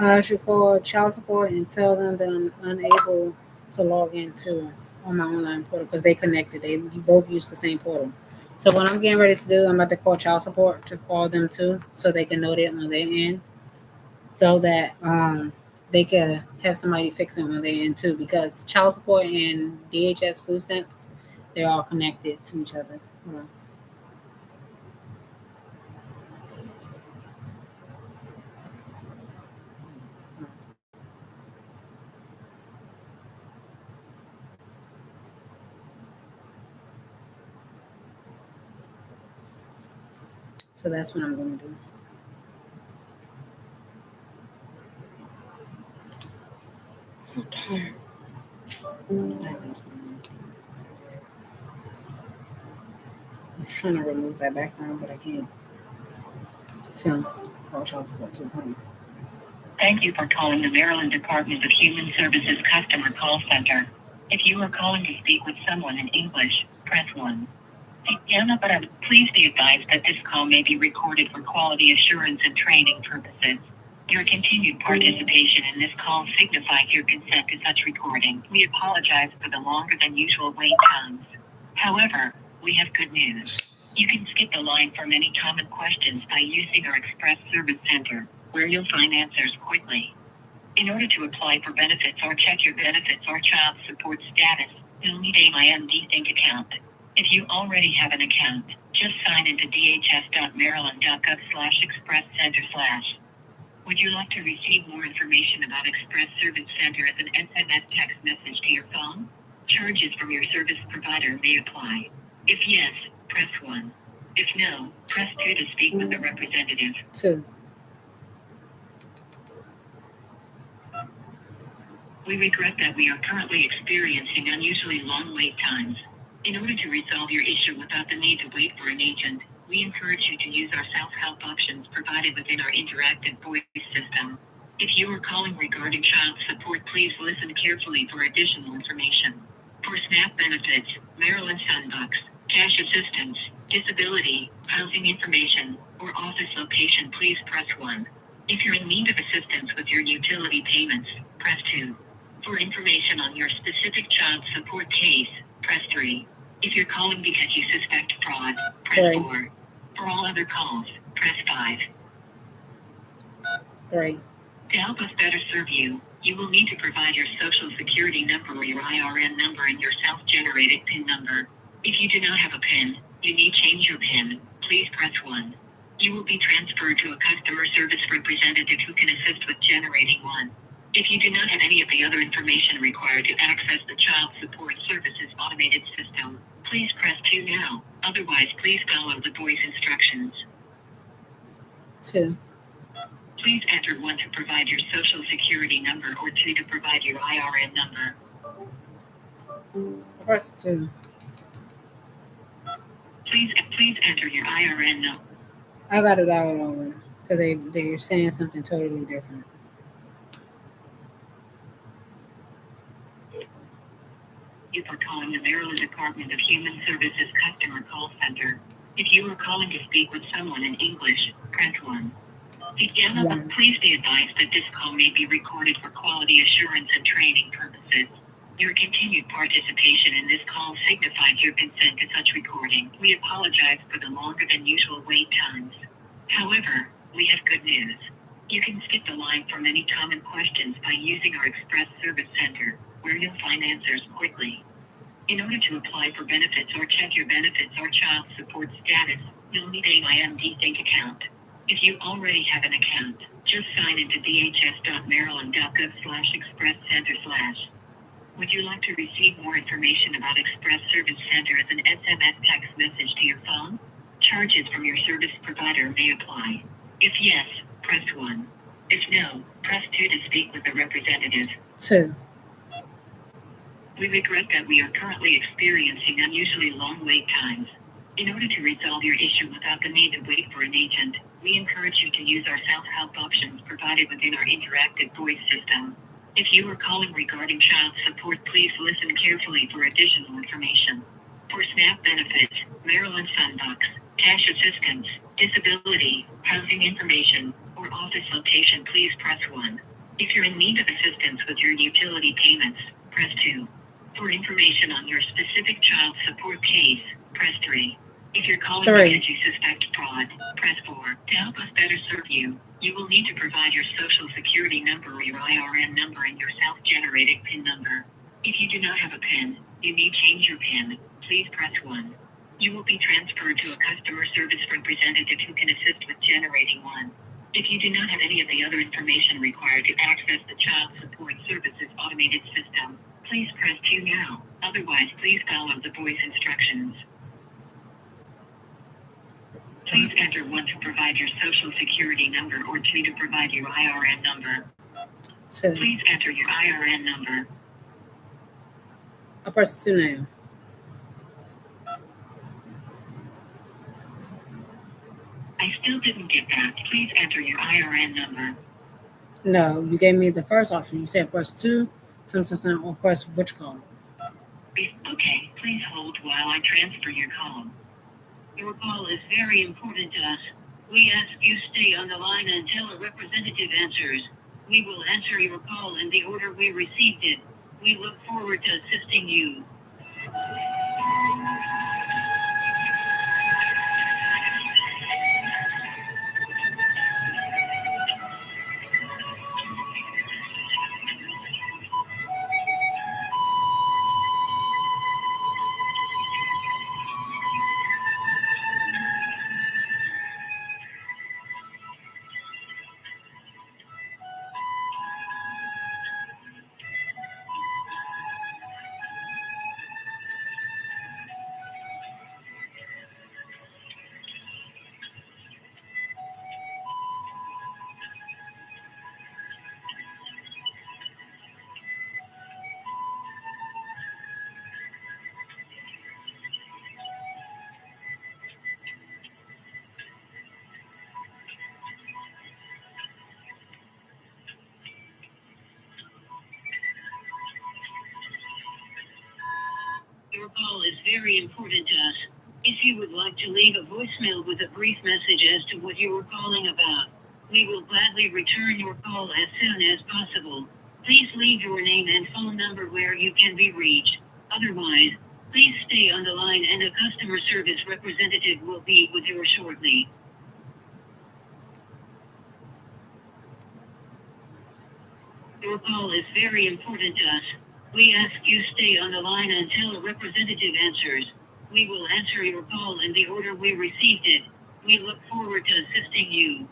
I should call child support and tell them that I'm unable to log into on my online portal because they connected. They both use the same portal. So what I'm getting ready to do, I'm about to call child support to call them too, so they can know that on their end, so that they can have somebody fix it on their end too. Because child support and DHS food stamps, they're all connected to each other. So that's what I'm going to do. I'm trying to remove that background, but I can't. So, call child support too. Thank you for calling the Maryland Department of Human Services Customer Call Center. If you are calling to speak with someone in English, press 1. Please be advised that this call may be recorded for quality assurance and training purposes. Your continued participation in this call signifies your consent to such recording. We apologize for the longer than usual wait times. However, we have good news. You can skip the line for many common questions by using our Express Service Center, where you'll find answers quickly. In order to apply for benefits or check your benefits or child support status, you'll need a MyMD Think account. If you already have an account, just sign into dhs.maryland.gov/express-center/. Would you like to receive more information about Express Service Center as an SMS text message to your phone? Charges from your service provider may apply. If yes, press 1. If no, press 2 to speak with a representative. 2. We regret that we are currently experiencing unusually long wait times. In order to resolve your issue without the need to wait for an agent, we encourage you to use our self-help options provided within our interactive voice system. If you are calling regarding child support, please listen carefully for additional information. For SNAP benefits, Maryland Sunbucks, cash assistance, disability, housing information, or office location, please press 1. If you're in need of assistance with your utility payments, press 2. For information on your specific child support case, press 3. If you're calling because you suspect fraud, press 4. For all other calls, press 5. 3. To help us better serve you, you will need to provide your social security number or your IRN number and your self-generated PIN number. If you do not have a PIN, you need to change your PIN. Please press 1. You will be transferred to a customer service representative who can assist with generating one. If you do not have any of the other information required to access the Child Support Services automated system, please press 2 now. Otherwise, please follow the voice instructions. 2. Please enter 1 to provide your social security number or 2 to provide your IRN number. Press 2. Please enter your IRN number. I got it all over because they're saying something totally different. You are calling the Maryland Department of Human Services Customer Call Center. If you are calling to speak with someone in English, press 1. Please be advised that this call may be recorded for quality assurance and training purposes. Your continued participation in this call signifies your consent to such recording. We apologize for the longer than usual wait times. However, we have good news. You can skip the line for many common questions by using our Express Service Center, where you'll find answers quickly. In order to apply for benefits or check your benefits or child support status, you'll need a MyMD Think account. If you already have an account, just sign into dhs.maryland.gov/express-center/. Would you like to receive more information about Express Service Center as an SMS text message to your phone? Charges from your service provider may apply. If yes, press 1. If no, press 2 to speak with a representative. 2. We regret that we are currently experiencing unusually long wait times. In order to resolve your issue without the need to wait for an agent, we encourage you to use our self-help options provided within our interactive voice system. If you are calling regarding child support, please listen carefully for additional information. For SNAP benefits, Maryland Sunbucks, cash assistance, disability, housing information, or office location, please press 1. If you're in need of assistance with your utility payments, press 2. For information on your specific child support case, press 3. If you're calling because you suspect fraud, press 4. To help us better serve you, you will need to provide your social security number or your IRN number and your self-generated PIN number. If you do not have a PIN, you may change your PIN. Please press 1. You will be transferred to a customer service representative who can assist with generating one. If you do not have any of the other information required to access the Child Support Services automated system, please press 2 now. Otherwise, please follow the voice instructions. Please enter 1 to provide your social security number or 2 to provide your IRN number. Please enter your IRN number. I press 2 now. I still didn't get that. Please enter your IRN number. No, you gave me the first option. You said press 2, something, or press which call. Okay, please hold while I transfer your call. Your call is very important to us. We ask you stay on the line until a representative answers. We will answer your call in the order we received it. We look forward to assisting you. Your call is very important to us. If you would like to leave a voicemail with a brief message as to what you were calling about, we will gladly return your call as soon as possible. Please leave your name and phone number where you can be reached. Otherwise, please stay on the line and a customer service representative will be with you shortly. Your call is very important to us. We ask you stay on the line until a representative answers. We will answer your call in the order we received it. We look forward to assisting you.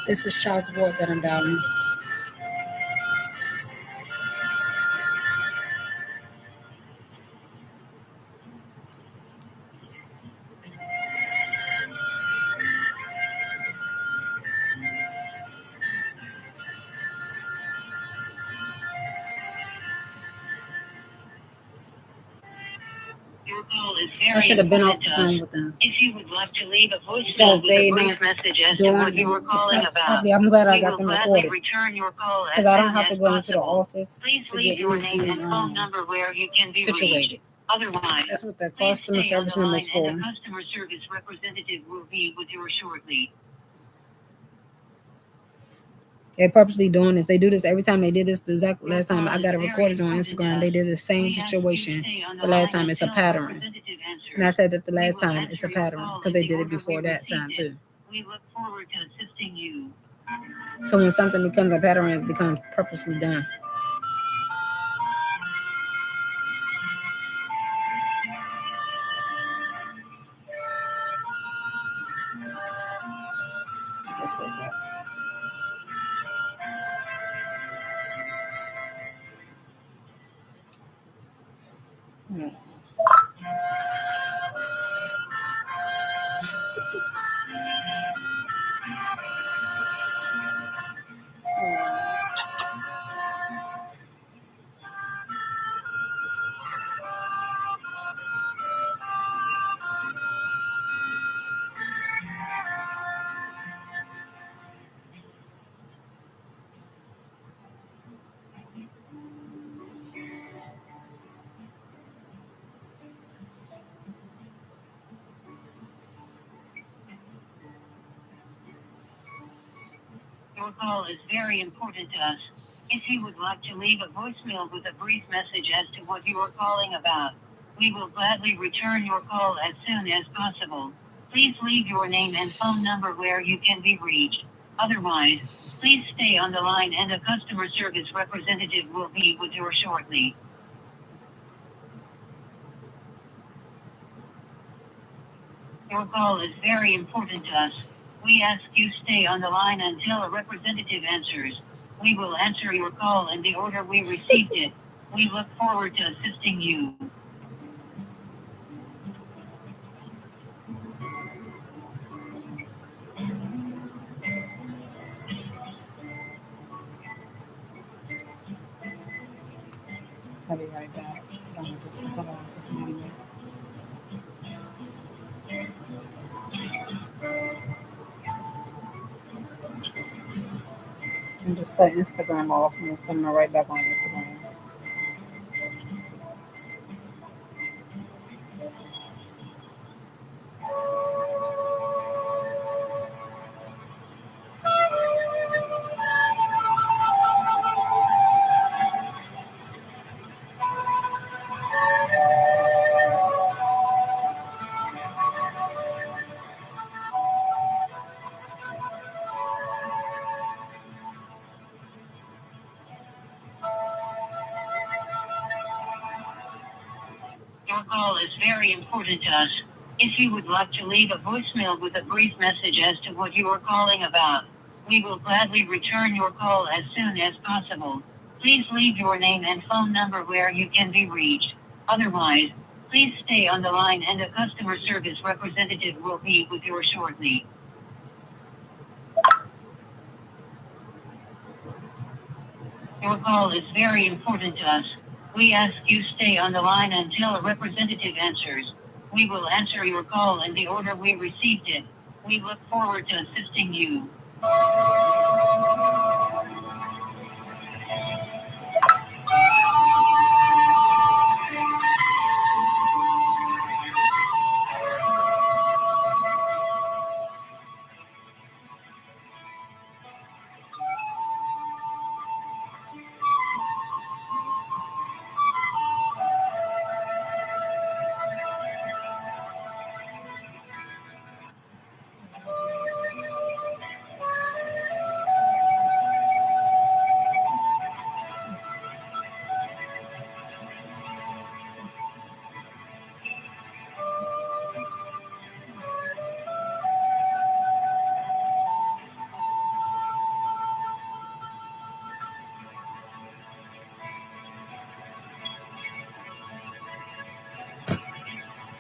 This is child support that I'm dialing. Your call is very I should have been off important the to phone us. with them. If you would like to leave a voicemail Because with a they brief not message as to what you were doing calling stuff about, properly. I'm glad I we got will them gladly recorded. return your call as Because I don't soon have to as go into the possible. office Please to leave get your name anything and phone number where you can be reached. situated. Otherwise, That's what the please customer stay on service the number line is for. and a customer service representative will be with you shortly. They're purposely doing this. They do this every time. They did this the exact last time. I got it recorded on Instagram. They did the same situation the last time. It's a pattern. And I said that the last time it's a pattern because they did it before that time too. We look forward to assisting you. So when something becomes a pattern, it's become purposely done. Let's go back. Your call is very important to us. If you would like to leave a voicemail with a brief message as to what you are calling about, we will gladly return your call as soon as possible. Please leave your name and phone number where you can be reached. Otherwise, please stay on the line and a customer service representative will be with you shortly. Your call is very important to us. We ask you stay on the line until a representative answers. We will answer your call in the order we received it. We look forward to assisting you. I'll be right back. I don't want this to come on for some anyway. And just cut Instagram off and we'll come right back on Instagram. Your call is very important to us. If you would like to leave a voicemail with a brief message as to what you are calling about, we will gladly return your call as soon as possible. Please leave your name and phone number where you can be reached. Otherwise, please stay on the line and a customer service representative will be with you shortly. Your call is very important to us. We ask you stay on the line until a representative answers. We will answer your call in the order we received it. We look forward to assisting you.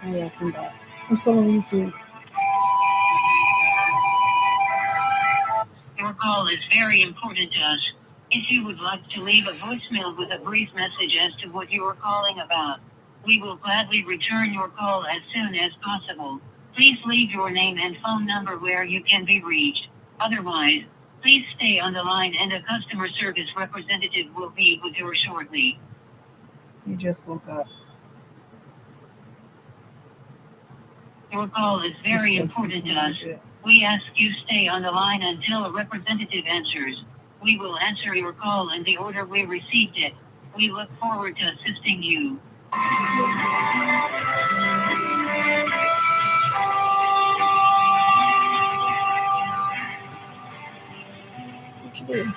Oh, yes, I'm back. I'm still on YouTube. Your call is very important to us. If you would like to leave a voicemail with a brief message as to what you are calling about, we will gladly return your call as soon as possible. Please leave your name and phone number where you can be reached. Otherwise, please stay on the line and a customer service representative will be with you shortly. You just woke up. Your call is very important to us. We ask you stay on the line until a representative answers. We will answer your call in the order we received it. We look forward to assisting you. What you do?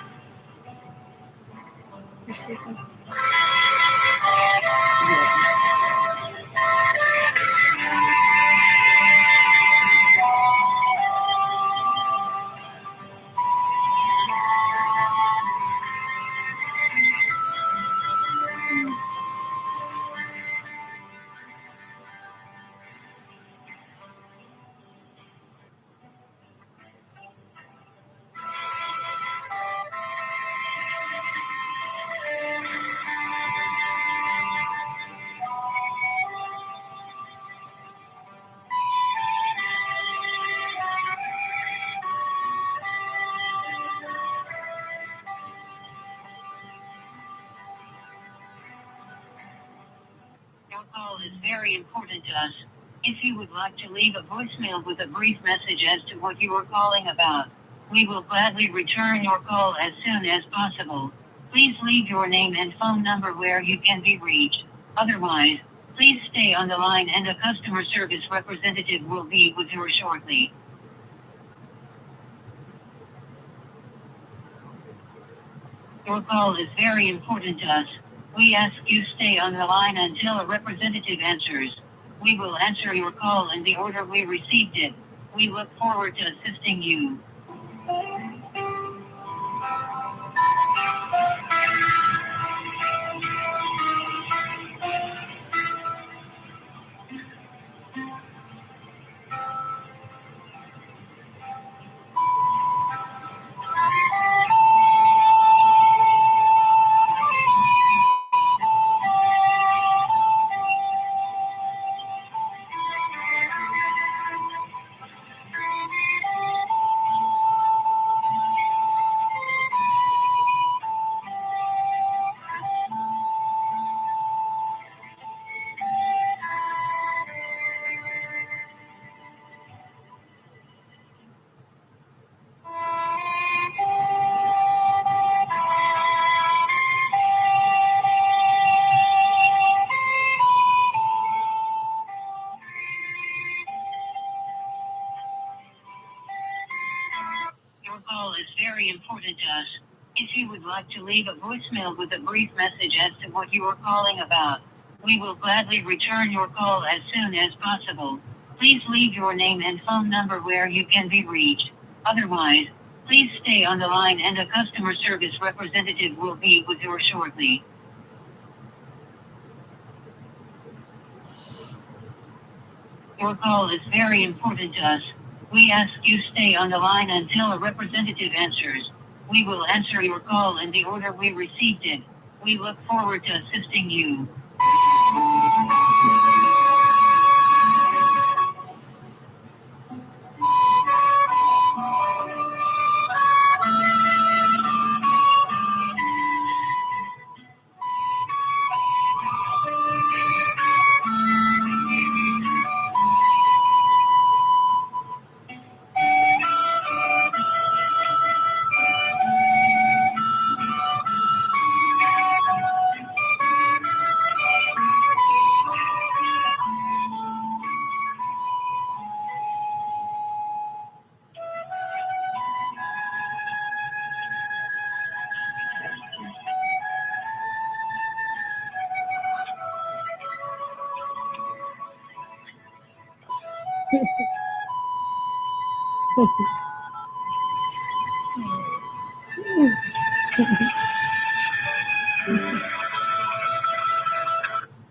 You sleeping? Yeah. Your call is very important to us. If you would like to leave a voicemail with a brief message as to what you are calling about, We will gladly return your call as soon as possible. Please leave your name and phone number where you can be reached. Otherwise, please stay on the line and a customer service representative will be with you shortly. Your call is very important to us. We ask you stay on the line until a representative answers. We will answer your call in the order we received it. We look forward to assisting you. Your call is very important to us. If you would like to leave a voicemail with a brief message as to what you are calling about, we will gladly return your call as soon as possible. Please leave your name and phone number where you can be reached. Otherwise, please stay on the line and a customer service representative will be with you shortly. Your call is very important to us. We ask you stay on the line until a representative answers. We will answer your call in the order we received it. We look forward to assisting you.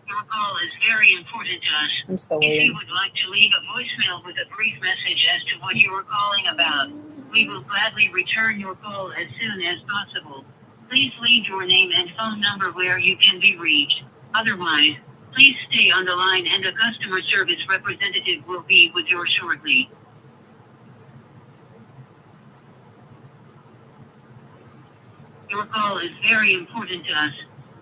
Your call is very important to us. I'm still If you waiting. would like to leave a voicemail with a brief message as to what you are calling about, we will gladly return your call as soon as possible. Please leave your name and phone number where you can be reached. Otherwise, please stay on the line and a customer service representative will be with you shortly. Your call is very important to us.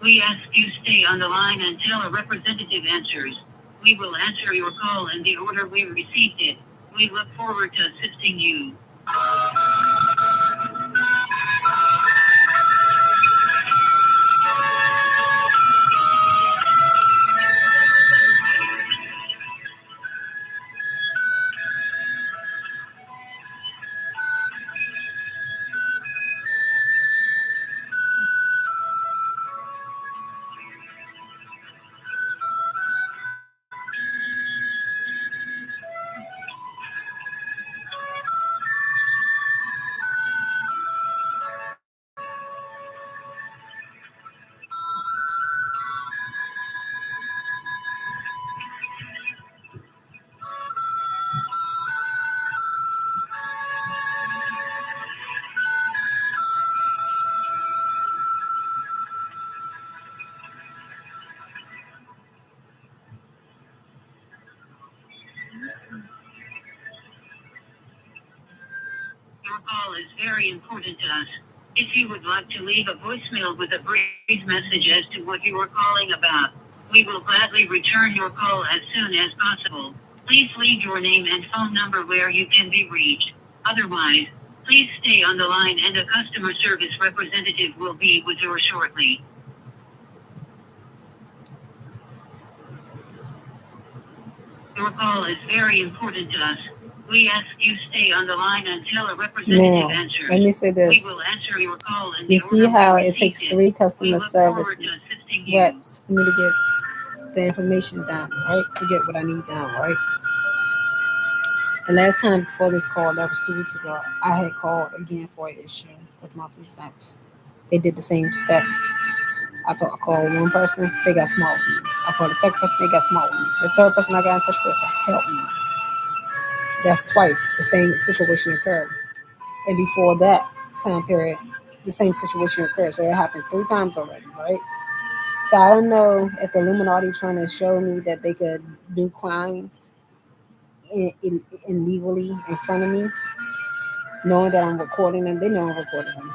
We ask you stay on the line until a representative answers. We will answer your call in the order we received it. We look forward to assisting you. Your call is very important to us. If you would like to leave a voicemail with a brief message as to what you are calling about, we will gladly return your call as soon as possible. Please leave your name and phone number where you can be reached. Otherwise, Please stay on the line and a customer service representative will be with you shortly. Your call is very important to us. We ask you stay on the line until a representative answers. Let me say this. We will answer your call in You the see order how we it takes received 3 customer We look forward to services assisting you. reps for me to get the information down, right? To get what I need down, right? The last time before this call, that was 2 weeks ago, I had called again for an issue with my food stamps. They did the same steps. I called one person, they got smart with me. I called the second person, they got smart with me. The third person I got in touch with helped me. That's twice the same situation occurred. And before that time period, the same situation occurred. So it happened 3 times already, right? So I don't know if the Illuminati trying to show me that they could do crimes illegally in front of me, knowing that I'm recording them. They know I'm recording them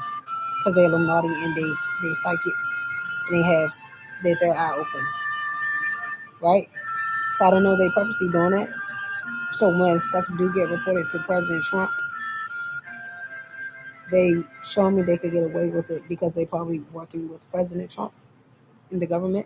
because they're Illuminati and they psychics and they have their third eye open, right? So I don't know if they purposely doing that. So when stuff do get reported to President Trump, they show me they could get away with it because they probably working with President Trump in the government.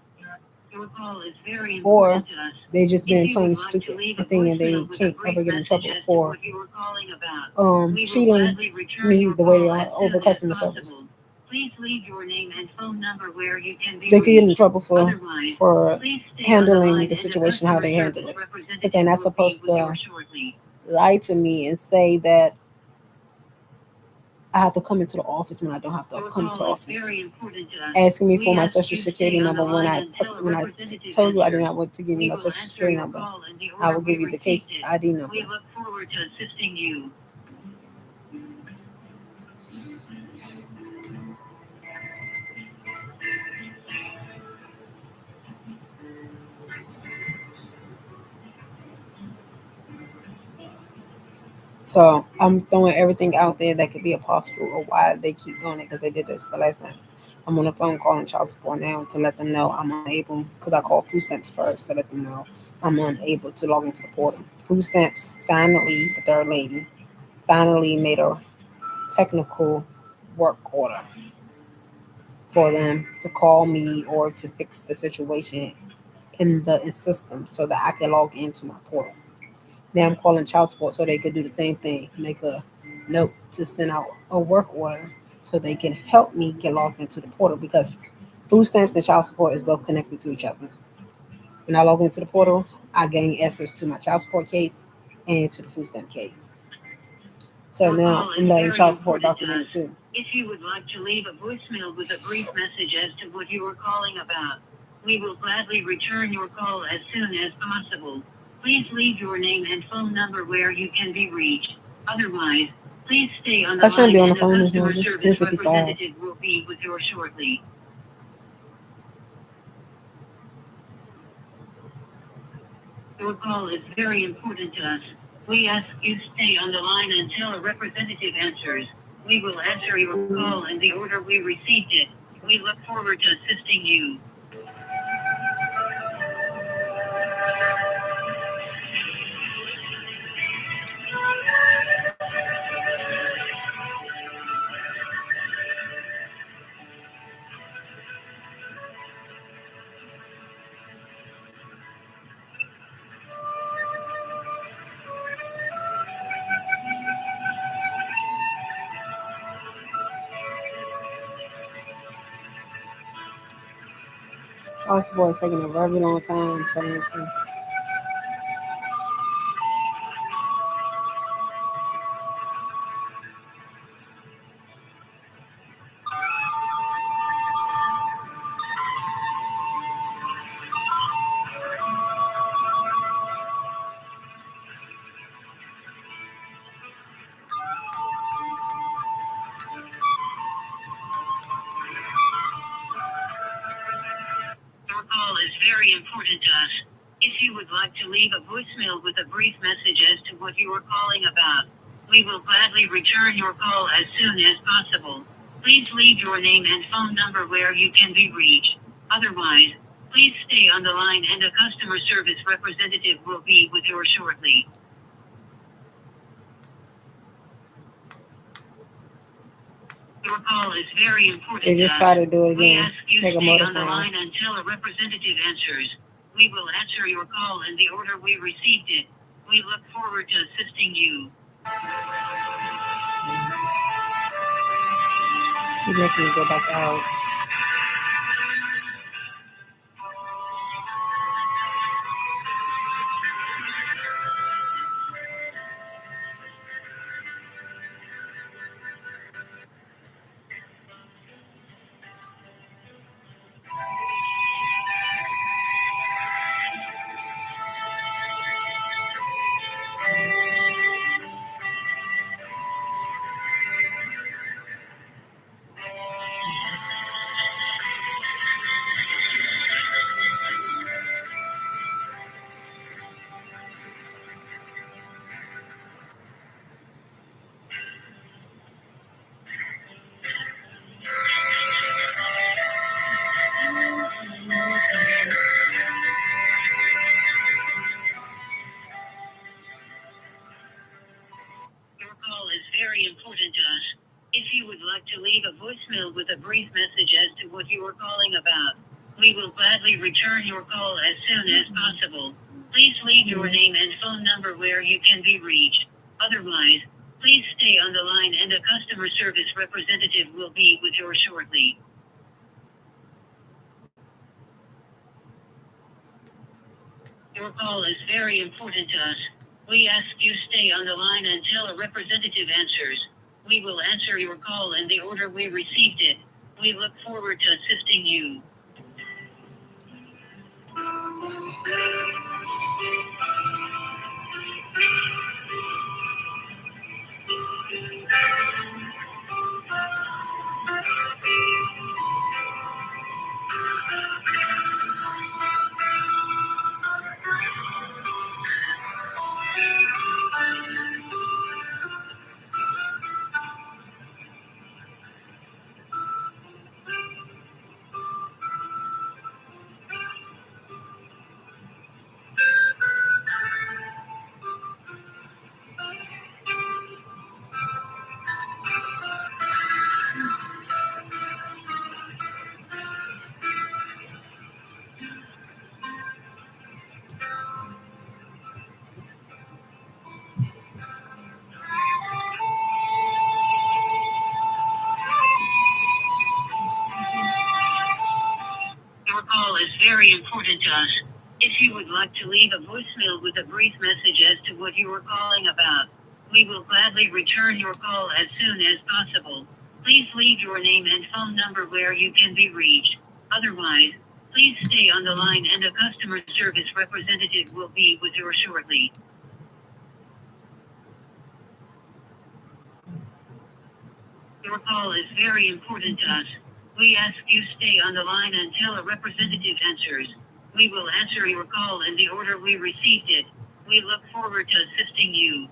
Your call is very Or important to us. they just If being you plain would like to stupid leave a and thinking they voicemail with a can't brief ever get in message trouble as to for what you were calling about, we will cheating gladly return me your the way they call are as over soon as customer possible. service. Please leave your name and phone number where you can be They could get in reached. trouble for Otherwise, please stay on the handling line the and a situation how customer they handle service it. But representative they're not will be supposed with you to shortly. lie to me and say that I have to come into the office when I don't have to Your come into the call is office. very important to us. Asking me for We my ask social you security stay on the number when line until a representative told you I did answers. not want to give you We my will social answer security your number. call in the I order will give we you the case received it. ID number. We look forward to assisting you. So I'm throwing everything out there that could be a possible or why they keep doing it because they did this the last time. I'm on the phone calling child support now to let them know I'm unable because I called food stamps first to let them know I'm unable to log into the portal. Food stamps finally, the third lady, finally made a technical work order for them to call me or to fix the situation in the system so that I can log into my portal. Now I'm calling child support so they could do the same thing, make a note to send out a work order so they can help me get logged into the portal because food stamps and child support is both connected to each other. When I log into the portal, I gain access to my child support case and to the food stamp case. So Your now call I'm is letting very child support important to document us. it too. If you would like to leave a voicemail with a brief message as to what you are calling about, we will gladly return your call as soon as possible. Please leave your name and phone number where you can be reached. Otherwise, please stay on the I shouldn't line be on the and a phone this customer long. It's service 10:55. representative will be with you shortly. Your call is very important to us. We ask you stay on the line until a representative answers. We will answer your call in the order we received it. We look forward to assisting you. Child support is taking a very long time to answer. Your call is very important to us. If you would like to leave a voicemail with a brief message as to what you are calling about, we will gladly return your call as soon as possible. Please leave your name and phone number where you can be reached. Otherwise, please stay on the line and a customer service representative will be with you shortly. Your call is very important. If you try to do it We again, ask you make a stay motor on the sound. line until a representative answers. We will answer your call in the order we received it. We look forward to assisting you. Keep making me go back out. Your call is very important to us. If you would like to leave a voicemail with a brief message as to what you are calling about, we will gladly return your call as soon as possible. Please leave your name and phone number where you can be reached. Otherwise, please stay on the line and a customer service representative will be with you shortly. Your call is very important to us. We ask you stay on the line until a representative answers. We will answer your call in the order we received it. We look forward to assisting you. Your call is very important to us. If you would like to leave a voicemail with a brief message as to what you are calling about, we will gladly return your call as soon as possible. Please leave your name and phone number where you can be reached. Otherwise, please stay on the line and a customer service representative will be with you shortly. Your call is very important to us. We ask you stay on the line until a representative answers. We will answer your call in the order we received it. We look forward to assisting you.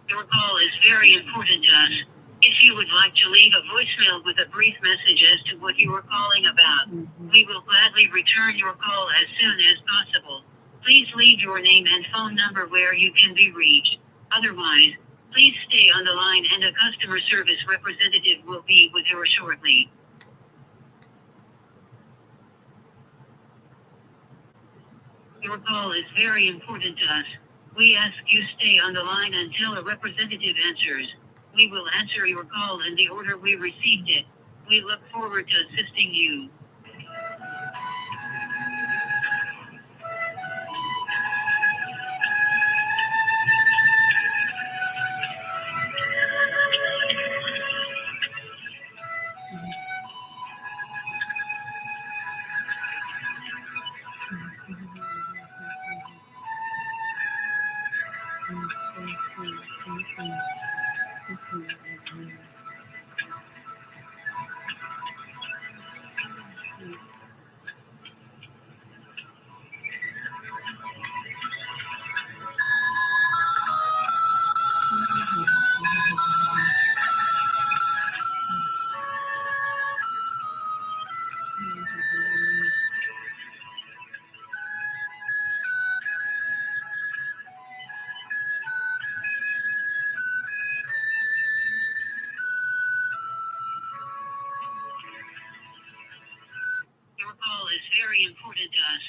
Your call is very important to us. If you would like to leave a voicemail with a brief message as to what you are calling about, we will gladly return your call as soon as possible. Please leave your name and phone number where you can be reached. Otherwise, please stay on the line and a customer service representative will be with you shortly. Your call is very important to us. We ask you stay on the line until a representative answers. We will answer your call in the order we received it. We look forward to assisting you. Your call is very important to us.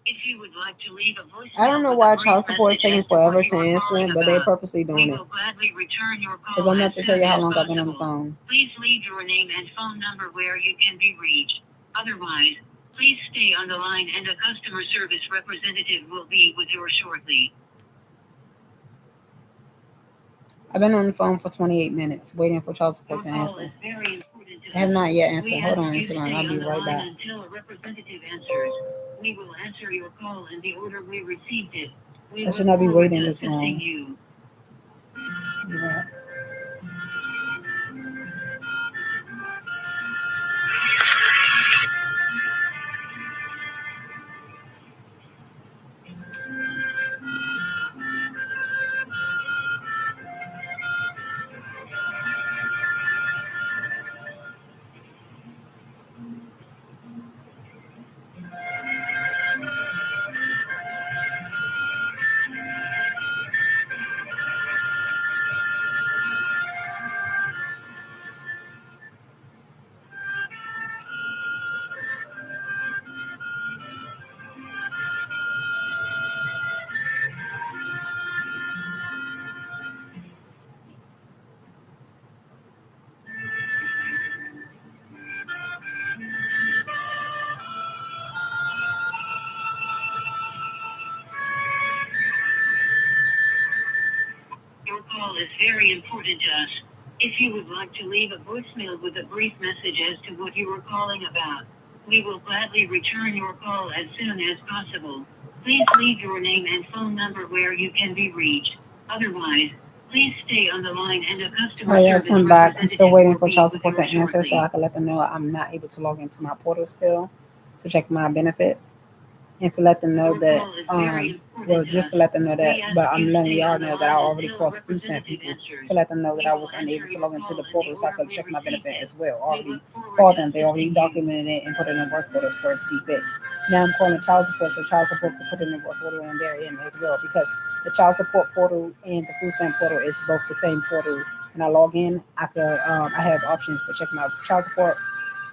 If you would like to leave a voicemail, I don't know why child support is taking forever to answer, but they're purposely doing it. We will gladly return your call. Because I'm not to tell you how long I've been on the phone. Please leave your name and phone number where you can be reached. Otherwise, please stay on the line and a customer service representative will be with you shortly. I've been on the phone for 28 minutes waiting for child support to answer. I have not yet answered. Hold on, Instagram. I'll be right back. Until a representative answers. We will answer your call in the order we received it. I should not be waiting this long. Yeah. Your call is very important to us. If you would like to leave a voicemail with a brief message as to what you are calling about, we will gladly return your call as soon as possible. Please leave your name and phone number where you can be reached. Otherwise, please stay on the line and a customer service I'm back. I'm still waiting for child support to shortly. answer so I can let them know I'm not able to log into my portal still to check my benefits. And to let them know that, just to let them know that, but I'm letting y'all know that I already called the food stamp people to let them know that I was unable to log into the portal so I could check my benefit as well. Already called them. They already documented it and put it in a work order for it to be fixed. Now I'm calling child support so child support can put it in a work order on their end as well, because the child support portal and the food stamp portal is both the same portal. When I log in, I have options to check my child support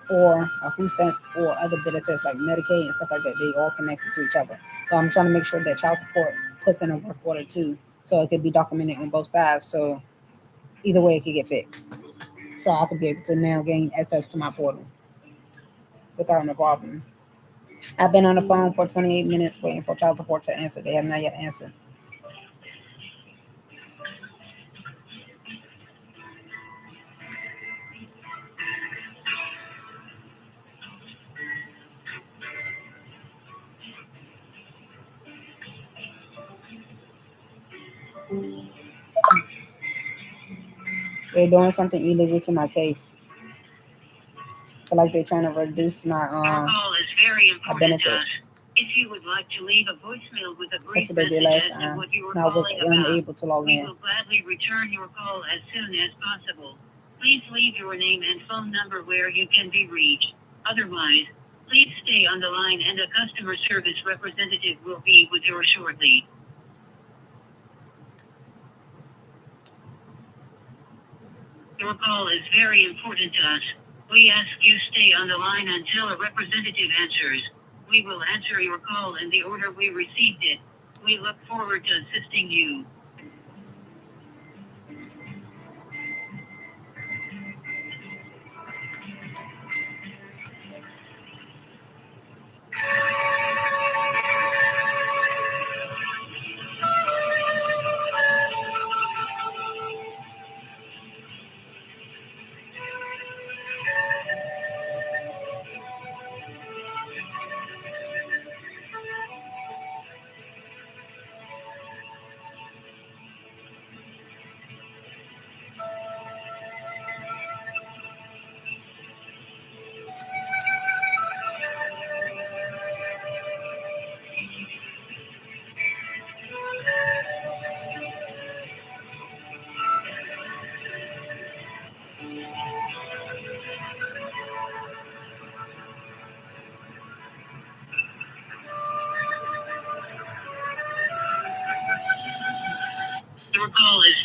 or food stamps or other benefits like Medicaid and stuff like that. They all connected to each other. So I'm trying to make sure that child support puts in a work order too, so it could be documented on both sides. So either way, it could get fixed. So I could be able to now gain access to my portal without no problem. I've been on the phone for 28 minutes waiting for child support to answer. They have not yet answered. They're doing something illegal to my case. I feel like they're trying to reduce my call is very my important to us. benefits. If you would like to leave a voicemail with a That's brief what they did message last as to time. what you were And I was calling about, unable to log we in. will gladly return your call as soon as possible. Please leave your name and phone number where you can be reached. Otherwise, please stay on the line and a customer service representative will be with you shortly. Your call is very important to us. We ask you stay on the line until a representative answers. We will answer your call in the order we received it. We look forward to assisting you.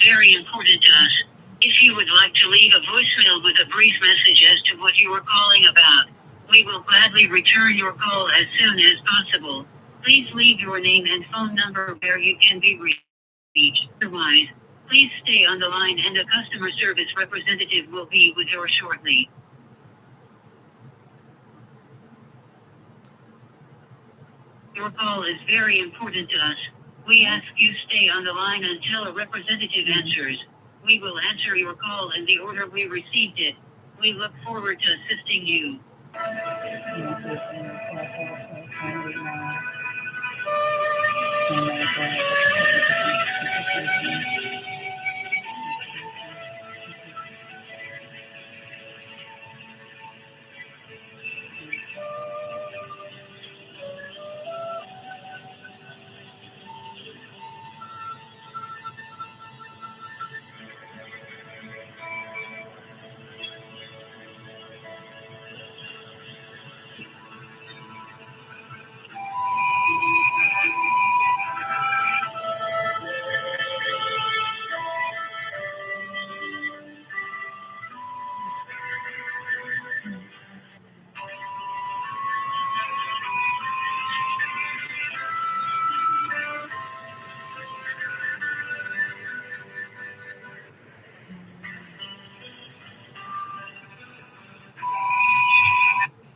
very important to us. If you would like to leave a voicemail with a brief message as to what you are calling about, we will gladly return your call as soon as possible. Please leave your name and phone number where you can be reached. Otherwise, please stay on the line and a customer service representative will be with you shortly. Your call is very important to us. We ask you stay on the line until a representative answers. We will answer your call in the order we received it. We look forward to assisting you.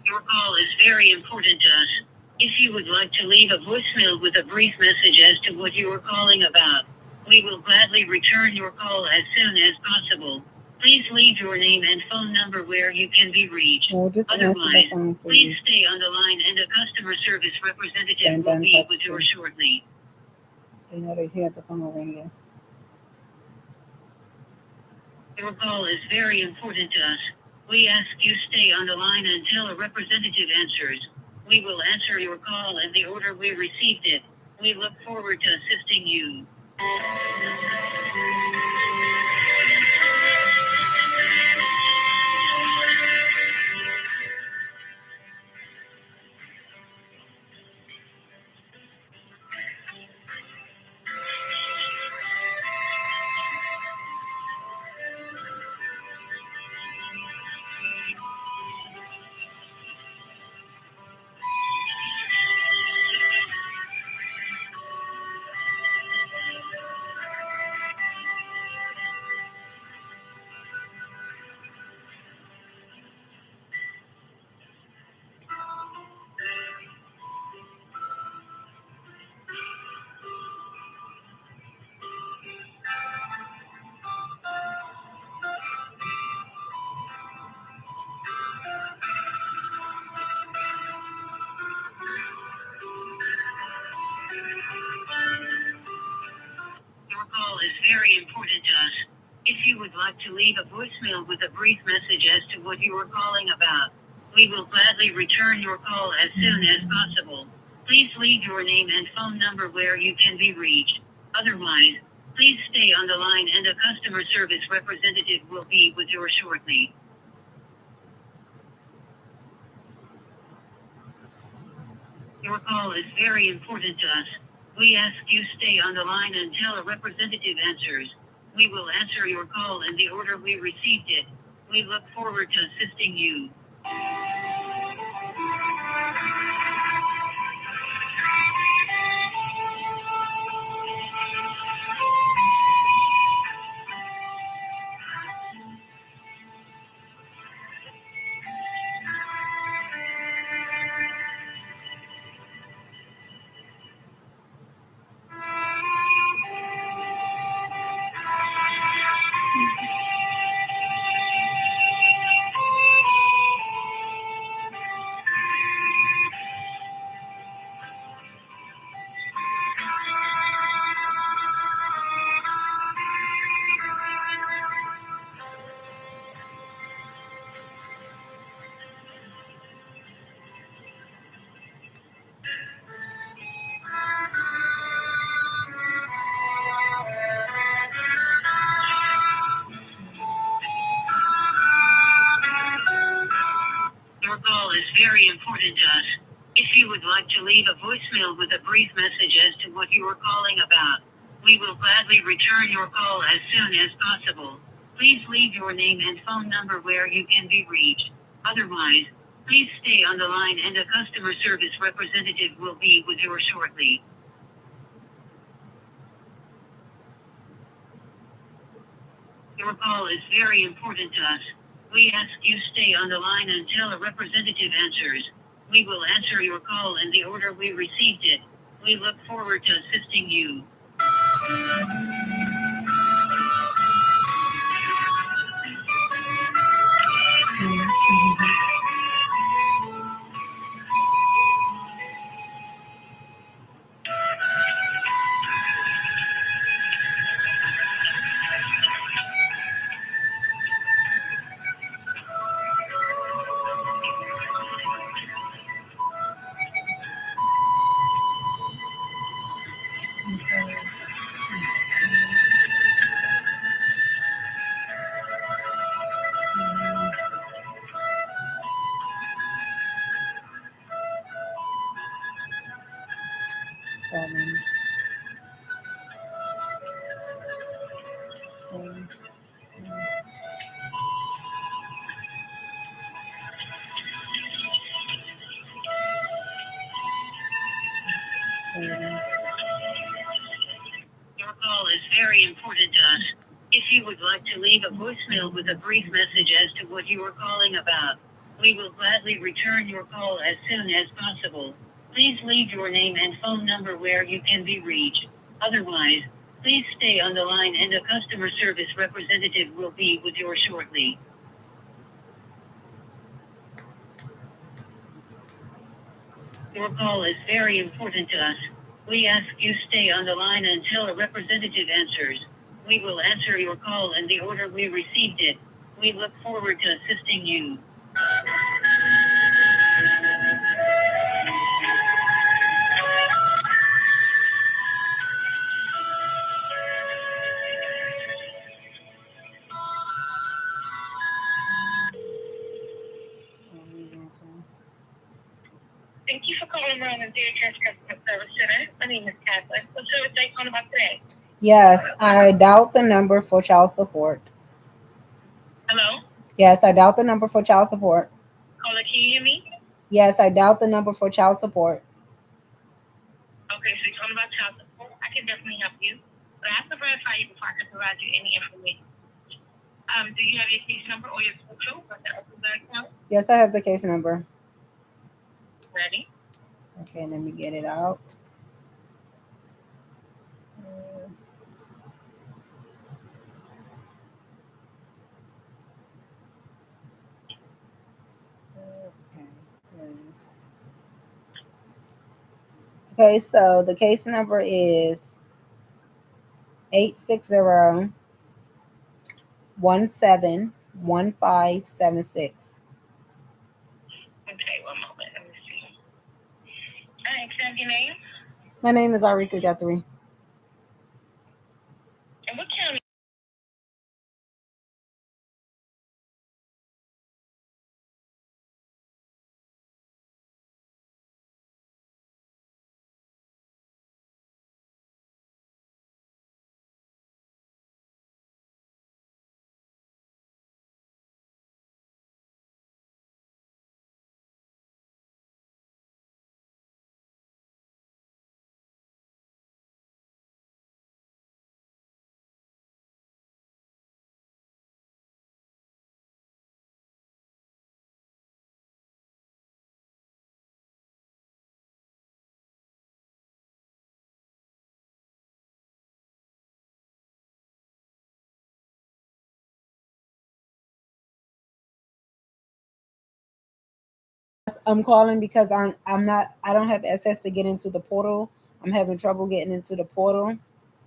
Your call is very important to us. If you would like to leave a voicemail with a brief message as to what you are calling about, we will gladly return your call as soon as possible. Please leave your name and phone number where you can be reached. Otherwise, please stay on the line and a customer service representative will be with you shortly. They know they hear the phone ringing. Your call is very important to us. We ask you stay on the line until a representative answers. We will answer your call in the order we received it. We look forward to assisting you. Your call is very important to us. If you would like to leave a voicemail with a brief message as to what you are calling about, we will gladly return your call as soon as possible. Please leave your name and phone number where you can be reached. Otherwise, please stay on the line and a customer service representative will be with you shortly. Your call is very important to us. We ask you stay on the line until a representative answers. We will answer your call in the order we received it. We look forward to assisting you. Your call is very important to us. If you would like to leave a voicemail with a brief message as to what you are calling about, We will gladly return your call as soon as possible. Please leave your name and phone number where you can be reached. Otherwise, please stay on the line and a customer service representative will be with you shortly. Your call is very important to us. We ask you stay on the line until a representative answers. We will answer your call in the order we received it. We look forward to assisting you. Seven. Your call is very important to us. If you would like to leave a voicemail with a brief message as to what you are calling about, we will gladly return your call as soon as possible. Please leave your name and phone number where you can be reached. Otherwise, please stay on the line and a customer service representative will be with you shortly. Your call is very important to us. We ask you stay on the line until a representative answers. We will answer your call in the order we received it. We look forward to assisting you. Thank you for calling Ron and Dear Church Customer Service Center. My name is Kathleen. What service are you calling about today? Yes, I dialed the number for child support. Hello? Yes, I dialed the number for child support. Caller, can you hear me? Yes, I dialed the number for child support. Okay, so you're calling about child support. I can definitely help you. But I have to verify you before I can provide you any information. Do you have your case number or your social for the open the account? Yes, I have the case number. Ready? Okay, let me get it out. Okay, so the case number is 860-171576. Okay, one moment. Let me see. All right, can I have your name? My name is Arika Guthrie. And what county? I'm calling because I don't have access to get into the portal. I'm having trouble getting into the portal,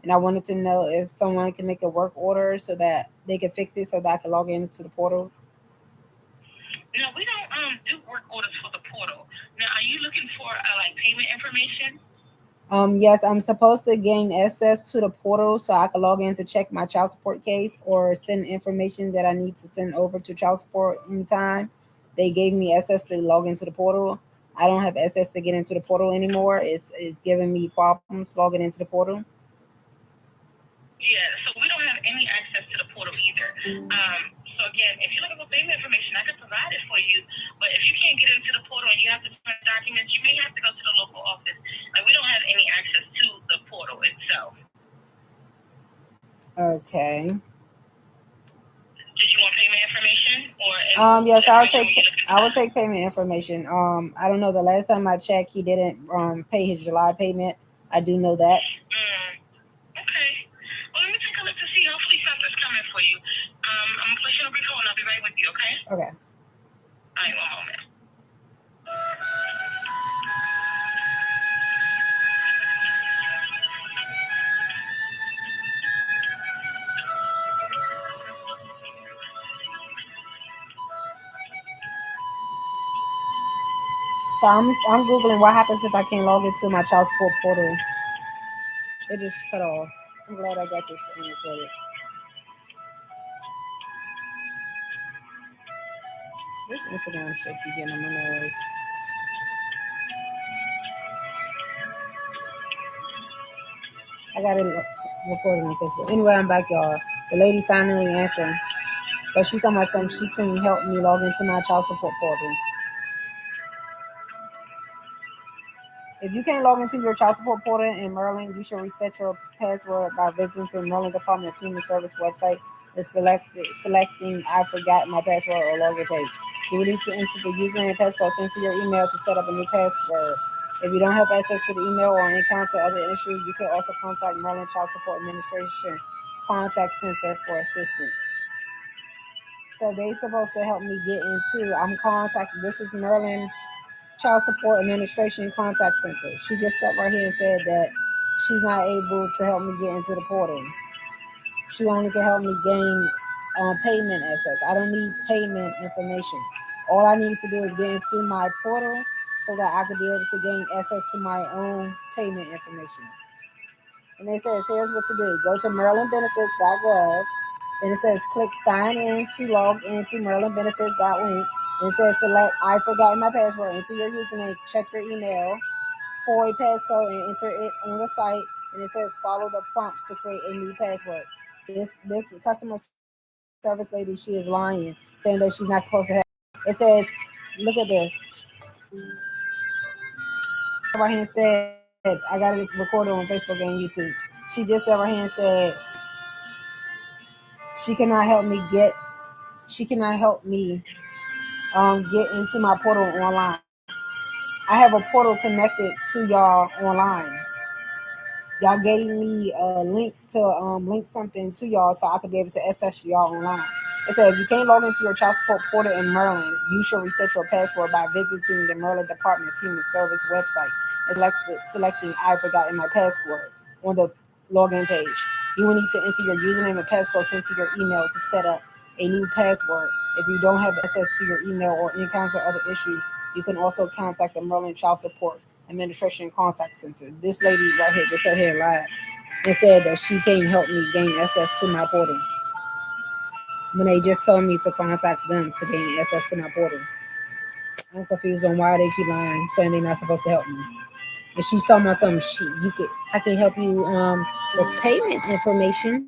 and I wanted to know if someone can make a work order so that they can fix it so that I can log into the portal. No, we don't do work orders for the portal. Now, are you looking for like payment information? Yes, I'm supposed to gain access to the portal so I can log in to check my child support case or send information that I need to send over to child support anytime. They gave me access to log into the portal. I don't have access to get into the portal anymore. It's giving me problems logging into the portal. Yeah, so we don't have any access to the portal either. So again, if you're looking for payment information, I can provide it for you. But if you can't get into the portal and you have to print documents, you may have to go to the local office. Like, we don't have any access to the portal itself. Okay. Did you want payment information Yes, I will take payment information. I don't know. The last time I checked, he didn't pay his July payment. I do know that. Okay. Well, let me take a look to see. Hopefully something's coming for you. I'm gonna place you on a brief hold and I'll be right with you. Okay. Okay. All right. One moment. So I'm googling what happens if I can't log into my child support portal. It just cut off. I'm glad I got this recorded. This Instagram shit keep getting on my nerves. I got it recorded on Facebook. Anyway, I'm back, y'all. The lady finally answered, but she's talking about something. She couldn't help me log into my child support portal. If you can't log into your child support portal in Maryland, you should reset your password by visiting the Maryland Department of Human Service website and selecting I forgot my password or login page. You will need to enter the username and passcode sent to your email to set up a new password. If you don't have access to the email or encounter other issues, you can also contact Maryland Child Support Administration Contact Center for assistance. So they supposed to help me get into. I'm contacting. This is Maryland Child Support Administration Contact Center. She just sat right here and said that she's not able to help me get into the portal. She only can help me gain payment access. I don't need payment information. All I need to do is get into my portal so that I could be able to gain access to my own payment information. And it says, here's what to do. Go to marylandbenefits.gov. And it says, click sign in to log into marylandbenefits.link. And it says, select I forgot my password. Enter your username. Check your email for a passcode and enter it on the site. And it says, follow the prompts to create a new password. This customer service lady, she is lying, saying that she's not supposed to have. It says, look at this. Right here and said, I got it recorded on Facebook and YouTube. She just sat right here and said she cannot help me get into my portal online. I have a portal connected to y'all online. Y'all gave me a link to link something to y'all so I could be able to access y'all online. It said if you can't log into your child support portal in Maryland, you should reset your password by visiting the Maryland Department of Human Service website and selecting I forgot my password on the login page. You will need to enter your username and passcode sent to your email to set up a new password. If you don't have access to your email or encounter other issues, you can also contact the Maryland Child Support Administration Contact Center. This lady right here just sat here and lied and said that she can't help me gain access to my portal when they just told me to contact them to gain access to my portal. I'm confused on why they keep lying, saying they're not supposed to help me. And she's talking about something. I can help you with payment information.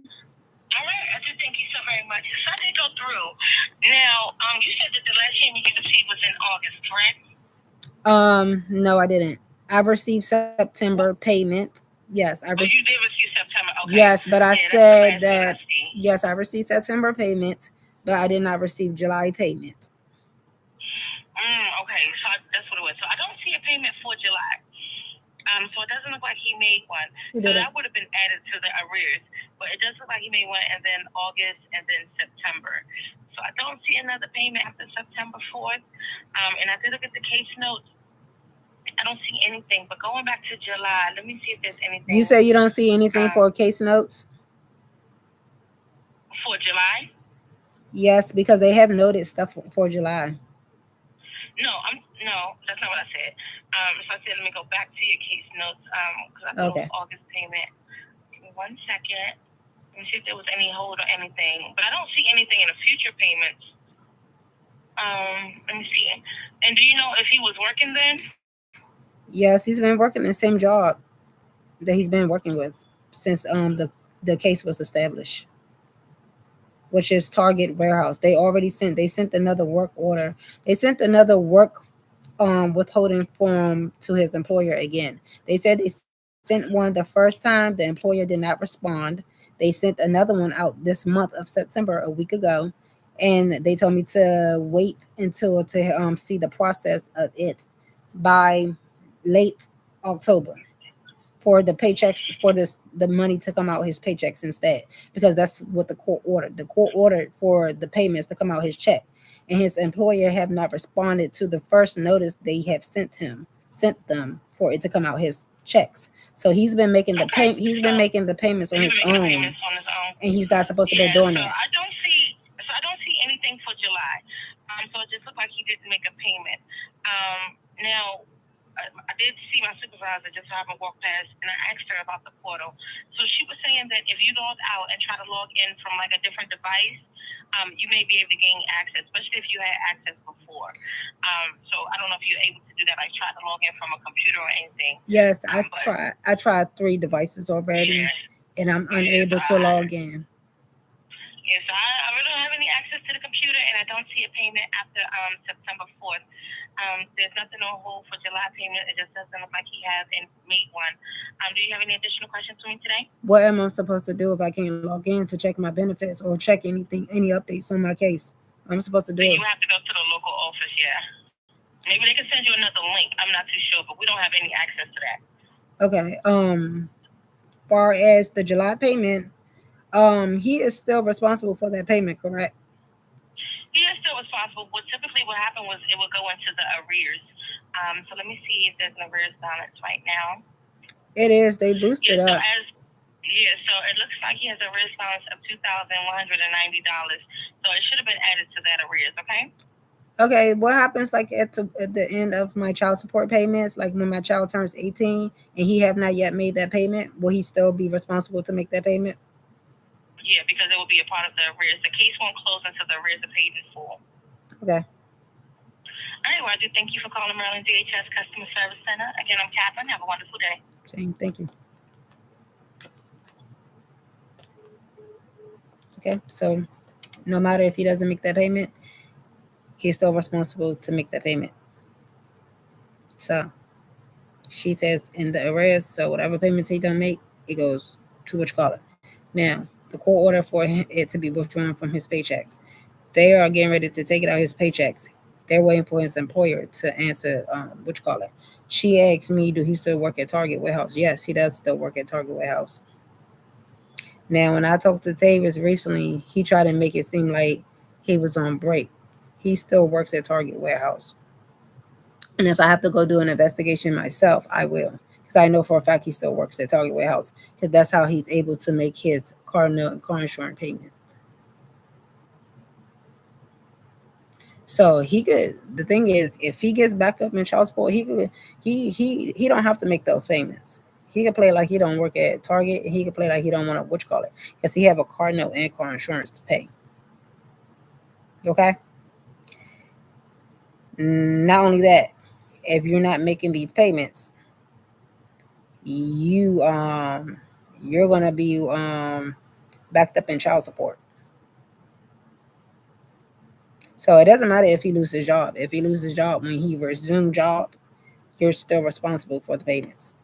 All right, I just thank you so very much. So I did go through. Now, you said that the last payment you received was in August, correct? No, I didn't. I've received September payment. Yes, you did receive September. Okay. Yes, but I said that yes, I received September payment, but I did not receive July payment. Okay, so that's what it was. So I don't see a payment for July. So it doesn't look like he made one. So that would have been added to the arrears. But it does look like he made one, and then August, and then September. So I don't see another payment after September 4th. And I did look at the case notes. I don't see anything. But going back to July, let me see if there's anything. You say you don't see anything for case notes? For July? Yes, because they have noted stuff for July. No, that's not what I said. So I said, let me go back to your case notes, because I thought it was August payment. Give me 1 second. Let me see if there was any hold or anything. But I don't see anything in the future payments. Let me see. And do you know if he was working then? Yes, he's been working the same job that he's been working with since the the case was established, which is Target Warehouse. They sent another work order. They sent another work withholding form to his employer again. They said they sent one the first time. The employer did not respond. They sent another one out this month of September a week ago, and they told me to wait until to see the process of it by late October for the paychecks for this the money to come out his paychecks instead, because that's what the court ordered. The court ordered for the payments to come out his check, and his employer have not responded to the first notice they have sent them for it to come out his checks. So he's been making the pay he's been making the payments on his own, and he's not supposed to be doing that. I don't see anything for July. So it just looked like he didn't make a payment. Now, I did see my supervisor just having walked past, and I asked her about the portal. So she was saying that if you log out and try to log in from like a different device, you may be able to gain access, especially if you had access before. So I don't know if you're able to do that, like try to log in from a computer or anything. Yes, I tried 3 devices already, and I'm unable to log in. Yeah, so I really don't have any access to the computer, and I don't see a payment after September 4th. There's nothing on hold for July payment. It just doesn't look like he has made one. Do you have any additional questions for me today? What am I supposed to do if I can't log in to check my benefits or check any updates on my case? I'm supposed to do it. You have to go to the local office, yeah. Maybe they can send you another link. I'm not too sure, but we don't have any access to that. Okay. Far as the July payment, he is still responsible for that payment, correct? He is still responsible, but typically what happened was it would go into the arrears. So let me see if there's an arrears balance right now. It is. They boosted up. So it looks like he has a arrears balance of $2,190. So it should have been added to that arrears, okay? Okay, what happens like at the end of my child support payments, like when my child turns 18 and he have not yet made that payment, will he still be responsible to make that payment? Yeah, because it will be a part of the arrears. The case won't close until the arrears are paid in full. Okay. All right, well, I do thank you for calling Maryland DHS Customer Service Center. Again, I'm Catherine. Have a wonderful day. Same, thank you. Okay, so no matter if he doesn't make that payment, he's still responsible to make that payment. So she says in the arrears, so whatever payments he don't make, it goes to what you call it. Now, the court order for it to be withdrawn from his paychecks. They are getting ready to take it out of his paychecks. They're waiting for his employer to answer what you call it. She asked me, do he still work at Target Warehouse? Yes, he does still work at Target Warehouse. Now, when I talked to Tavis recently, he tried to make it seem like he was on break. He still works at Target Warehouse. And if I have to go do an investigation myself, I will. Because I know for a fact he still works at Target Warehouse. Because that's how he's able to make his car note and car insurance payments. So he could. The thing is, if he gets back up in child support, he could. He don't have to make those payments. He could play like he don't work at Target, and he could play like he don't want to what you call it, because he have a car note and car insurance to pay. Okay. Not only that, if you're not making these payments, you're gonna be backed up in child support. So it doesn't matter if he loses his job. If he loses his job when he resumes job, you're still responsible for the payments.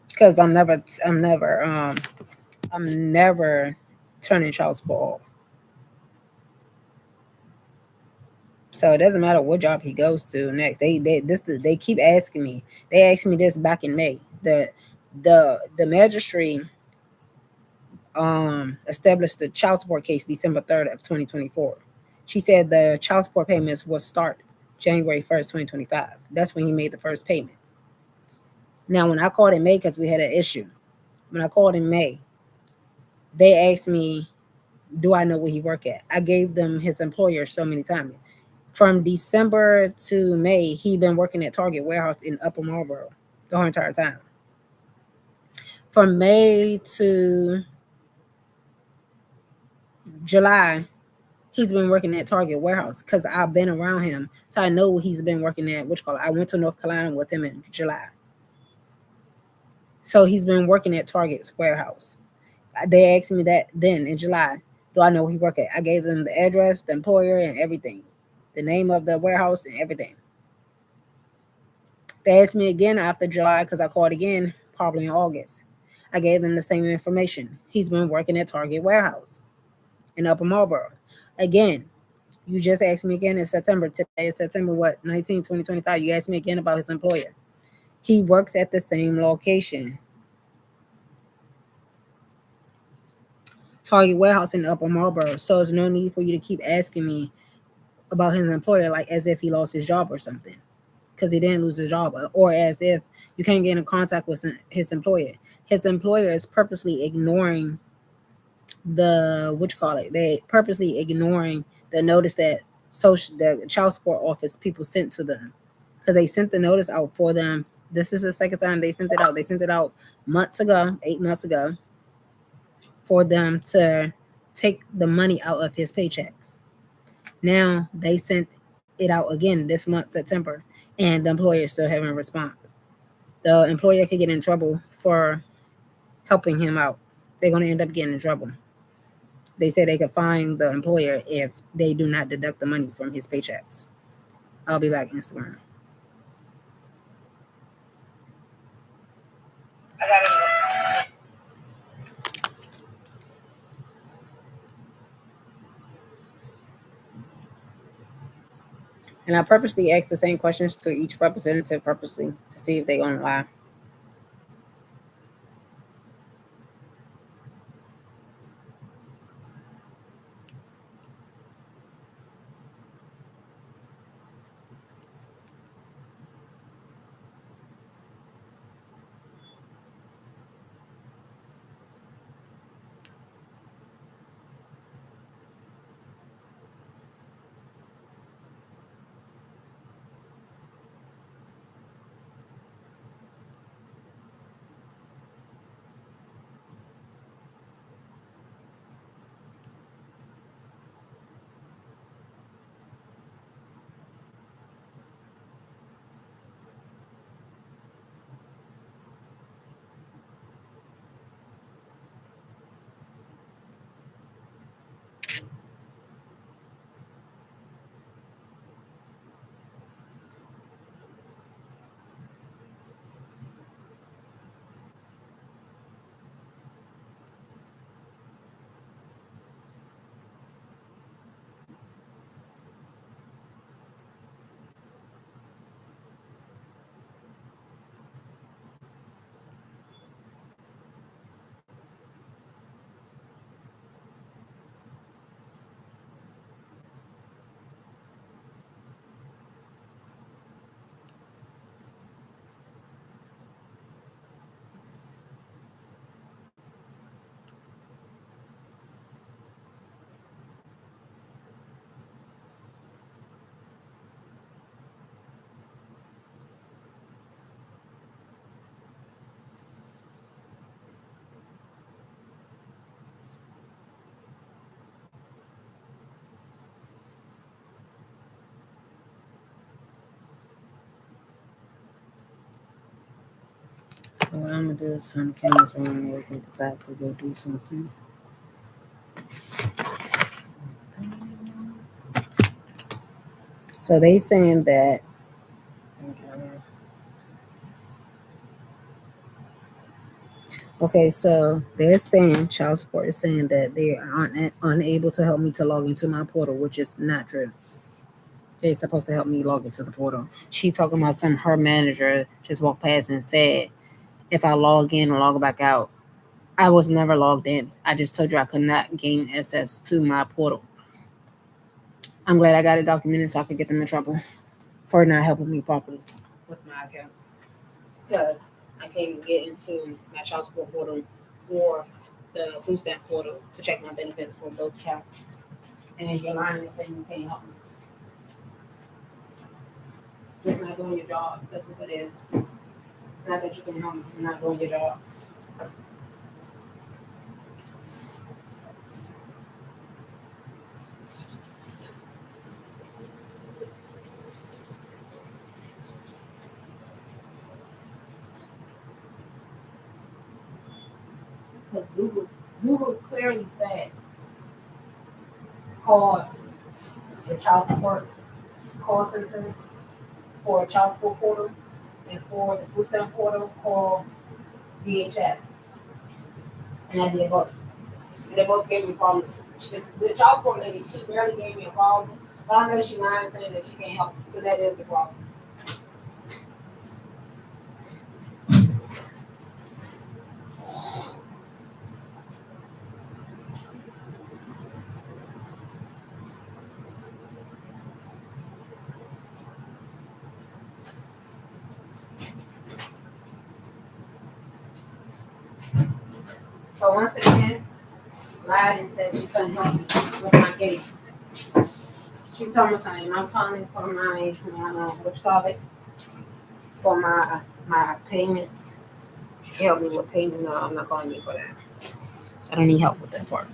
Because I'm never turning child support off. So it doesn't matter what job he goes to next. They keep asking me. They asked me this back in May. The magistrate established the child support case December 3rd of 2024. She said the child support payments will start January 1st, 2025. That's when he made the first payment. Now, when I called in May, because we had an issue, when I called in May, they asked me, do I know where he work at? I gave them his employer so many times. From December to May, he been working at Target Warehouse in Upper Marlboro the whole entire time. From May to July, He's been working at Target warehouse because I've been around him, so I know he's been working at I went to North Carolina with him in July, so he's been working at Target's warehouse. They asked me that then in July. Do I know where he work at? I gave them the address, the employer, and everything, the name of the warehouse and everything. They asked me again after July because I called again, probably in August. I gave them the same information. He's been working at Target warehouse in Upper Marlboro. Again, you just asked me again in September. Today is September what? 19, 2025. You asked me again about his employer. He works at the same location. Target warehouse in Upper Marlboro. So there's no need for you to keep asking me about his employer like as if he lost his job or something. Because he didn't lose his job. Or as if you can't get in contact with his employer. His employer is purposely ignoring they purposely ignoring the notice that the child support office people sent to them, because they sent the notice out for them. This is the second time they sent it out. They sent it out months ago, 8 months ago, for them to take the money out of his paychecks. Now they sent it out again this month, September, and the employer still haven't responded. The employer could get in trouble for helping him out. They're going to end up getting in trouble. They say they could fine the employer if they do not deduct the money from his paychecks. I'll be back, Instagram. And I purposely asked the same questions to each representative purposely to see if they're going to lie. So what I'm going to do is some cameras on working because I have to go do something. So they saying that okay, so they're saying child support is saying that they are unable to help me to log into my portal, which is not true. They're supposed to help me log into the portal. She talking about her manager just walked past and said if I log in and log back out. I was never logged in. I just told you I could not gain access to my portal. I'm glad I got it documented so I could get them in trouble for not helping me properly with my account. Because I can't even get into my child support portal or the food stamp portal to check my benefits for both accounts. And then you're lying and saying you can't help me. Just not doing your job. That's what it is. It's not that you can help me. You're not doing your job. because Google clearly says call the child support call center for child support portal, and for the food stamp portal, call DHS. And I did both. And they both gave me problems. The child support lady, she barely gave me a problem, but I know she lying saying that she can't help me. So that is a problem. So once again, lied and said she couldn't help me with my case. She told me something. I'm calling for my what you call it, for my payments. She helped me with payment. No, I'm not calling you for that. I don't need help with that part.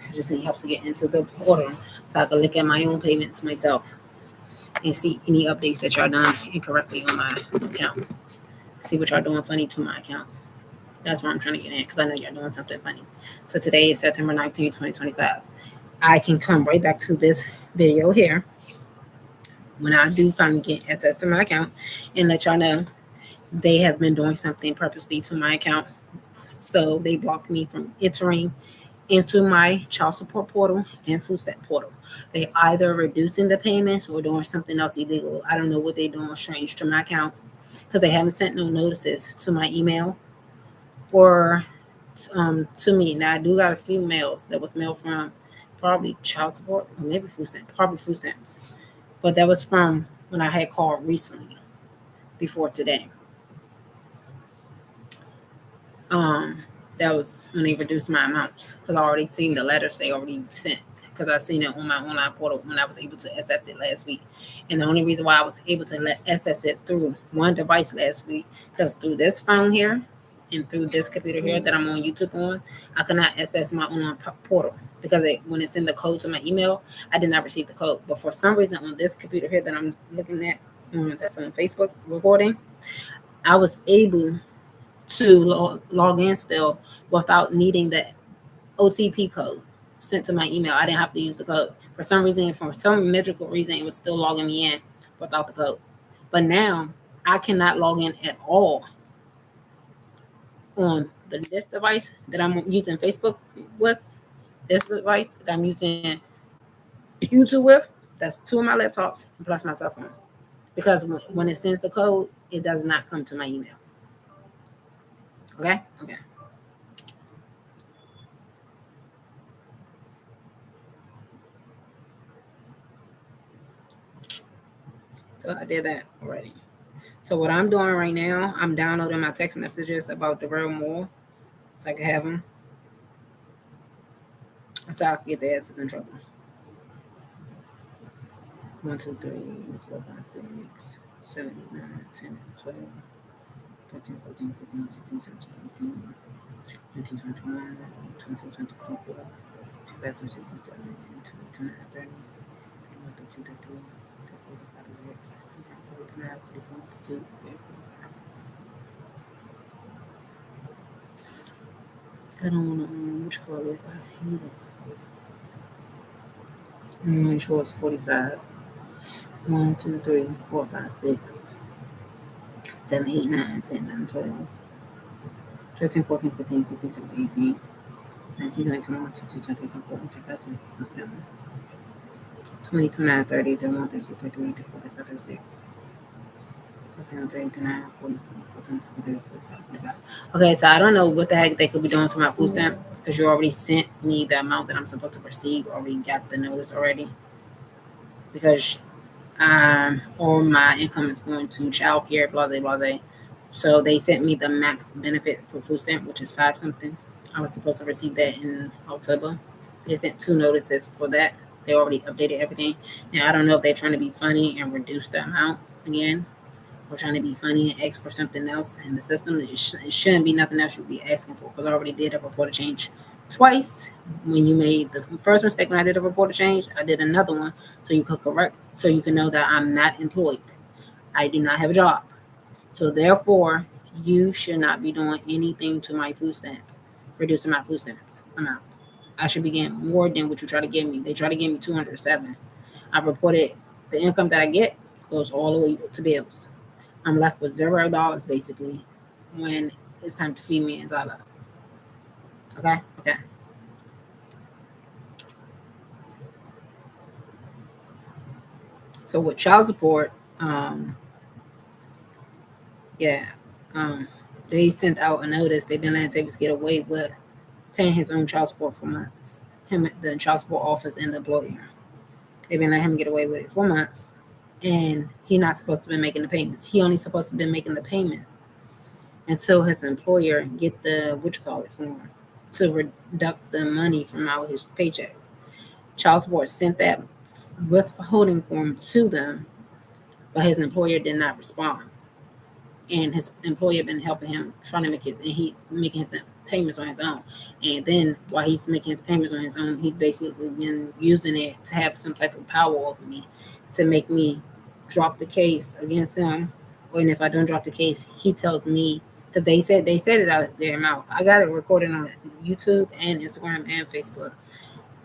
I just need help to get into the portal so I can look at my own payments myself and see any updates that y'all done incorrectly on my account. See what y'all doing funny to my account. That's what I'm trying to get in because I know y'all doing something funny. So today is September 19th, 2025. I can come right back to this video here when I do finally get access to my account and let y'all know they have been doing something purposely to my account. So they blocked me from entering into my child support portal and food stamp portal. They either reducing the payments or doing something else illegal. I don't know what they're doing strange to my account because they haven't sent no notices to my email or to me. Now I do got a few mails that was mailed from probably child support or maybe food stamps, probably food stamps. But that was from when I had called recently before today. Um, that was when they reduced my amounts because I already seen the letters they already sent because I seen it on my online portal when I was able to access it last week. And the only reason why I was able to access it through one device last week because through this phone here and through this computer here that I'm on YouTube on, I could not access my online portal because when it sent the code to my email, I did not receive the code. But for some reason on this computer here that I'm looking at, that's on Facebook recording, I was able to log in still without needing the OTP code sent to my email. I didn't have to use the code. For some magical reason, it was still logging me in without the code. But now I cannot log in at all on this device that I'm using Facebook with, this device that I'm using YouTube with. That's two of my laptops plus my cell phone. Because when it sends the code, it does not come to my email. Okay? Okay. So I did that already. So what I'm doing right now, I'm downloading my text messages about the real more so I can have them. So I can get the asses in trouble. 1, 2, 3, 4, 5, 6, 7, 8, 9, 10, 12, 13, 14, 15, 16, 17, 18, 19, 20, 21, 22, 23, 24, 25, 26, 27, 28, 29, 30, 31, 32, 33, 34, 35, 36, 37, 39, 41, 42, 43. I don't want to, what you call it? I hate it. I'm not sure it's 45. 1, 2, 3, 4, 5, 6, 7, 8, 9, 10, 11, 12, 13, 14, 15, 16, 17, 18, 19, 20, 21, 22, 23, 24, 25, 26, 27, 20, 29, 30, 31, 32, 33, 34, 35, 36. 37, 38, 39, 40, 41, 42, 43, 45. Okay, so I don't know what the heck they could be doing to my food stamp because you already sent me the amount that I'm supposed to receive. Already got the notice already because all my income is going to child care, blah, blah, blah, blah. So they sent me the max benefit for food stamp, which is 5 something. I was supposed to receive that in October. They sent 2 notices for that. They already updated everything. Now, I don't know if they're trying to be funny and reduce the amount again, or trying to be funny and ask for something else in the system. It shouldn't be nothing else you'd be asking for because I already did a report of change twice. When you made the first mistake when I did a report of change, I did another one so you could correct, so you can know that I'm not employed. I do not have a job. So therefore, you should not be doing anything to my food stamps. reducing my food stamps amount. I should be getting more than what you try to give me. They try to give me 207. I reported the income that I get goes all the way to bills. I'm left with $0 basically when it's time to feed me and Zala. Okay? Okay. So with child support, yeah, um, they sent out a notice. They've been letting Tavis get away with paying his own child support for months. Him, the child support office, and the employer. They've been letting him get away with it for months, and he's not supposed to be making the payments. He only supposed to be making the payments until his employer get the form to reduct the money from out his paycheck. Child support sent that withholding form to them, but his employer did not respond. And his employer been helping him trying to make it, and he making his payments on his own. And then while he's making his payments on his own, he's basically been using it to have some type of power over me, to make me drop the case against him. Or and if I don't drop the case, he tells me, because they said it out of their mouth. I got it recorded on YouTube and Instagram and Facebook.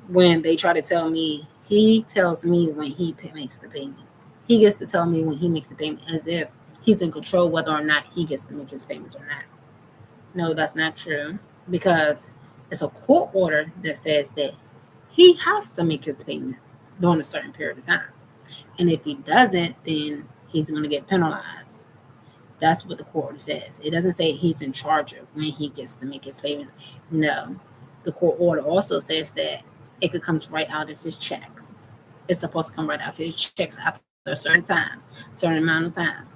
When they try to tell me, he tells me when he makes the payments. He gets to tell me when he makes the payment, as if he's in control whether or not he gets to make his payments or not. No, that's not true, because it's a court order that says that he has to make his payments during a certain period of time. And if he doesn't, then he's going to get penalized. That's what the court says. It doesn't say he's in charge of when he gets to make his payments. No. The court order also says that it could come right out of his checks. It's supposed to come right out of his checks after a certain time, certain amount of time.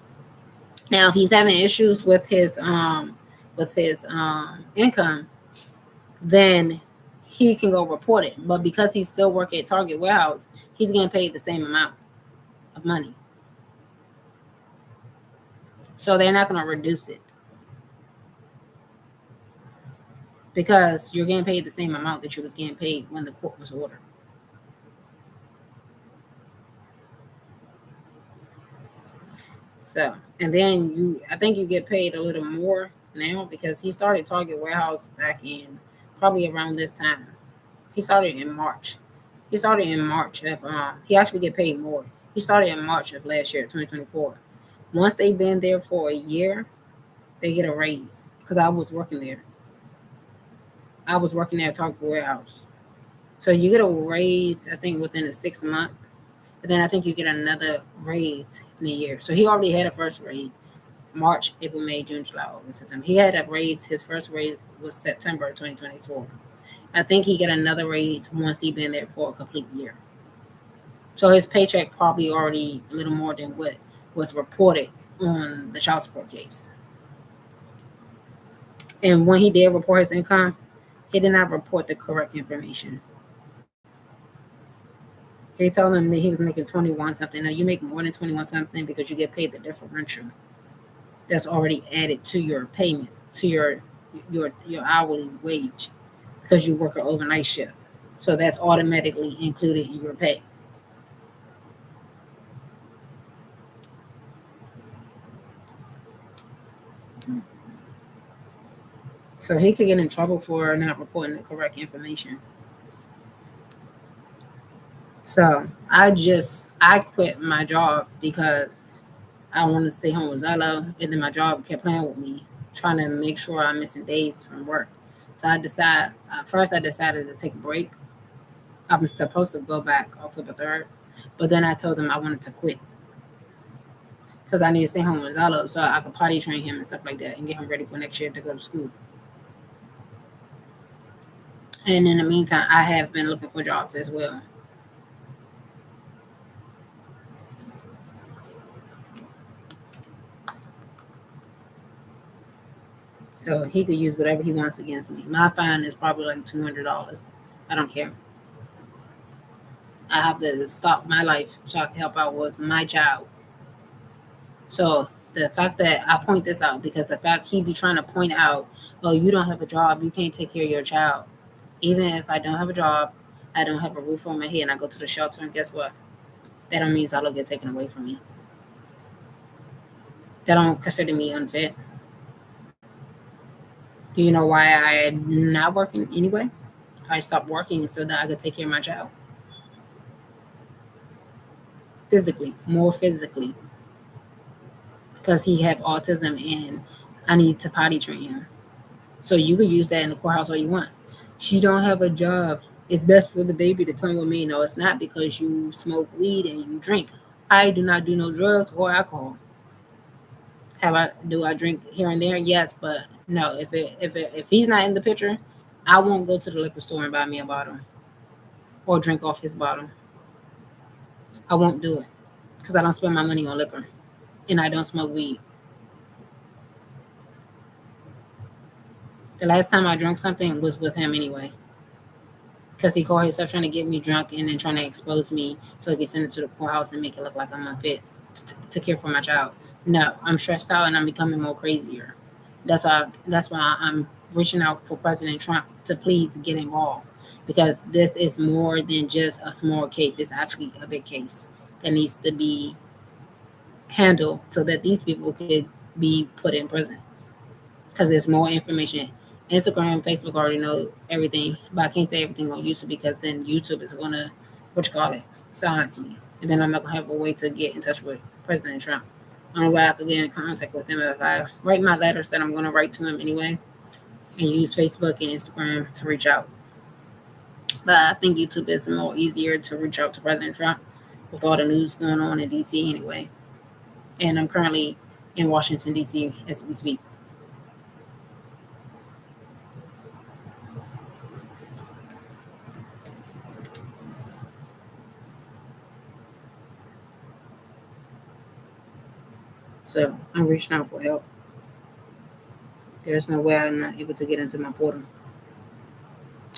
Now, if he's having issues with his income, then he can go report it. But because he's still working at Target warehouse, he's getting paid the same amount of money. So they're not going to reduce it, because you're getting paid the same amount that you was getting paid when the court was ordered. So, and then I think you get paid a little more now, because he started Target Warehouse back in probably around this time. He started in March. He started in March of, he actually get paid more. He started in March of last year, 2024. Once they've been there for a year, they get a raise, because I was working there. I was working there at Target Warehouse. So you get a raise, I think, within a 6 month. And then I think you get another raise in a year. So he already had a first raise. March, April, May, June, July, August, September. He had a raise. His first raise was September 2024. I think he get another raise once he been there for a complete year. So his paycheck probably already a little more than what was reported on the child support case. And when he did report his income, he did not report the correct information. He told him that he was making 21 something. Now you make more than 21 something because you get paid the differential that's already added to your payment, to your hourly wage, because you work an overnight shift. So that's automatically included in your pay. So he could get in trouble for not reporting the correct information. So I quit my job because I wanted to stay home with XYLO, and then my job kept playing with me, trying to make sure I'm missing days from work. So I decided to take a break. I'm supposed to go back October 3rd, but then I told them I wanted to quit because I need to stay home with XYLO so I could potty train him and stuff like that and get him ready for next year to go to school. And in the meantime, I have been looking for jobs as well. So he could use whatever he wants against me. My fine is probably like $200. I don't care. I have to stop my life so I can help out with my child. So the fact that I point this out, because the fact he be trying to point out, oh, you don't have a job, you can't take care of your child. Even if I don't have a job, I don't have a roof on my head, and I go to the shelter, and guess what? That don't mean I'll get taken away from me. That don't consider me unfit. Do you know why I'm not working anyway? I stopped working so that I could take care of my child physically, more physically, because he have autism and I need to potty train him. So you could use that in the courthouse all you want. She don't have a job. It's best for the baby to come with me. No, it's not because you smoke weed and you drink. I do not do no drugs or alcohol. Do I drink here and there? Yes, but no. If he's not in the picture, I won't go to the liquor store and buy me a bottle or drink off his bottle. I won't do it because I don't spend my money on liquor and I don't smoke weed. The last time I drank something was with him anyway. Because he called himself trying to get me drunk and then trying to expose me so he could send it to the courthouse and make it look like I'm unfit to care for my child. No, I'm stressed out and I'm becoming more crazier. That's why I'm reaching out for President Trump to please get involved because this is more than just a small case. It's actually a big case that needs to be handled so that these people could be put in prison because there's more information. Instagram, Facebook already know everything, but I can't say everything on YouTube because then YouTube is gonna, what you call it, silence me, and then I'm not gonna have a way to get in touch with President Trump. Only way I could get in contact with him if I write my letters that I'm gonna write to him anyway, and use Facebook and Instagram to reach out. But I think YouTube is more easier to reach out to President Trump with all the news going on in DC anyway. And I'm currently in Washington DC as we speak. So I'm reaching out for help. There's no way I'm not able to get into my portal.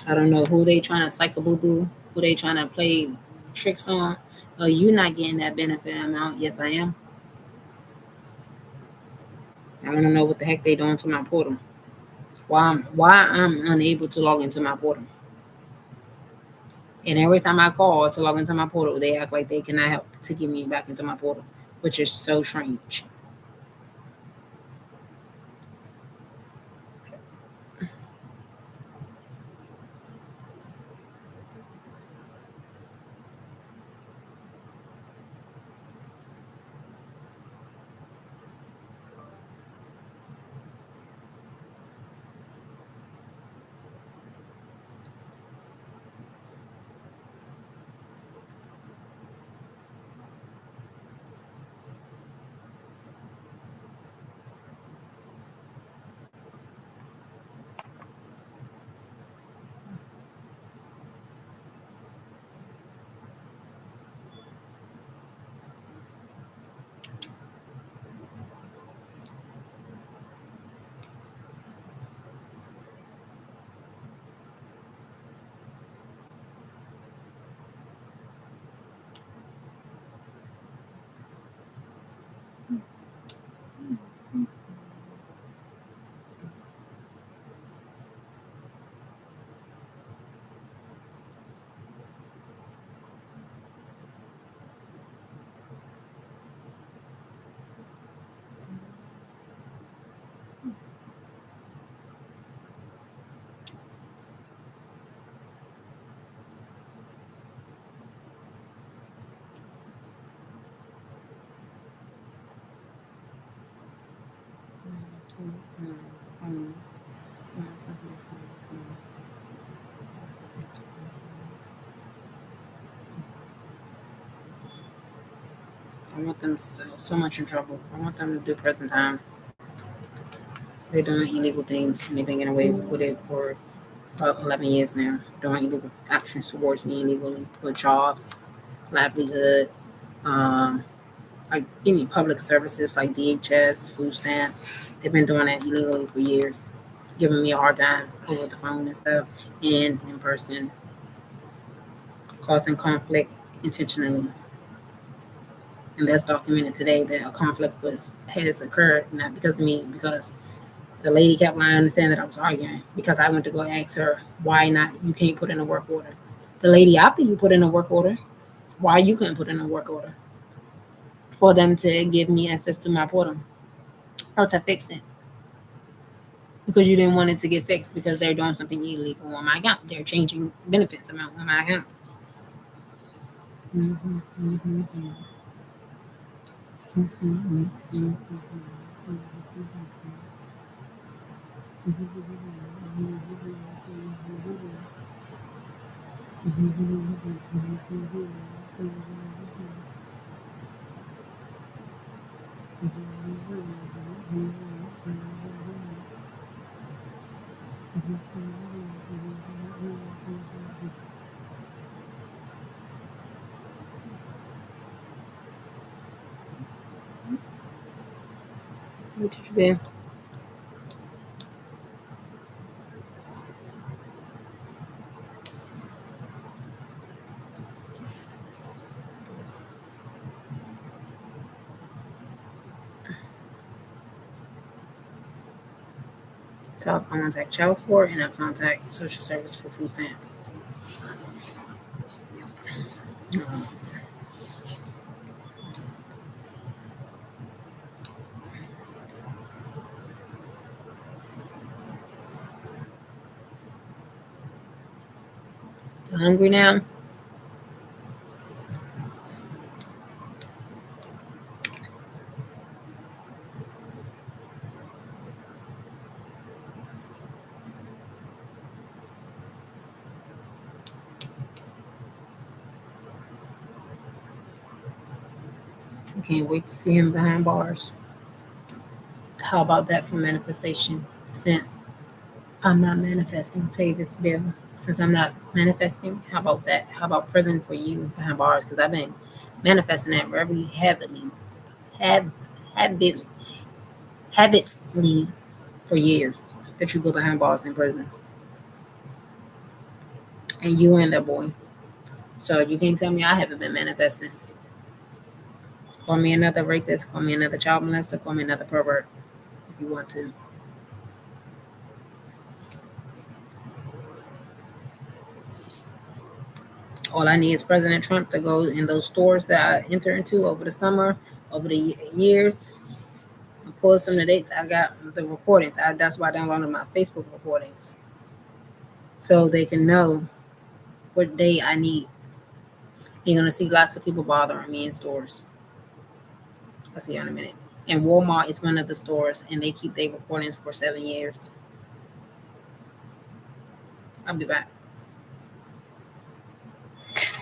I don't know who they trying to psycho boo boo, who they trying to play tricks on. Oh, you not getting that benefit amount. Yes, I am. I want to know what the heck they doing to my portal. Why I'm unable to log into my portal. And every time I call to log into my portal, they act like they cannot help to get me back into my portal, which is so strange. I want them so much in trouble. I want them to do prison time. They're doing illegal things and they've been getting away with it for about 11 years now. Doing illegal actions towards me illegally with jobs, livelihood, um, like any public services like DHS, food stamps. They've been doing that illegally for years, giving me a hard time over the phone and stuff, and in person, causing conflict intentionally. And that's documented today that a conflict has occurred, not because of me, because the lady kept lying and saying that I was arguing because I went to go ask her why not you can't put in a work order. The lady after you put in a work order, why you couldn't put in a work order for them to give me access to my portal or to fix it. because you didn't want it to get fixed because they're doing something illegal on my account. They're changing benefits amount on my account. What did you do? So I'll contact child support and I'll contact social service for food stamp. So hungry now? I can't wait to see him behind bars. How about that for manifestation? Since I'm not manifesting, tell you this bill. Since I'm not manifesting, how about that? How about present for you behind bars? Because I've been manifesting that very heavily, have habit, habitually for years that you go behind bars in prison, and you and that boy. So you can't tell me I haven't been manifesting. Call me another rapist, call me another child molester, call me another pervert if you want to. All I need is President Trump to go in those stores that I enter into over the summer, over the years, and pull some of the dates. I got the recordings. That's why I downloaded my Facebook recordings so they can know what day I need. You're gonna see lots of people bothering me in stores. I'll see you in a minute. And Walmart is one of the stores, and they keep their recordings for 7 years. I'll be back.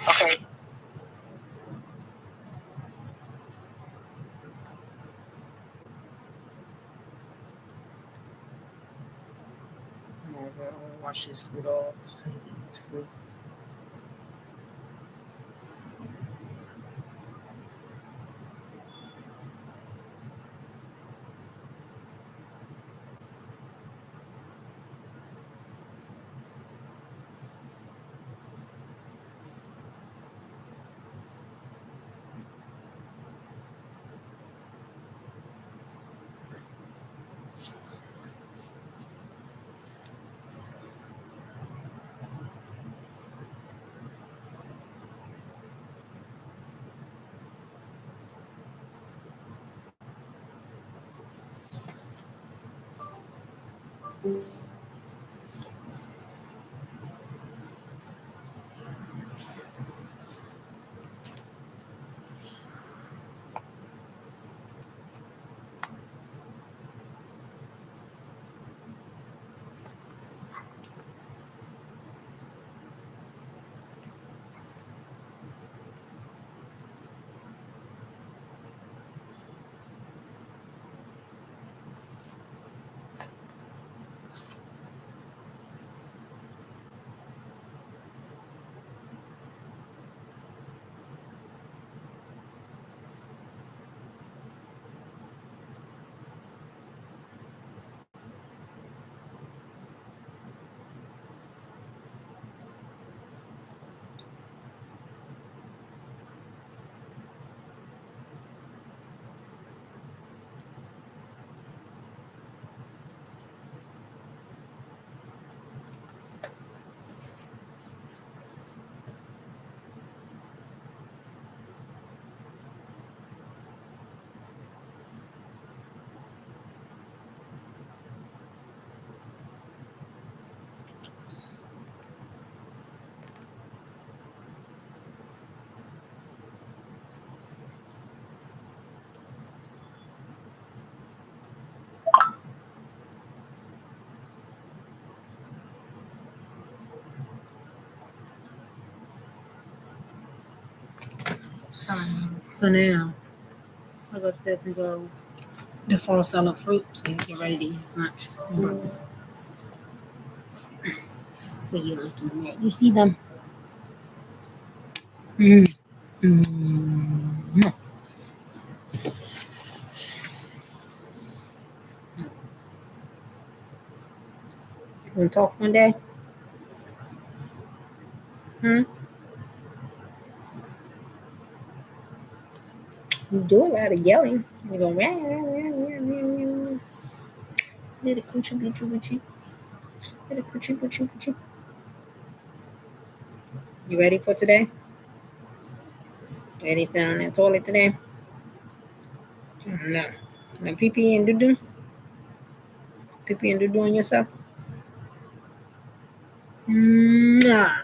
Okay. I'm gonna wash this food off. So this food. So now I'll go upstairs and go the fall salad fruit so you can get ready to eat his lunch. What are you looking at? You see them? Mm. Mm. You want to talk one day? You do a lot of yelling. You go, rah, rah, rah, rah, rah, rah. Little coochie, coochie, coochie. Little coochie, coochie, coochie. You ready for today? Ready to sit on that toilet today? No. No pee pee and doo doo? Pee pee and doo doo on yourself? Nah.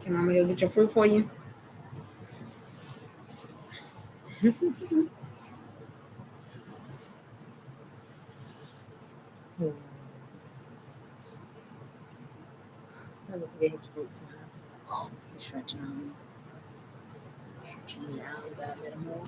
Can mama go get your fruit for you? Never forget his fruit for us. He's stretching on me. Stretching me out a bit more.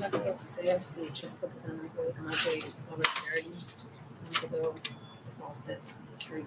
I'm gonna go upstairs, see, just because I'm gonna go to my bed. It's already dirty. I'm gonna go across this street.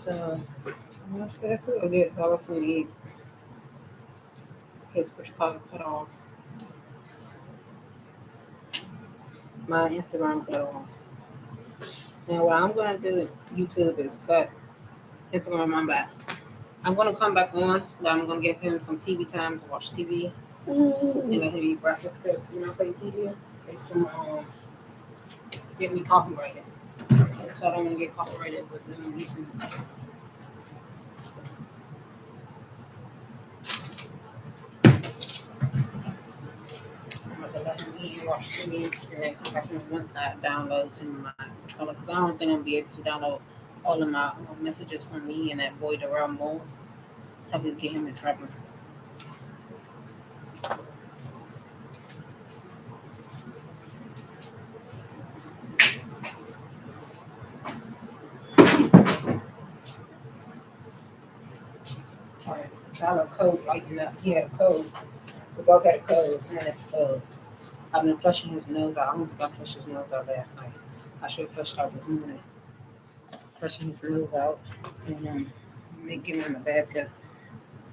So that's what I get. I also need his what you call it cut off. My Instagram cut off. Now what I'm gonna do YouTube is cut Instagram on back. I'm gonna come back on, but I'm gonna give him some TV time to watch TV and let him eat breakfast because you know play TV. It's gonna get me copyrighted. So I don't want to get copyrighted with YouTube. I'm gonna let him eat and watch TV and then come back on once I download some of my. I don't think I'm gonna be able to download all of my messages from me and that boy Darrell Moore. So I can get him in trouble. All right, Tyler code lighten up. He had a code. We both had a code. Someone that's I've been flushing his nose out. I don't think I flushed his nose out last night. I should have flushed out this morning. Flushing his nose out and making him in the bath because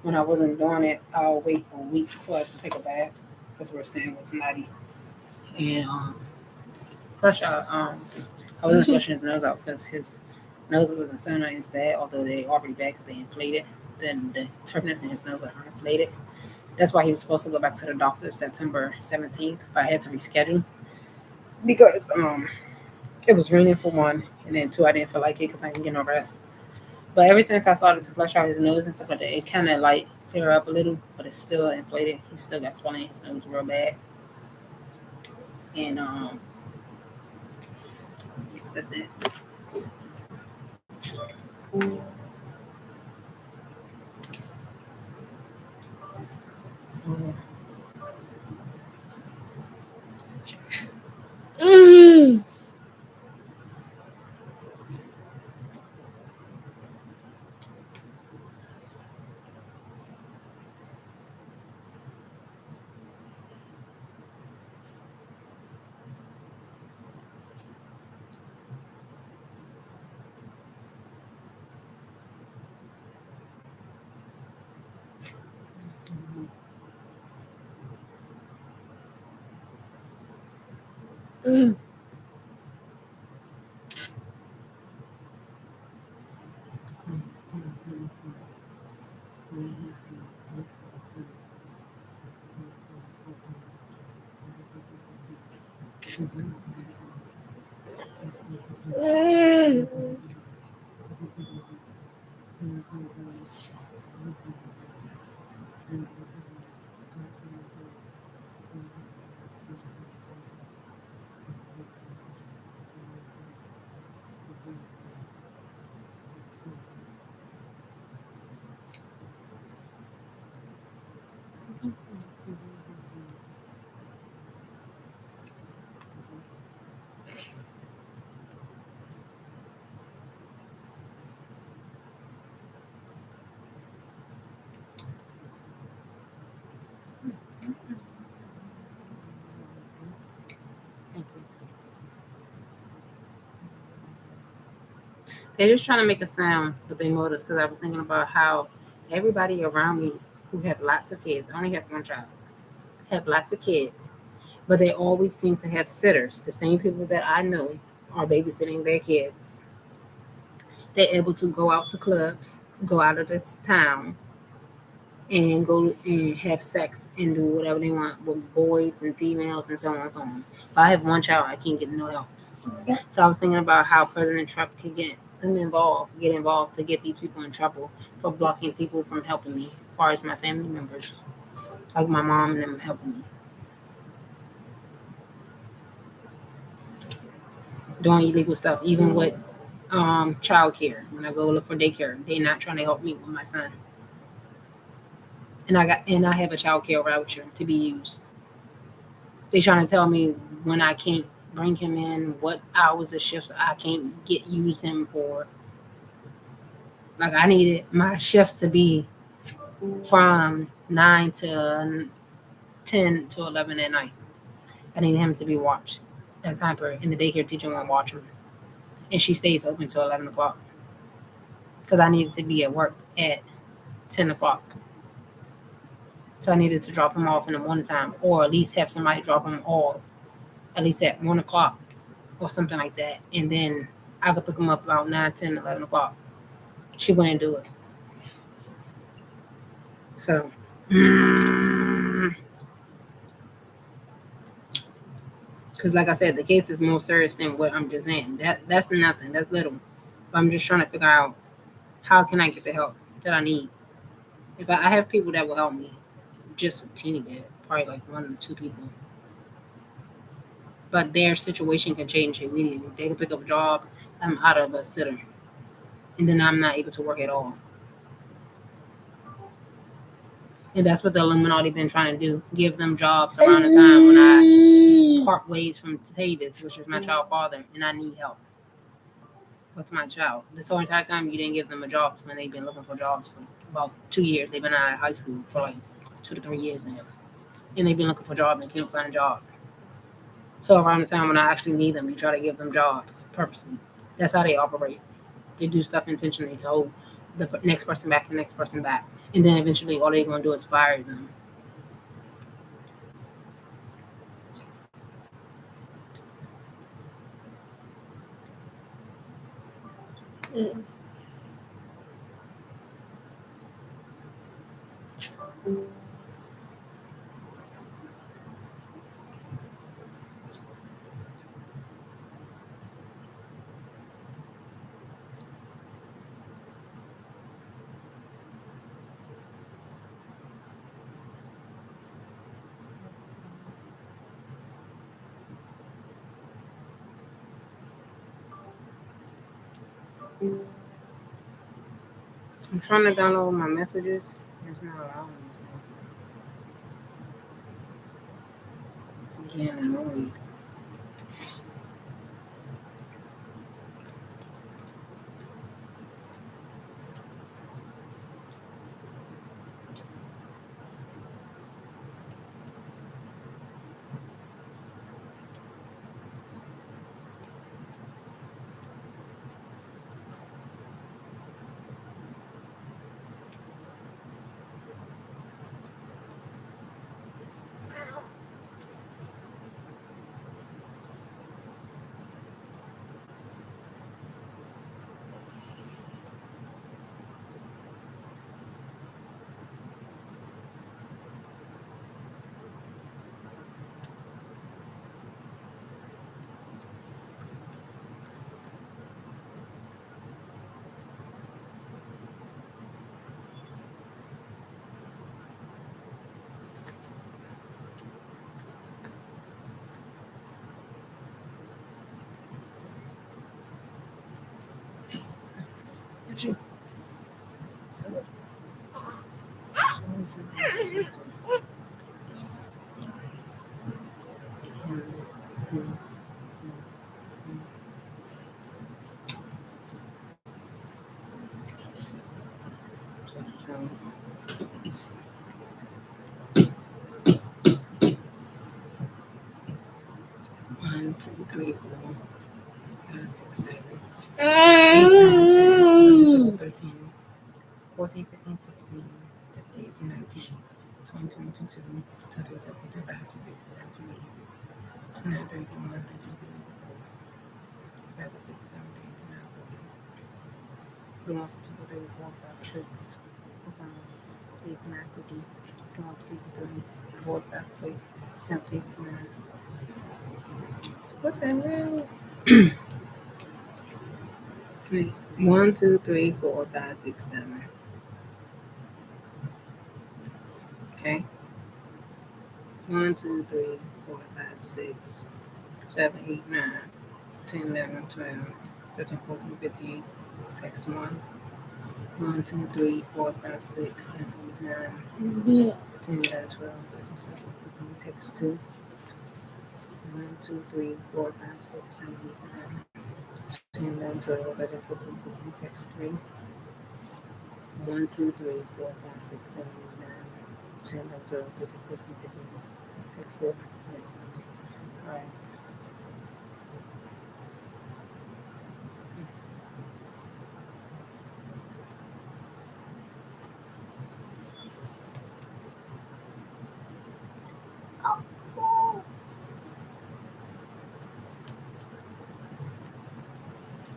when I wasn't doing it, I'll wait a week for us to take a bath because we're staying with somebody. And flush out. I wasn't flushing his nose out because his nose wasn't sounding as bad, although they already bad because they inflated. Then the turbinates in his nose are inflated. That's why he was supposed to go back to the doctor September 17th, but I had to reschedule because it was raining for one, and then two, I didn't feel like it because I didn't get no rest. But ever since I started to flush out his nose and stuff like that, it kind of like clear up a little, but it's still inflated. He still got swelling in his nose real bad. And yes, that's it. Mm. Mm. Mm. They're just trying to make a sound with their motors because I was thinking about how everybody around me who have lots of kids, I only have one child, have lots of kids, but they always seem to have sitters. The same people that I know are babysitting their kids. They're able to go out to clubs, go out of this town, and go and have sex and do whatever they want with boys and females and so on and so on. If I have one child, I can't get no help. So I was thinking about how President Trump could get involved to get these people in trouble for blocking people from helping me, as far as my family members, like my mom and them helping me, doing illegal stuff, even with child care. When I go look for daycare, they're not trying to help me with my son. And I have a child care voucher to be used. They trying to tell me when I can't bring him in, what hours of shifts I can't get use him for. Like I needed my shifts to be from 9 to 10 to 11 at night. I need him to be watched that time period. And the daycare teacher won't watch him, and she stays open till 11 o'clock. because I needed to be at work at 10 o'clock. So I needed to drop him off in the morning time, or at least have somebody drop him off at least at 1 o'clock or something like that. And then I could pick him up about 9, 10, 11 o'clock. She wouldn't do it. So, because like I said, the case is more serious than what I'm just saying. That's nothing. That's little. But I'm just trying to figure out how can I get the help that I need. If I have people that will help me, just a teeny bit, probably like 1 or 2 people. But their situation can change immediately. They can pick up a job, I'm out of a sitter, and then I'm not able to work at all. And that's what the Illuminati been trying to do: give them jobs around the time when I part ways from Tavis, which is my child father, and I need help with my child. This whole entire time, you didn't give them a job when they've been looking for jobs for about 2 years. They've been out of high school for like 2 to 3 years now, and they've been looking for jobs and can't find a job. So around the time when I actually need them, you try to give them jobs purposely. That's how they operate. They do stuff intentionally to hold the next person back, the next person back, and then eventually all they're going to do is fire them. I'm trying to download my messages. It's not allowing me to. Again, annoying. One, two, three, 4, 5, 6, 7, 8, 9, 10, 11, 12, 13, 14, 15, 16, 17, 18, 19, 20, 22, 23, 24, 25, 26, 27, 28, 29, 30, 31, 32, 33, 34, 35, 36, 37, 38, 39, 40, 41, 42, 43, 44, 45, 46, 47, 49, 50, 51, 53, 54, 55, 60, 70, 69. What the hell? Wait, 1, 2, 3, 4, 5, 6, 7. Okay. 1, 2, 3, 4, 5, 6, 7, 8, 9, 10, 11, 12, 13, 14, 15. Text 1. 1, 2, 3, 4, 5, 6, 7, 8, 9, 10, 11, 12, 13, 14, 15. Text 2. 1, 2, 3, 4, 5, 6, 7, 8, 9, 10, 11, 12, 13, 14, 15. Text 3. 1, 2, 3, 4, 5, 6, 7, 8, 9, 10, 11, 12, 13, 14, 15. Text 4. All right.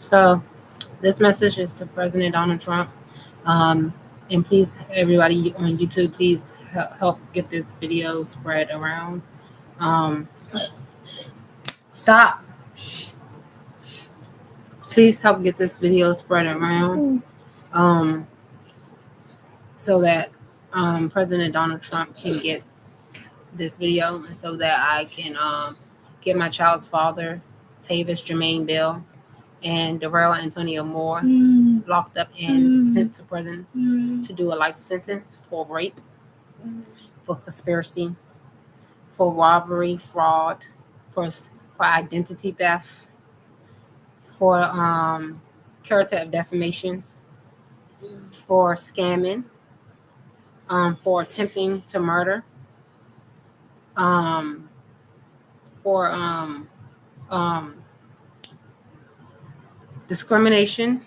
So this message is to President Donald Trump. Um, and please, everybody on YouTube, please help get this video spread around. Um, stop. Please help get this video spread around um, so that President Donald Trump can get this video and so that I can get my child's father, Tavis Jermaine Bell, and Darrell Antonio Moore locked up and sent to prison to do a life sentence for rape, for conspiracy, for robbery, fraud, for identity theft, for character of defamation, for scamming, for attempting to murder, um, for um, discrimination,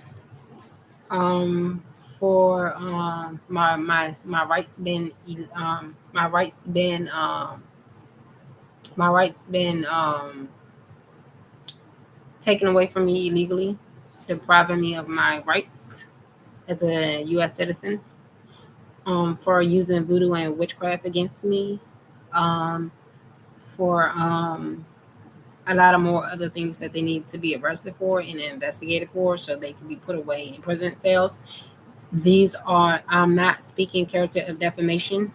um, for my rights been my rights been my rights been taken away from me illegally, depriving me of my rights as a U.S. citizen, for using voodoo and witchcraft against me, um, for a lot of more other things that they need to be arrested for and investigated for so they can be put away in prison cells. These are, I'm not speaking character of defamation.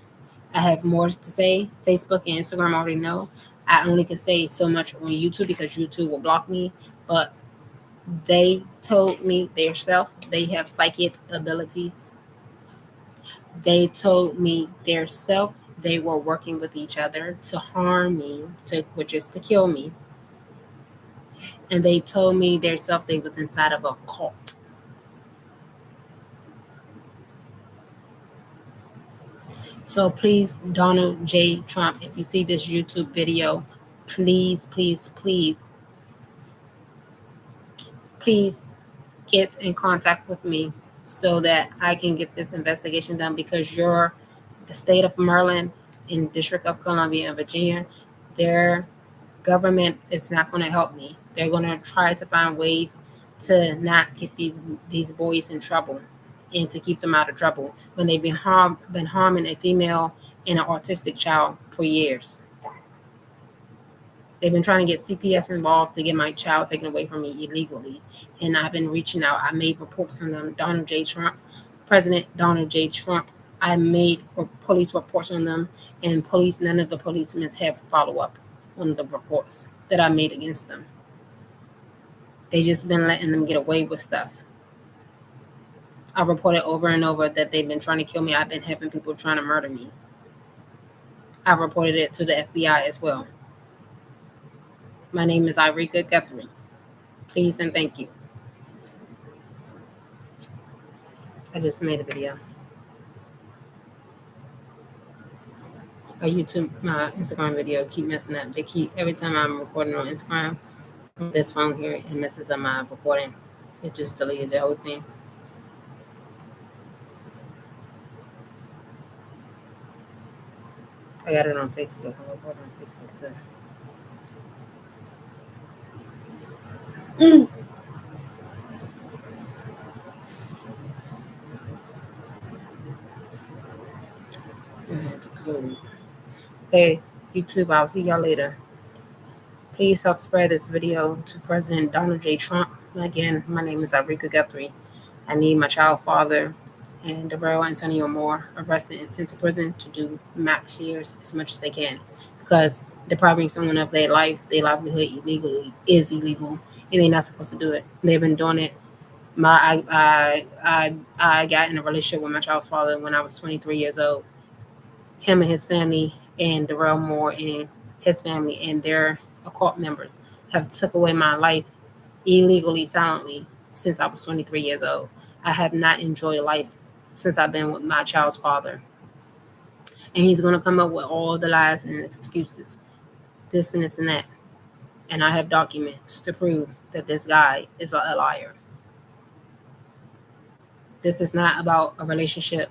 I have more to say. Facebook and Instagram already know. I only can say so much on YouTube because YouTube will block me. But they told me themselves they have psychic abilities. They told me themselves they were working with each other to harm me, which is to kill me. And they told me themselves they was inside of a cult. So please, Donald J. Trump, if you see this YouTube video, please, please, please, please get in contact with me so that I can get this investigation done because the state of Maryland and District of Columbia and Virginia, their government is not going to help me. They're going to try to find ways to not get these boys in trouble and to keep them out of trouble when they've been harming a female and an autistic child for years. They've been trying to get CPS involved to get my child taken away from me illegally. And I've been reaching out. I made reports on them. Donald J. Trump, President Donald J. Trump, I made police reports on them. And none of the policemen have follow-up on the reports that I made against them. They just been letting them get away with stuff. I reported over and over that they've been trying to kill me. I've been having people trying to murder me. I reported it to the FBI as well. My name is Irika Guthrie. Please and thank you. I just made a video. A YouTube, my Instagram video keep messing up. Every time I'm recording on Instagram, on this phone here, it messes up my recording. It just deleted the whole thing. I got it on Facebook. I'll record on Facebook too. Hey, YouTube, I'll see y'all later. Please help spread this video to President Donald J. Trump. Again, my name is Irika Guthrie. I need my child father and Darrell Antonio Moore arrested and sent to prison to do max years as much as they can because depriving someone of their livelihood illegally is illegal and they're not supposed to do it. They've been doing it. I got in a relationship with my child's father when I was 23 years old. Him and his family and Darrell Moore and his family and their occult members have took away my life illegally, silently since I was 23 years old. I have not enjoyed life since I've been with my child's father. And he's going to come up with all the lies and excuses, this and this and that. And I have documents to prove that this guy is a liar. This is not about a relationship,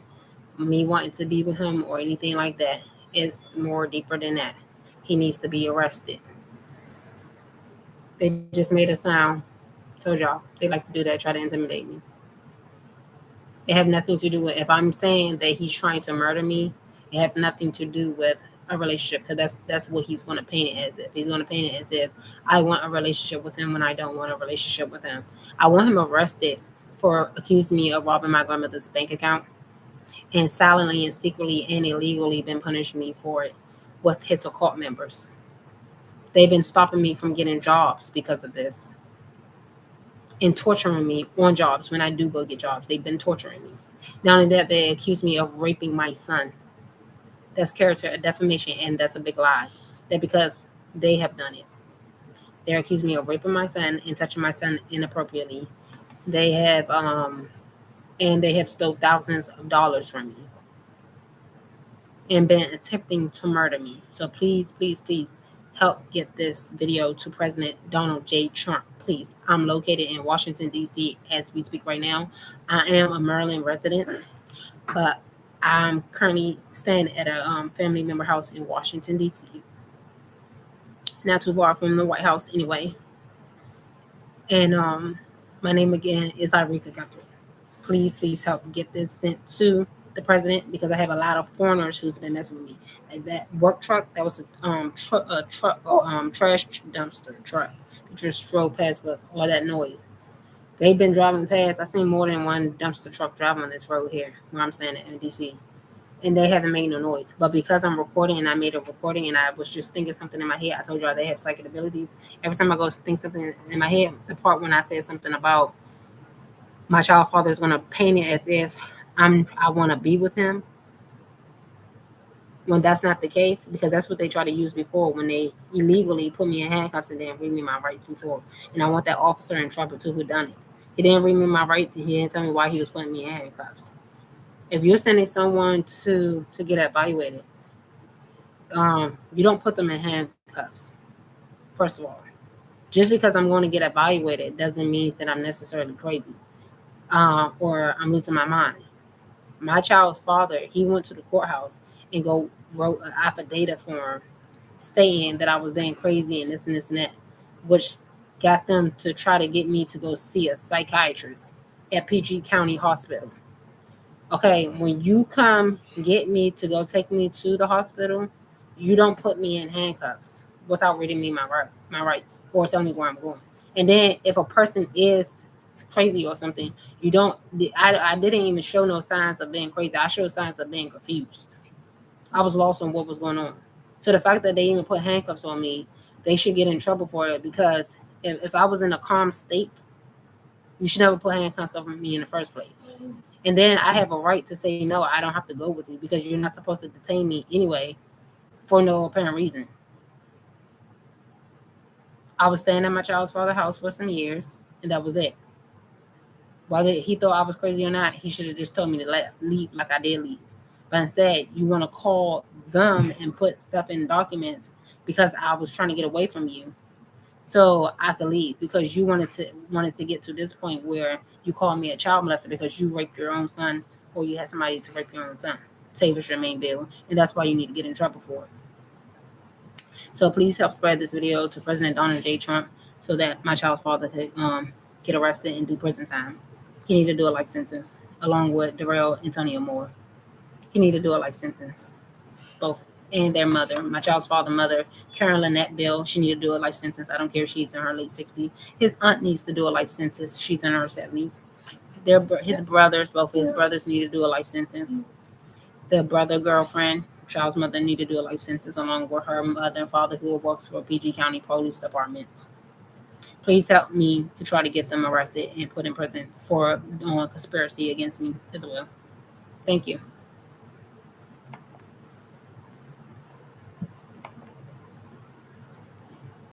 me wanting to be with him or anything like that. It's more deeper than that. He needs to be arrested. They just made a sound Told y'all, they like to do that, try to intimidate me. It have nothing to do with, if I'm saying that he's trying to murder me, it have nothing to do with a relationship, because that's what he's going to paint it as if. He's going to paint it as if I want a relationship with him when I don't want a relationship with him. I want him arrested for accusing me of robbing my grandmother's bank account, and silently and secretly and illegally been punishing me for it with his occult members. They've been stopping me from getting jobs because of this, and torturing me on jobs when I do go get jobs. They've been torturing me. Not only that, they accuse me of raping my son. That's character defamation, and that's a big lie. That because they have done it. They're accusing me of raping my son and touching my son inappropriately. They have and they have stole thousands of dollars from me and been attempting to murder me. So please, please, please help get this video to President Donald J. Trump. Please. I'm located in Washington, D.C. as we speak right now. I am a Maryland resident, but I'm currently staying at a family member house in Washington, D.C. Not too far from the White House anyway. And my name again is Irika Guthrie. Please, please help get this sent to the president, because I have a lot of foreigners who's been messing with me. Like that work truck, that was a trash dumpster truck that just drove past with all that noise. They've been driving past. I've seen more than one dumpster truck driving on this road here where I'm standing in DC, and they haven't made no noise. But because I'm recording and I made a recording and I was just thinking something in my head, I told y'all they have psychic abilities. Every time I go think something in my head, the part when I said something about my child father is going to paint it as if I want to be with him, when that's not the case, because that's what they tried to use before when they illegally put me in handcuffs and didn't read me my rights before. And I want that officer in trouble too who done it. He didn't read me my rights, and he didn't tell me why he was putting me in handcuffs. If you're sending someone to get evaluated, you don't put them in handcuffs. First of all, just because I'm going to get evaluated doesn't mean that I'm necessarily crazy or I'm losing my mind. My child's father, he went to the courthouse and wrote an affidavit form stating that I was being crazy and this and this and that, which got them to try to get me to go see a psychiatrist at PG County Hospital. Okay, when you come get me to go take me to the hospital, you don't put me in handcuffs without reading me my rights or telling me where I'm going. And then if a person is crazy or something, you don't. I didn't even show no signs of being crazy. I showed signs of being confused. I was lost on what was going on. So the fact that they even put handcuffs on me, they should get in trouble for it, because if I was in a calm state, you should never put handcuffs over me in the first place. And then I have a right to say, no, I don't have to go with you, because you're not supposed to detain me anyway for no apparent reason. I was staying at my child's father's house for some years, and that was it. Whether he thought I was crazy or not, he should have just told me to leave like I did leave. But instead, you want to call them and put stuff in documents because I was trying to get away from you so I could leave, because you wanted to get to this point where you called me a child molester because you raped your own son, or you had somebody to rape your own son. Save us your main bill, and that's why you need to get in trouble for it. So please help spread this video to President Donald J. Trump so that my child's father could get arrested and do prison time. He need to do a life sentence along with Darrell Antonio Moore. He need to do a life sentence, both, and their mother, my child's mother, Karen Lynette Bill. She need to do a life sentence. I don't care if she's in her late 60s. His aunt needs to do a life sentence. She's in her 70s. His brothers, both of his brothers, need to do a life sentence. The brother girlfriend, child's mother, need to do a life sentence along with her mother and father, who works for PG County Police Department. Please help me to try to get them arrested and put in prison for conspiracy against me as well. Thank you.